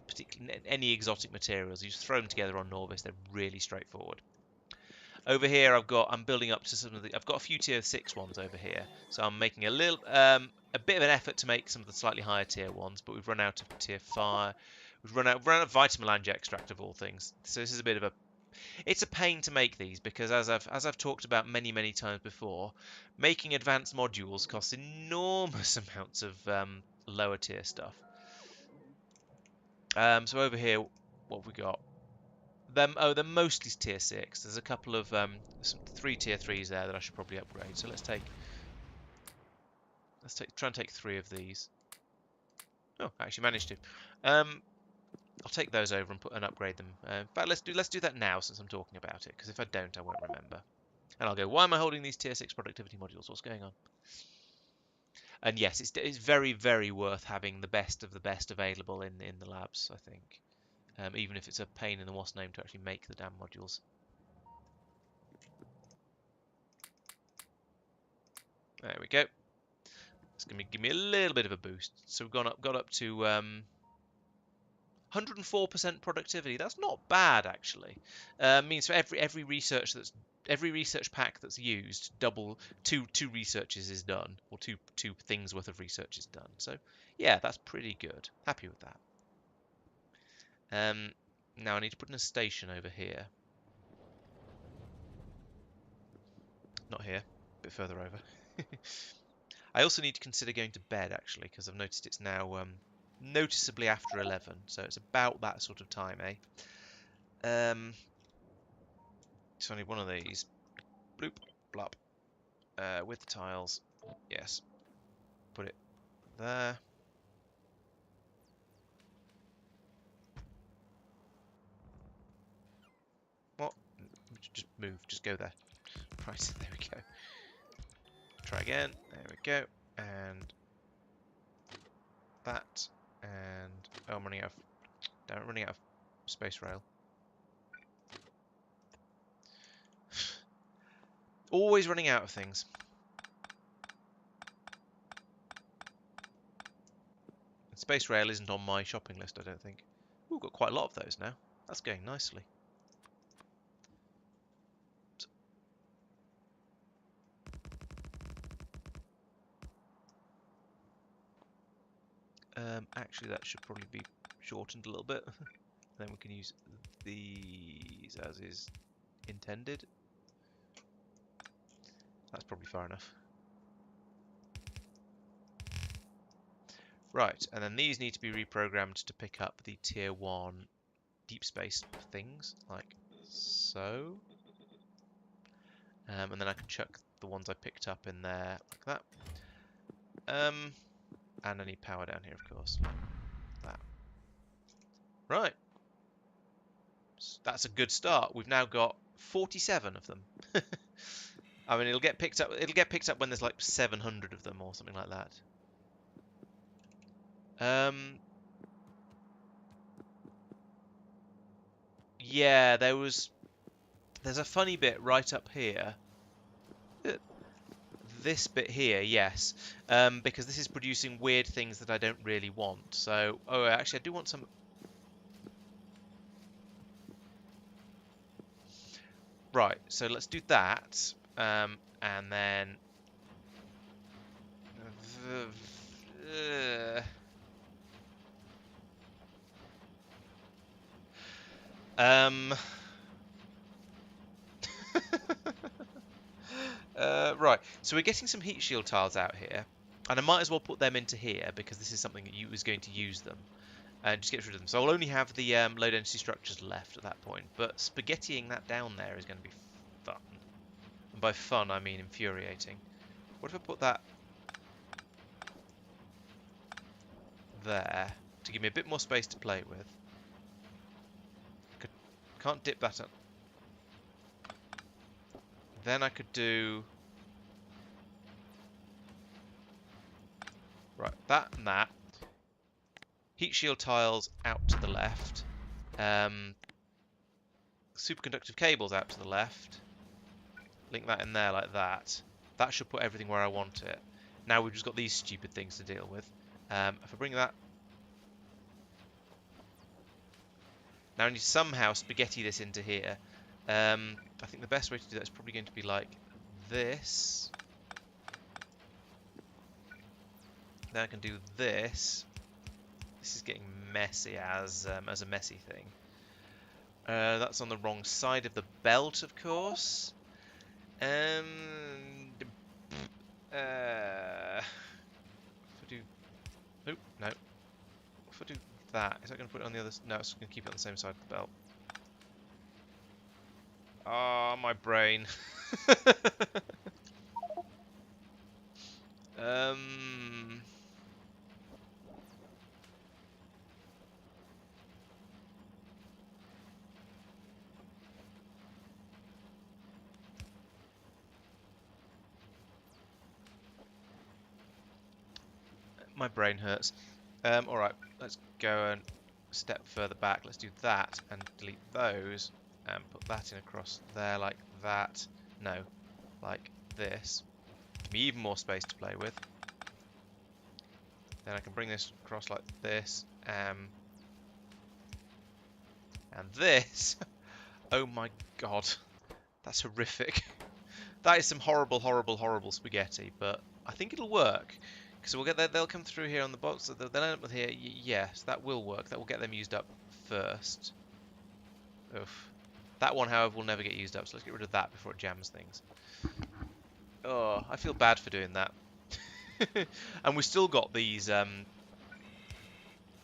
any exotic materials. You just throw them together on Norvis. They're really straightforward. Over here, I'm building up to some of the. I've got a few tier 6 ones over here, so I'm making a bit of an effort to make some of the slightly higher tier ones, but we've run out of tier 5. We've run out of Vitamelange extract of all things. So this is a bit of a. It's a pain to make these because as I've talked about many times before, making advanced modules costs enormous amounts of lower tier stuff. So over here, what have we got? They're mostly tier 6. There's a couple of some 3 tier 3s there that I should probably upgrade. So try and take 3 of these. Oh, I actually managed to. I'll take those over and upgrade them. In fact, let's do that now since I'm talking about it, because if I don't, I won't remember. And I'll go, why am I holding these tier 6 productivity modules? What's going on? And yes, it's very worth having the best of the best available in the labs, I think. Even if it's a pain in the wasp name to actually make the damn modules. There we go. It's going to give me a little bit of a boost. So we've got up to 104% productivity. That's not bad actually. Means for every research pack that's used, two researches is done, or two things worth of research is done. So yeah, that's pretty good. Happy with that. Now I need to put in a station over here. Not here, a bit further over. I also need to consider going to bed, actually, because I've noticed it's now noticeably after 11, so it's about that sort of time, eh? It's only one of these. Bloop, blop. With the tiles. Yes. Put it there. What? Just move. Just go there. Right, there we go. Try again. There we go. And that. And... oh, I'm running out of... damn, I'm running out of space rail. Always running out of things. And space rail isn't on my shopping list, I don't think. Ooh, got quite a lot of those now. That's going nicely. Actually, that should probably be shortened a little bit. Then we can use these as is intended. That's probably far enough. Right, and then these need to be reprogrammed to pick up the tier 1 deep space things, like so. And then I can chuck the ones I picked up in there, like that. And I need power down here, of course, like that. Right. That's a good start. We've now got 47 of them. I mean, it'll get picked up. It'll get picked up when there's like 700 of them or something like that. Yeah, there's a funny bit right up here. This bit here, yes, because this is producing weird things that I don't really want. So, oh, actually, I do want some. Right, so let's do that, and then. Um. Right, so we're getting some heat shield tiles out here, and I might as well put them into here because this is something that you was going to use them, and just get rid of them. So I'll only have the low density structures left at that point, but spaghettiing that down there is going to be fun. And by fun, I mean infuriating. What if I put that there to give me a bit more space to play with? Can't dip that up. Then I could do that and that. Heat shield tiles out to the left. Superconductive cables out to the left. Link that in there like that. That should put everything where I want it. Now we've just got these stupid things to deal with. If I bring that... Now I need to somehow spaghetti this into here. I think the best way to do that is probably going to be like this. Then I can do this. This is getting messy as a messy thing. That's on the wrong side of the belt, of course. And if I do, nope, no. If I do that, is that going to put it on the other? No, it's going to keep it on the same side of the belt. Ah, oh, my brain. My brain hurts. Alright, let's go and step further back. Let's do that and delete those and put that in across there like that. No, like this. Give me even more space to play with. Then I can bring this across like this. And this. Oh my god. That's horrific. That is some horrible, horrible, horrible spaghetti, but I think it'll work. Because we'll get they'll come through here on the box. They'll end up with here. Yes, that will work. That will get them used up first. Oof. That one, however, will never get used up. So let's get rid of that before it jams things. Oh, I feel bad for doing that. And we've still got these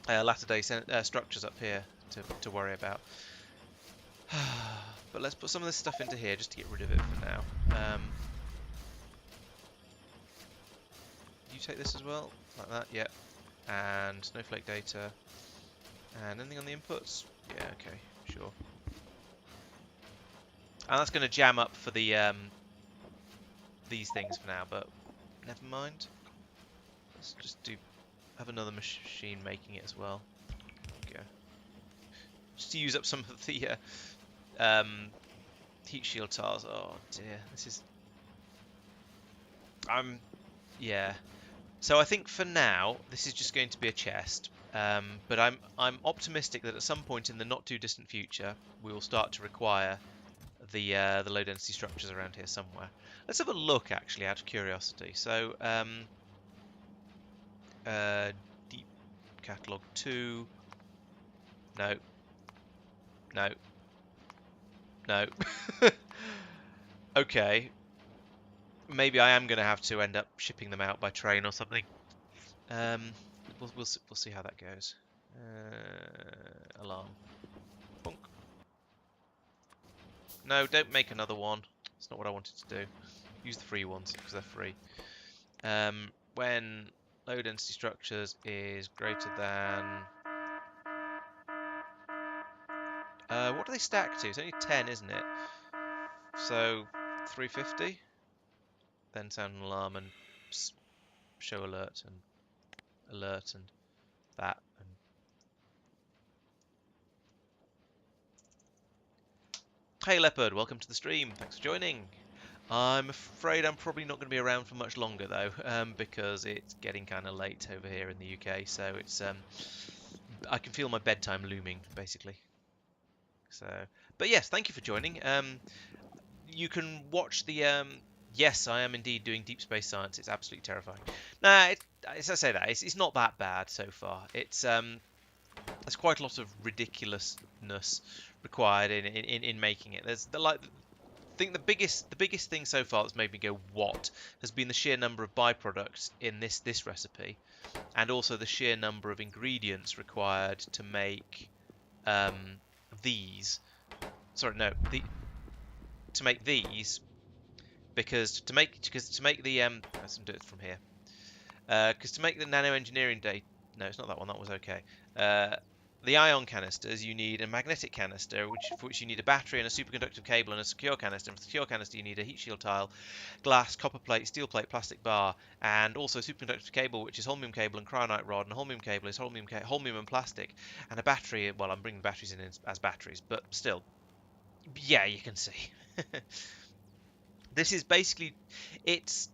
latter-day structures up here to worry about. But let's put some of this stuff into here just to get rid of it for now. You take this as well, like that, yeah. And snowflake data. And anything on the inputs? Yeah, okay, sure. And that's going to jam up for the these things for now, but never mind. Let's just have another machine making it as well. There we go. Just to use up some of the heat shield tiles. Oh dear, this is. Yeah. So I think for now this is just going to be a chest, but I'm optimistic that at some point in the not too distant future we will start to require the low density structures around here somewhere. Let's have a look actually out of curiosity. So deep catalog 2. No. No. No. Okay. Maybe I am going to have to end up shipping them out by train or something. We'll see how that goes. Alarm. Bonk. No, don't make another one. That's not what I wanted to do. Use the free ones because they're free. When low density structures is greater than... what do they stack to? It's only 10, isn't it? So 350. Then sound an alarm and show alert and that. And hey Leopard, welcome to the stream. Thanks for joining. I'm afraid I'm probably not going to be around for much longer though, because it's getting kind of late over here in the UK. So it's I can feel my bedtime looming basically. So, but yes, thank you for joining. You can watch the. Yes, I am indeed doing deep space science. It's absolutely terrifying. Nah, as I say that, it's not that bad so far. It's there's quite a lot of ridiculousness required in making it. There's I think the biggest thing so far that's made me go what has been the sheer number of byproducts in this recipe, and also the sheer number of ingredients required to make these. Sorry, no, to make these. Because to make the let's do it from here. Because to make the nano engineering data, no, it's not that one. That was okay. the ion canisters, you need a magnetic canister, for which you need a battery and a superconductive cable and a secure canister. And for the secure canister, you need a heat shield tile, glass, copper plate, steel plate, plastic bar, and also a superconductive cable, which is holmium cable and cryonite rod, and a holmium cable is holmium and plastic, and a battery. Well, I'm bringing the batteries in as batteries, but still, yeah, you can see. This is it's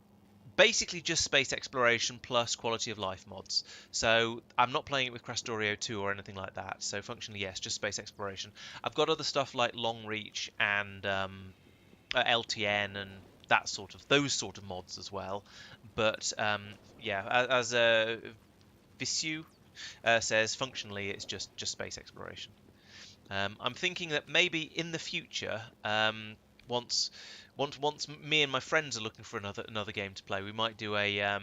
basically just space exploration plus quality of life mods. So I'm not playing it with Crastorio 2 or anything like that. So functionally, yes, just space exploration. I've got other stuff like Long Reach and LTN and those sort of mods as well. But yeah, as Visu says, functionally it's just space exploration. I'm thinking that maybe in the future, once me and my friends are looking for another game to play, we might do a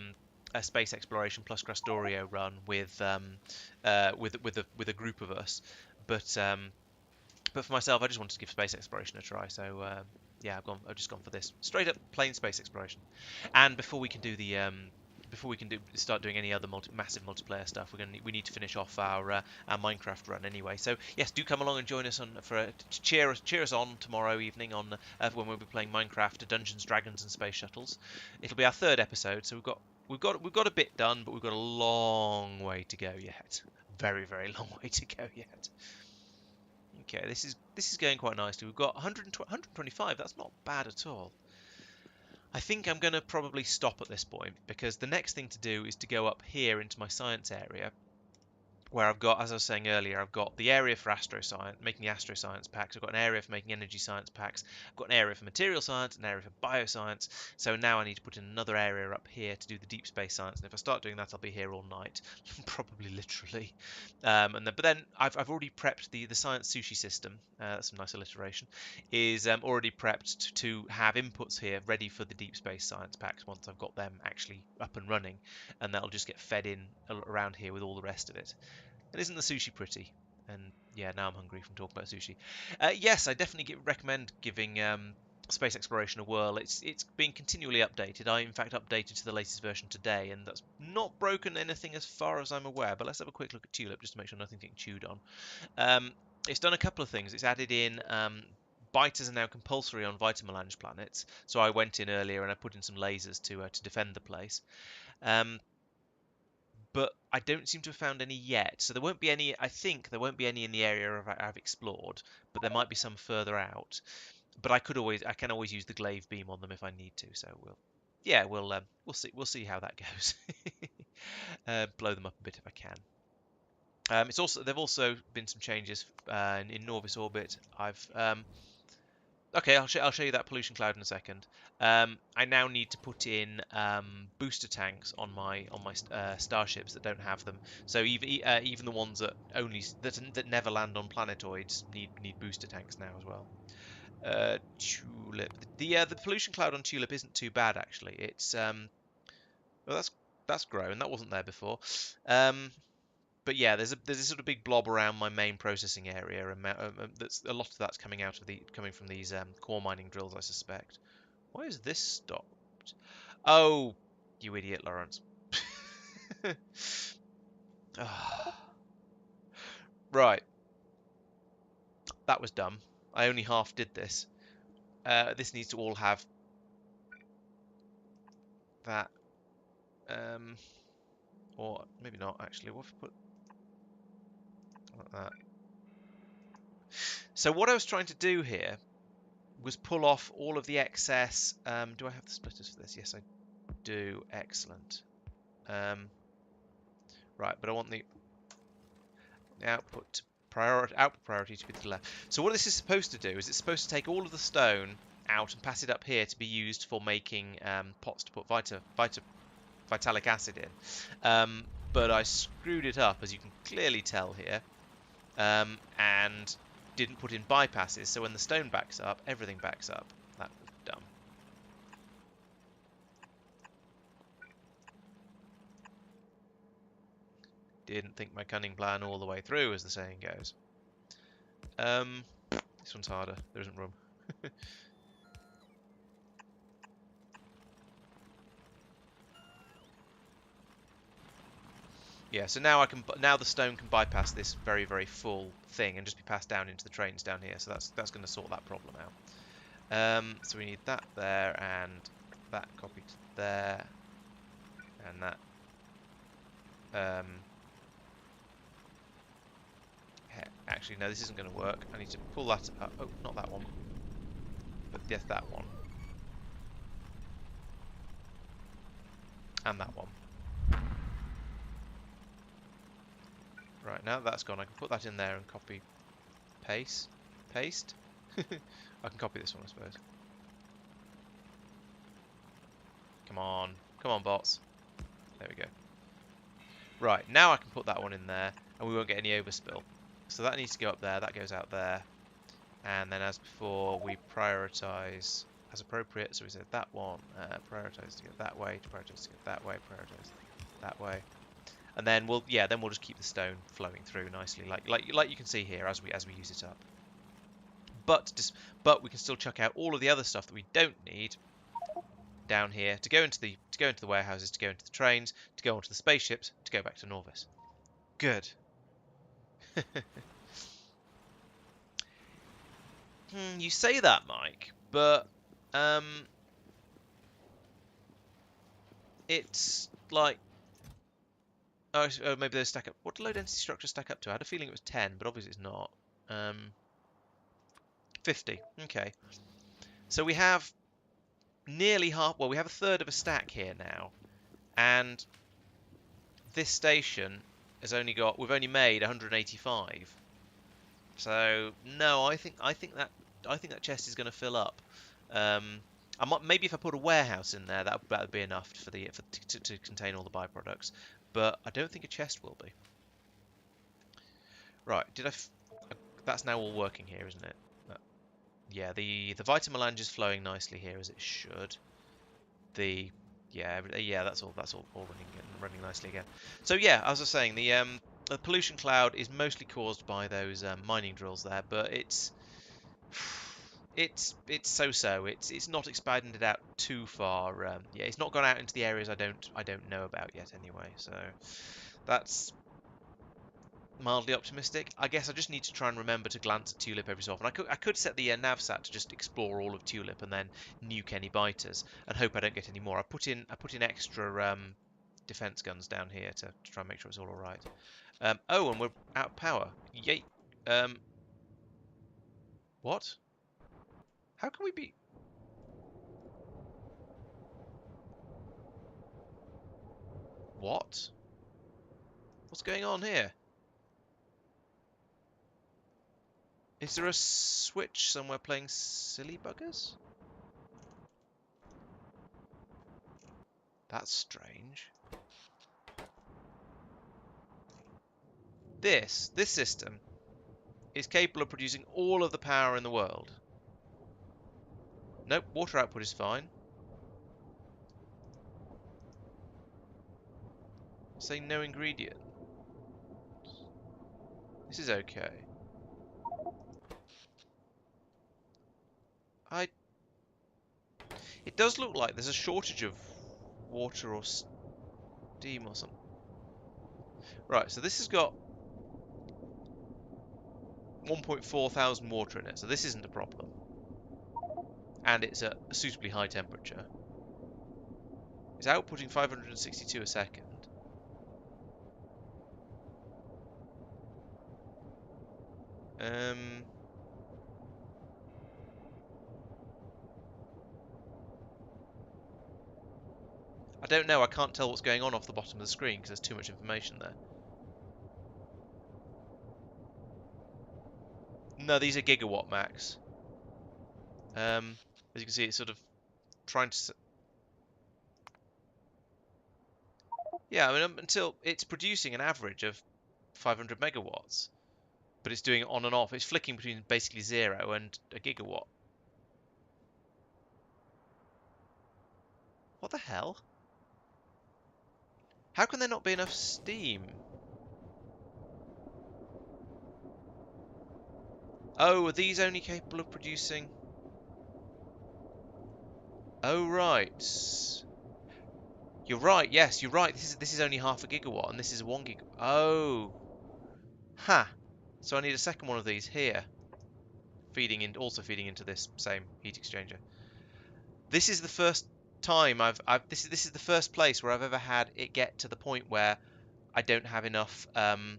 space exploration plus Crastorio run with a group of us. But for myself, I just wanted to give space exploration a try. So yeah, I've just gone for this straight up plain space exploration. And before we can start doing any other massive multiplayer stuff, we need to finish off our Minecraft run anyway. So yes, do come along and join us to cheer us on tomorrow evening on when we'll be playing Minecraft, Dungeons, Dragons, and Space Shuttles. It'll be our third episode, so we've got a bit done, but we've got a long way to go yet. Very long way to go yet. Okay, this is going quite nicely. We've got 125. That's not bad at all. I think I'm going to probably stop at this point because the next thing to do is to go up here into my science area where I've got, as I was saying earlier, I've got the area for astroscience, making the astroscience packs. I've got an area for making energy science packs. I've got an area for material science, an area for bioscience. So now I need to put in another area up here to do the deep space science. And if I start doing that, I'll be here all night, probably literally. But then I've already prepped the science sushi system. That's some nice alliteration. Is already prepped to have inputs here ready for the deep space science packs once I've got them actually up and running, and that'll just get fed in around here with all the rest of it. And isn't the sushi pretty? And yeah, now I'm hungry from talking about sushi. Yes, I definitely recommend giving space exploration a whirl. It's being continually updated. I in fact updated to the latest version today, and that's not broken anything as far as I'm aware. But let's have a quick look at Tulip just to make sure nothing's getting chewed on. It's done a couple of things. It's added in biters are now compulsory on Vitamelange planets. So I went in earlier and I put in some lasers to defend the place. But I don't seem to have found any yet. So there won't be any. I think there won't be any in the area I've explored, but there might be some further out. But I can always use the glaive beam on them if I need to. So we'll see how that goes. Blow them up a bit if I can. There've also been some changes in Norvis orbit. Okay, I'll show you that pollution cloud in a second. I now need to put in booster tanks on my starships that don't have them. So even the ones that never land on planetoids need booster tanks now as well. Tulip. The pollution cloud on Tulip isn't too bad actually. It's well, that's grown. That wasn't there before. But yeah, there's a sort of big blob around my main processing area, and that's a lot of that's coming from these core mining drills, I suspect. Why is this stopped? Oh, you idiot, Laurence. Right, that was dumb. I only half did this. This needs to all have that, or maybe not actually. What if I put like that? So what I was trying to do here was pull off all of the excess. Do I have the splitters for this? Yes, I do. Excellent. Right, but I want the output priority to be to the left. So what this is supposed to do is it's supposed to take all of the stone out and pass it up here to be used for making pots to put vitalic acid in. But I screwed it up, as you can clearly tell here, and didn't put in bypasses. So when the stone backs up, everything backs up. That was dumb. Didn't think my cunning plan all the way through, as the saying goes. This one's harder. There isn't room. Yeah, so now now the stone can bypass this very, very full thing and just be passed down into the trains down here. So that's going to sort that problem out. So we need that there and that copied to there and that. Actually, no, this isn't going to work. I need to pull that up. Oh, not that one, but yes, that one and that one. Right, now that that's gone, I can put that in there and copy, paste. I can copy this one, I suppose. Come on, bots. There we go. Right, now I can put that one in there, and we won't get any overspill. So that needs to go up there, that goes out there, and then as before, we prioritise as appropriate. So we said that one, prioritise to go that way, prioritise to go that way, prioritise that way, and then we'll just keep the stone flowing through nicely, like you can see here as we use it up. But we can still chuck out all of the other stuff that we don't need down here to go into the warehouses, to go into the trains, to go onto the spaceships, to go back to Norvis. Good. You say that, Mike, but it's like oh, maybe those stack up. What do low density structures stack up to? I had a feeling it was 10, but obviously it's not. 50. Okay. So we have nearly half. Well, we have a third of a stack here now, and this station has only got. We've only made 185. So no, I think that chest is going to fill up. I might, maybe if I put a warehouse in there, that would be enough to contain all the byproducts. But I don't think a chest will be. Right, that's now all working here, isn't it? Yeah, the vitamelange is flowing nicely here as it should. That's all running nicely again. So yeah, as I was saying, the pollution cloud is mostly caused by those mining drills there, but it's so-so. It's not expanded out too far. Yeah, it's not gone out into the areas I don't know about yet anyway. So that's mildly optimistic. I guess I just need to try and remember to glance at Tulip every so often. I could set the navsat to just explore all of Tulip and then nuke any biters and hope I don't get any more. I put in extra defense guns down here to try and make sure it's all right. Oh, and we're out of power. Yay. What? How can we be? What? What's going on here? Is there a switch somewhere playing silly buggers? That's strange. This system is capable of producing all of the power in the world. Nope, water output is fine. Say no ingredient. This is okay. It does look like there's a shortage of water or steam or something. Right, so this has got 1.4 thousand water in it, so this isn't a problem. And it's at a suitably high temperature. It's outputting 562 a second. I don't know, I can't tell what's going on off the bottom of the screen because there's too much information there. No, these are gigawatt max. As you can see, it's sort of trying to... Yeah, I mean, until it's producing an average of 500 megawatts, but it's doing it on and off. It's flicking between basically 0 and a gigawatt. What the hell? How can there not be enough steam? Oh, are these only capable of producing... Oh, right. You're right. Yes, you're right. This is only half a gigawatt, and this is 1 gigawatt. Oh, ha. So I need a second one of these here, also feeding into this same heat exchanger. This is the first time this is the first place where I've ever had it get to the point where I don't have enough. Well,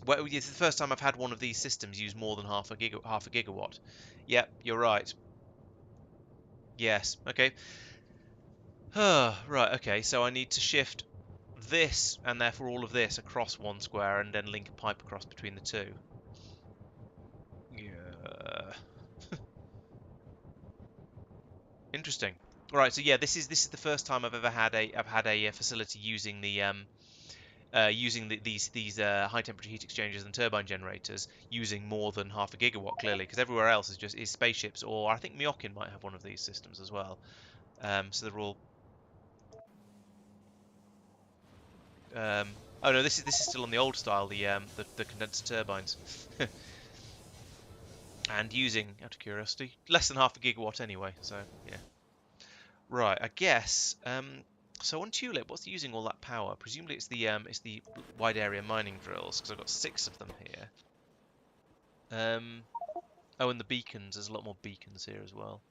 it's the first time I've had one of these systems use more than half a gigawatt. Yep, you're right. Yes. Okay. Right. Okay. So I need to shift this and therefore all of this across one square and then link a pipe across between the two. Yeah. Interesting. Right. So yeah, this is the first time I've ever had a facility using these high temperature heat exchangers and turbine generators using more than half a gigawatt, clearly, because everywhere else is spaceships, or I think Myokin might have one of these systems as well. So they're all. Oh no, this is still on the old style, the condenser turbines, and using, out of curiosity, less than half a gigawatt anyway. So yeah. Right, I guess. So on Tulip, what's using all that power? Presumably it's the wide area mining drills, because I've got 6 of them here. Oh, and the beacons. There's a lot more beacons here as well.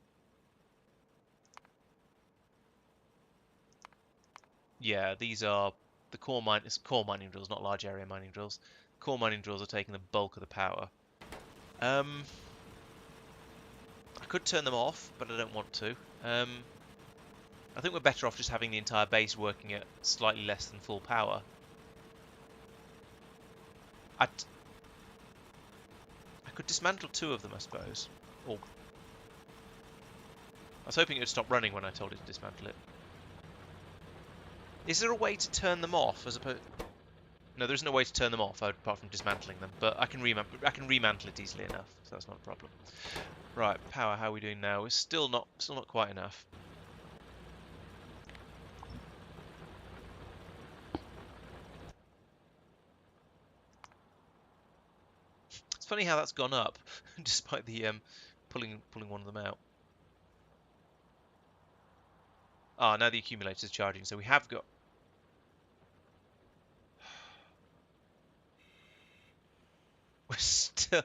Yeah, these are the it's core mining drills, not large area mining drills. Core mining drills are taking the bulk of the power. Um, I could turn them off, but I don't want to. I think we're better off just having the entire base working at slightly less than full power. I could dismantle 2 of them, I suppose. Or I was hoping it would stop running when I told it to dismantle it. Is there a way to turn them off as opposed? No, there isn't a way to turn them off apart from dismantling them. But I can remantle it easily enough, so that's not a problem. Right, power. How are we doing now? We're still not quite enough. It's funny how that's gone up, despite the pulling one of them out. Ah, now the accumulator's charging, so we have got. We're still.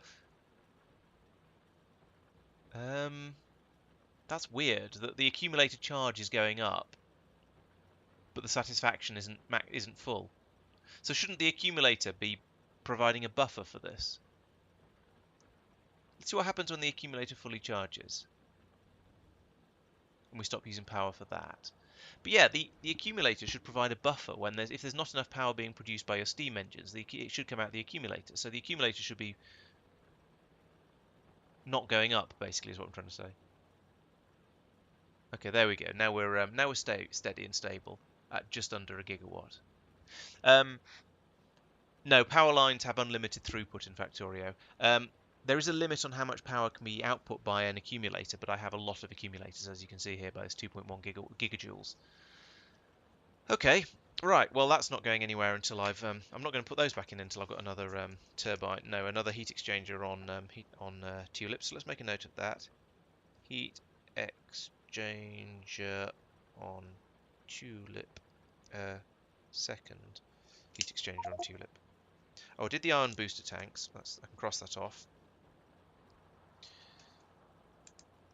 That's weird. That the accumulator charge is going up, but the satisfaction isn't full. So shouldn't the accumulator be providing a buffer for this? Let's see what happens when the accumulator fully charges. And we stop using power for that. But yeah, the accumulator should provide a buffer when if there's not enough power being produced by your steam engines, it should come out the accumulator. So the accumulator should be not going up, basically, is what I'm trying to say. Okay, there we go. Now we're steady and stable at just under a gigawatt. No, power lines have unlimited throughput in Factorio. There is a limit on how much power can be output by an accumulator, but I have a lot of accumulators, as you can see here, by this 2.1 gigajoules. Okay, right. Well, that's not going anywhere until I'm not going to put those back in until I've got another turbine. No, another heat exchanger on Tulip. So let's make a note of that. Heat exchanger on Tulip. Second heat exchanger on Tulip. Oh, I did the iron booster tanks. I can cross that off.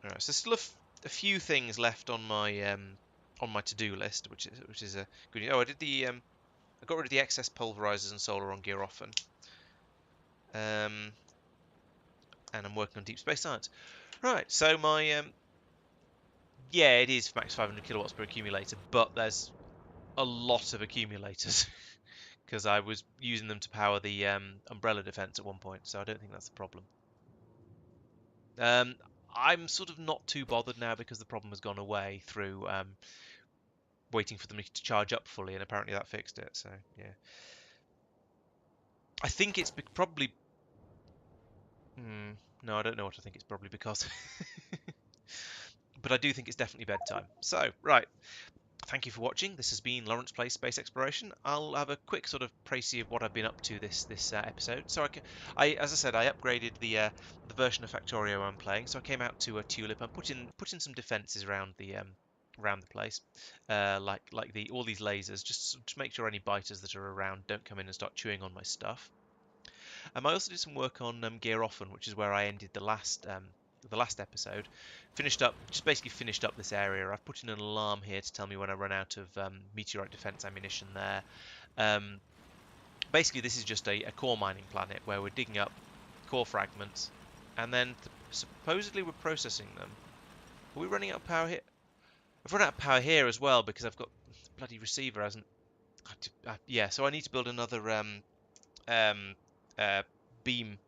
Alright, so still a few things left on my to-do list, which is a good. Oh, I got rid of the excess pulverizers and solar on Gearoffen. And I'm working on deep space science. Right, so my yeah, it is max 500 kilowatts per accumulator, but there's a lot of accumulators because I was using them to power the umbrella defense at one point, so I don't think that's the problem. I'm sort of not too bothered now because the problem has gone away through waiting for them to charge up fully, and apparently that fixed it. So yeah, I think it's probably. No, I don't know what I think it's probably because. But I do think it's definitely bedtime. So right, thank you for watching. This has been Laurence Plays Space Exploration. I'll have a quick sort of précis of what I've been up to this episode. So as I said, I upgraded the version of Factorio I'm playing. So I came out to a Tulip and put in some defences around around the place, like all these lasers, just to make sure any biters that are around don't come in and start chewing on my stuff. I also did some work on gear often, which is where I ended the last episode. Basically finished up this area. I've put in an alarm here to tell me when I run out of meteorite defense ammunition there. Um, Basically, this is just a core mining planet where we're digging up core fragments, and then supposedly we're processing them. Are we running out of power here? I've run out of power here as well because I've got the bloody receiver hasn't. Yeah, so I need to build another um, uh, beam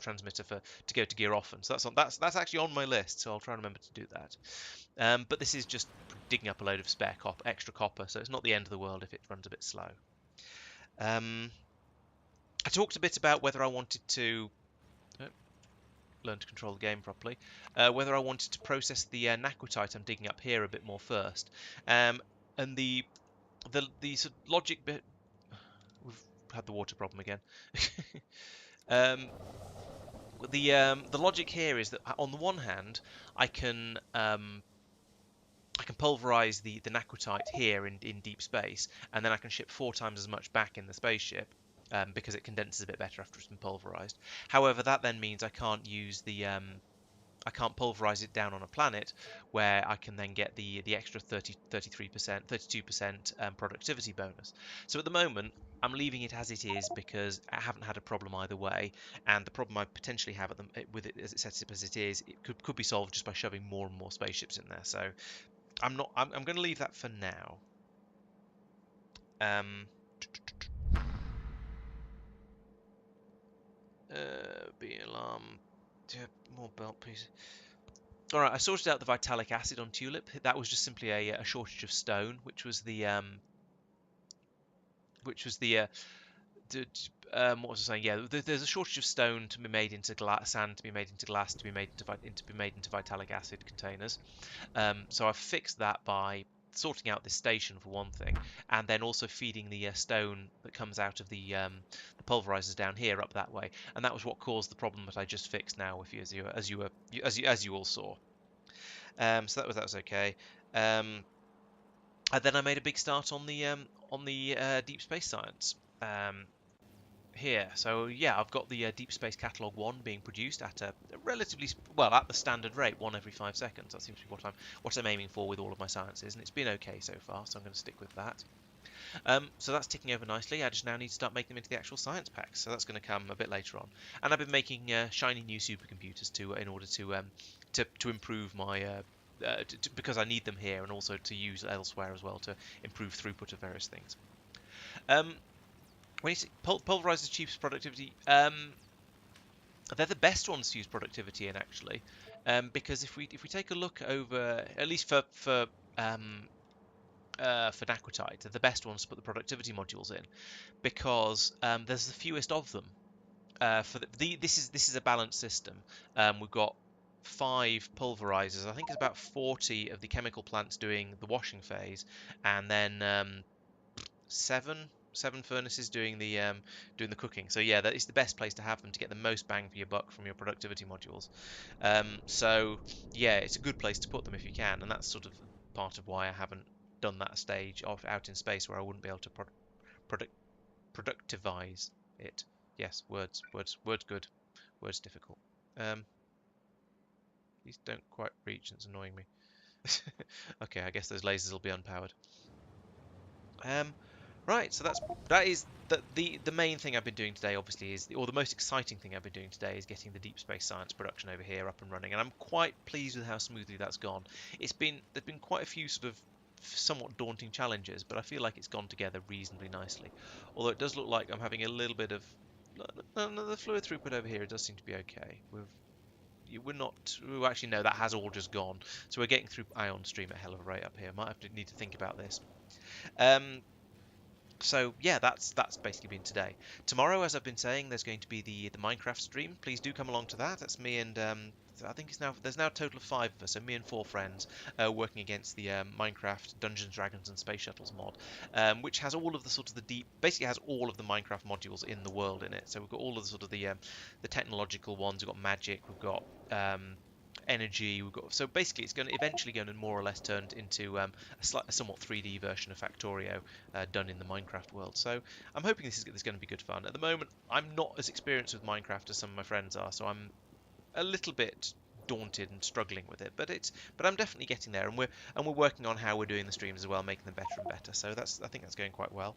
transmitter to go to gear often. So that's actually on my list. So I'll try and remember to do that. But this is just digging up a load of spare extra copper, so it's not the end of the world if it runs a bit slow. I talked a bit about whether I wanted to learn to control the game properly, whether I wanted to process the naquitite I'm digging up here a bit more first, and the sort of logic bit. We've had the water problem again. um, the logic here is that on the one hand, I can pulverize the naquitite here in deep space, and then I can ship 4 times as much back in the spaceship because it condenses a bit better after it's been pulverized. However, that then means I can't use I can't pulverize it down on a planet where I can then get the extra 33%, 32% productivity bonus. So at the moment, I'm leaving it as it is because I haven't had a problem either way, and the problem I potentially have with it as it sets up as it is, it could be solved just by shoving more and more spaceships in there. So I'm not. I'm going to leave that for now. Um, be alarm. More belt pieces. All right, I sorted out the vitalic acid on Tulip. That was just simply a shortage of stone, which was the what was I saying? Yeah, there's a shortage of stone to be made into glass, sand to be made into glass, to be made into vitalic acid containers. So I've fixed that by sorting out this station for one thing, and then also feeding the stone that comes out of the pulverizers down here up that way, and that was what caused the problem that I just fixed now with you, as you all saw. So that was okay. And then I made a big start on the deep space science. Here. So yeah, I've got the Deep Space Catalog 1 being produced at a relatively well at the standard rate, one every 5 seconds. That seems to be what I'm aiming for with all of my sciences, and it's been okay so far. So I'm going to stick with that. So that's ticking over nicely. I just now need to start making them into the actual science packs. So that's going to come a bit later on. And I've been making shiny new supercomputers in order to improve my because I need them here and also to use elsewhere as well to improve throughput of various things. When you say pulverizers cheapest productivity, they're the best ones to use productivity in actually, because if we take a look over, at least for naquitite, they're the best ones to put the productivity modules in because there's the fewest of them. This is a balanced system. We've got 5 pulverizers. I think it's about 40 of the chemical plants doing the washing phase, and then seven furnaces doing the cooking. So yeah, that is the best place to have them to get the most bang for your buck from your productivity modules. So yeah, it's a good place to put them if you can, and that's sort of part of why I haven't done that stage of out in space where I wouldn't be able to productivize it. Yes, words good, words difficult. These don't quite reach, and it's annoying me. Okay, I guess those lasers will be unpowered. Right, so that is the main thing I've been doing today. Obviously, or the most exciting thing I've been doing today is getting the deep space science production over here up and running, and I'm quite pleased with how smoothly that's gone. There's been quite a few sort of somewhat daunting challenges, but I feel like it's gone together reasonably nicely. Although it does look like I'm having a little bit of the fluid throughput over here. It does seem to be okay. We're not. Actually, no, that has all just gone. So we're getting through ion stream at a hell of a rate up here. Need to think about this. So yeah, that's basically been today. Tomorrow, as I've been saying, there's going to be the Minecraft stream. Please do come along to that. That's me and I think there's now a total of 5 of us, so me and 4 friends working against the Minecraft Dungeons, Dragons, and Space Shuttles mod, which has all of the sort of basically has all of the Minecraft modules in the world in it. So we've got all of the sort of the technological ones. We've got magic. We've got energy. We've got so basically it's going to eventually going to more or less turn into a somewhat 3D version of Factorio done in the Minecraft world. So I'm hoping this is going to be good fun. At the moment, I'm not as experienced with Minecraft as some of my friends are, so I'm a little bit daunted and struggling with it. But I'm definitely getting there, and we're working on how we're doing the streams as well, making them better and better. So I think that's going quite well.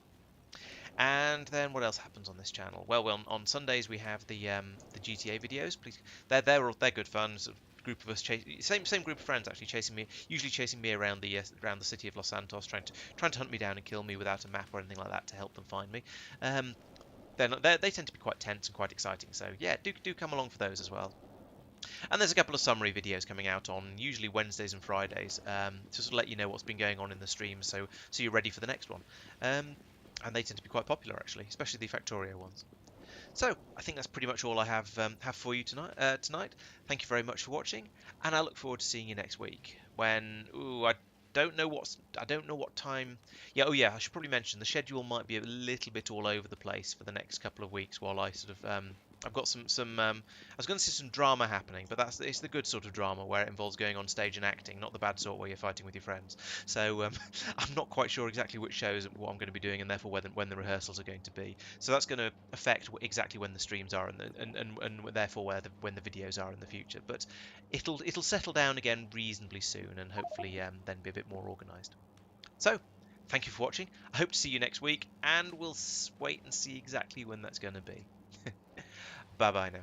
And then what else happens on this channel? Well, on Sundays we have the GTA videos. Please, they're good fun. Sort of group of us same group of friends actually chasing me, usually chasing me around the city of Los Santos, trying to hunt me down and kill me without a map or anything like that to help them find me. Um, they tend to be quite tense and quite exciting. So yeah, do come along for those as well. And there's a couple of summary videos coming out on usually Wednesdays and Fridays to sort of let you know what's been going on in the stream, so you're ready for the next one. And they tend to be quite popular actually, especially the Factorio ones. So I think that's pretty much all I have for you tonight. Thank you very much for watching, and I look forward to seeing you next week. When I don't know what time. Yeah, oh yeah, I should probably mention the schedule might be a little bit all over the place for the next couple of weeks while I sort of I've got some I was going to say some drama happening, but it's the good sort of drama where it involves going on stage and acting, not the bad sort where you're fighting with your friends. So I'm not quite sure exactly which shows what I'm going to be doing, and therefore when the rehearsals are going to be. So that's going to affect exactly when the streams are and therefore when the videos are in the future. But it'll settle down again reasonably soon, and hopefully then be a bit more organised. So thank you for watching. I hope to see you next week, and we'll wait and see exactly when that's going to be. Bye bye now.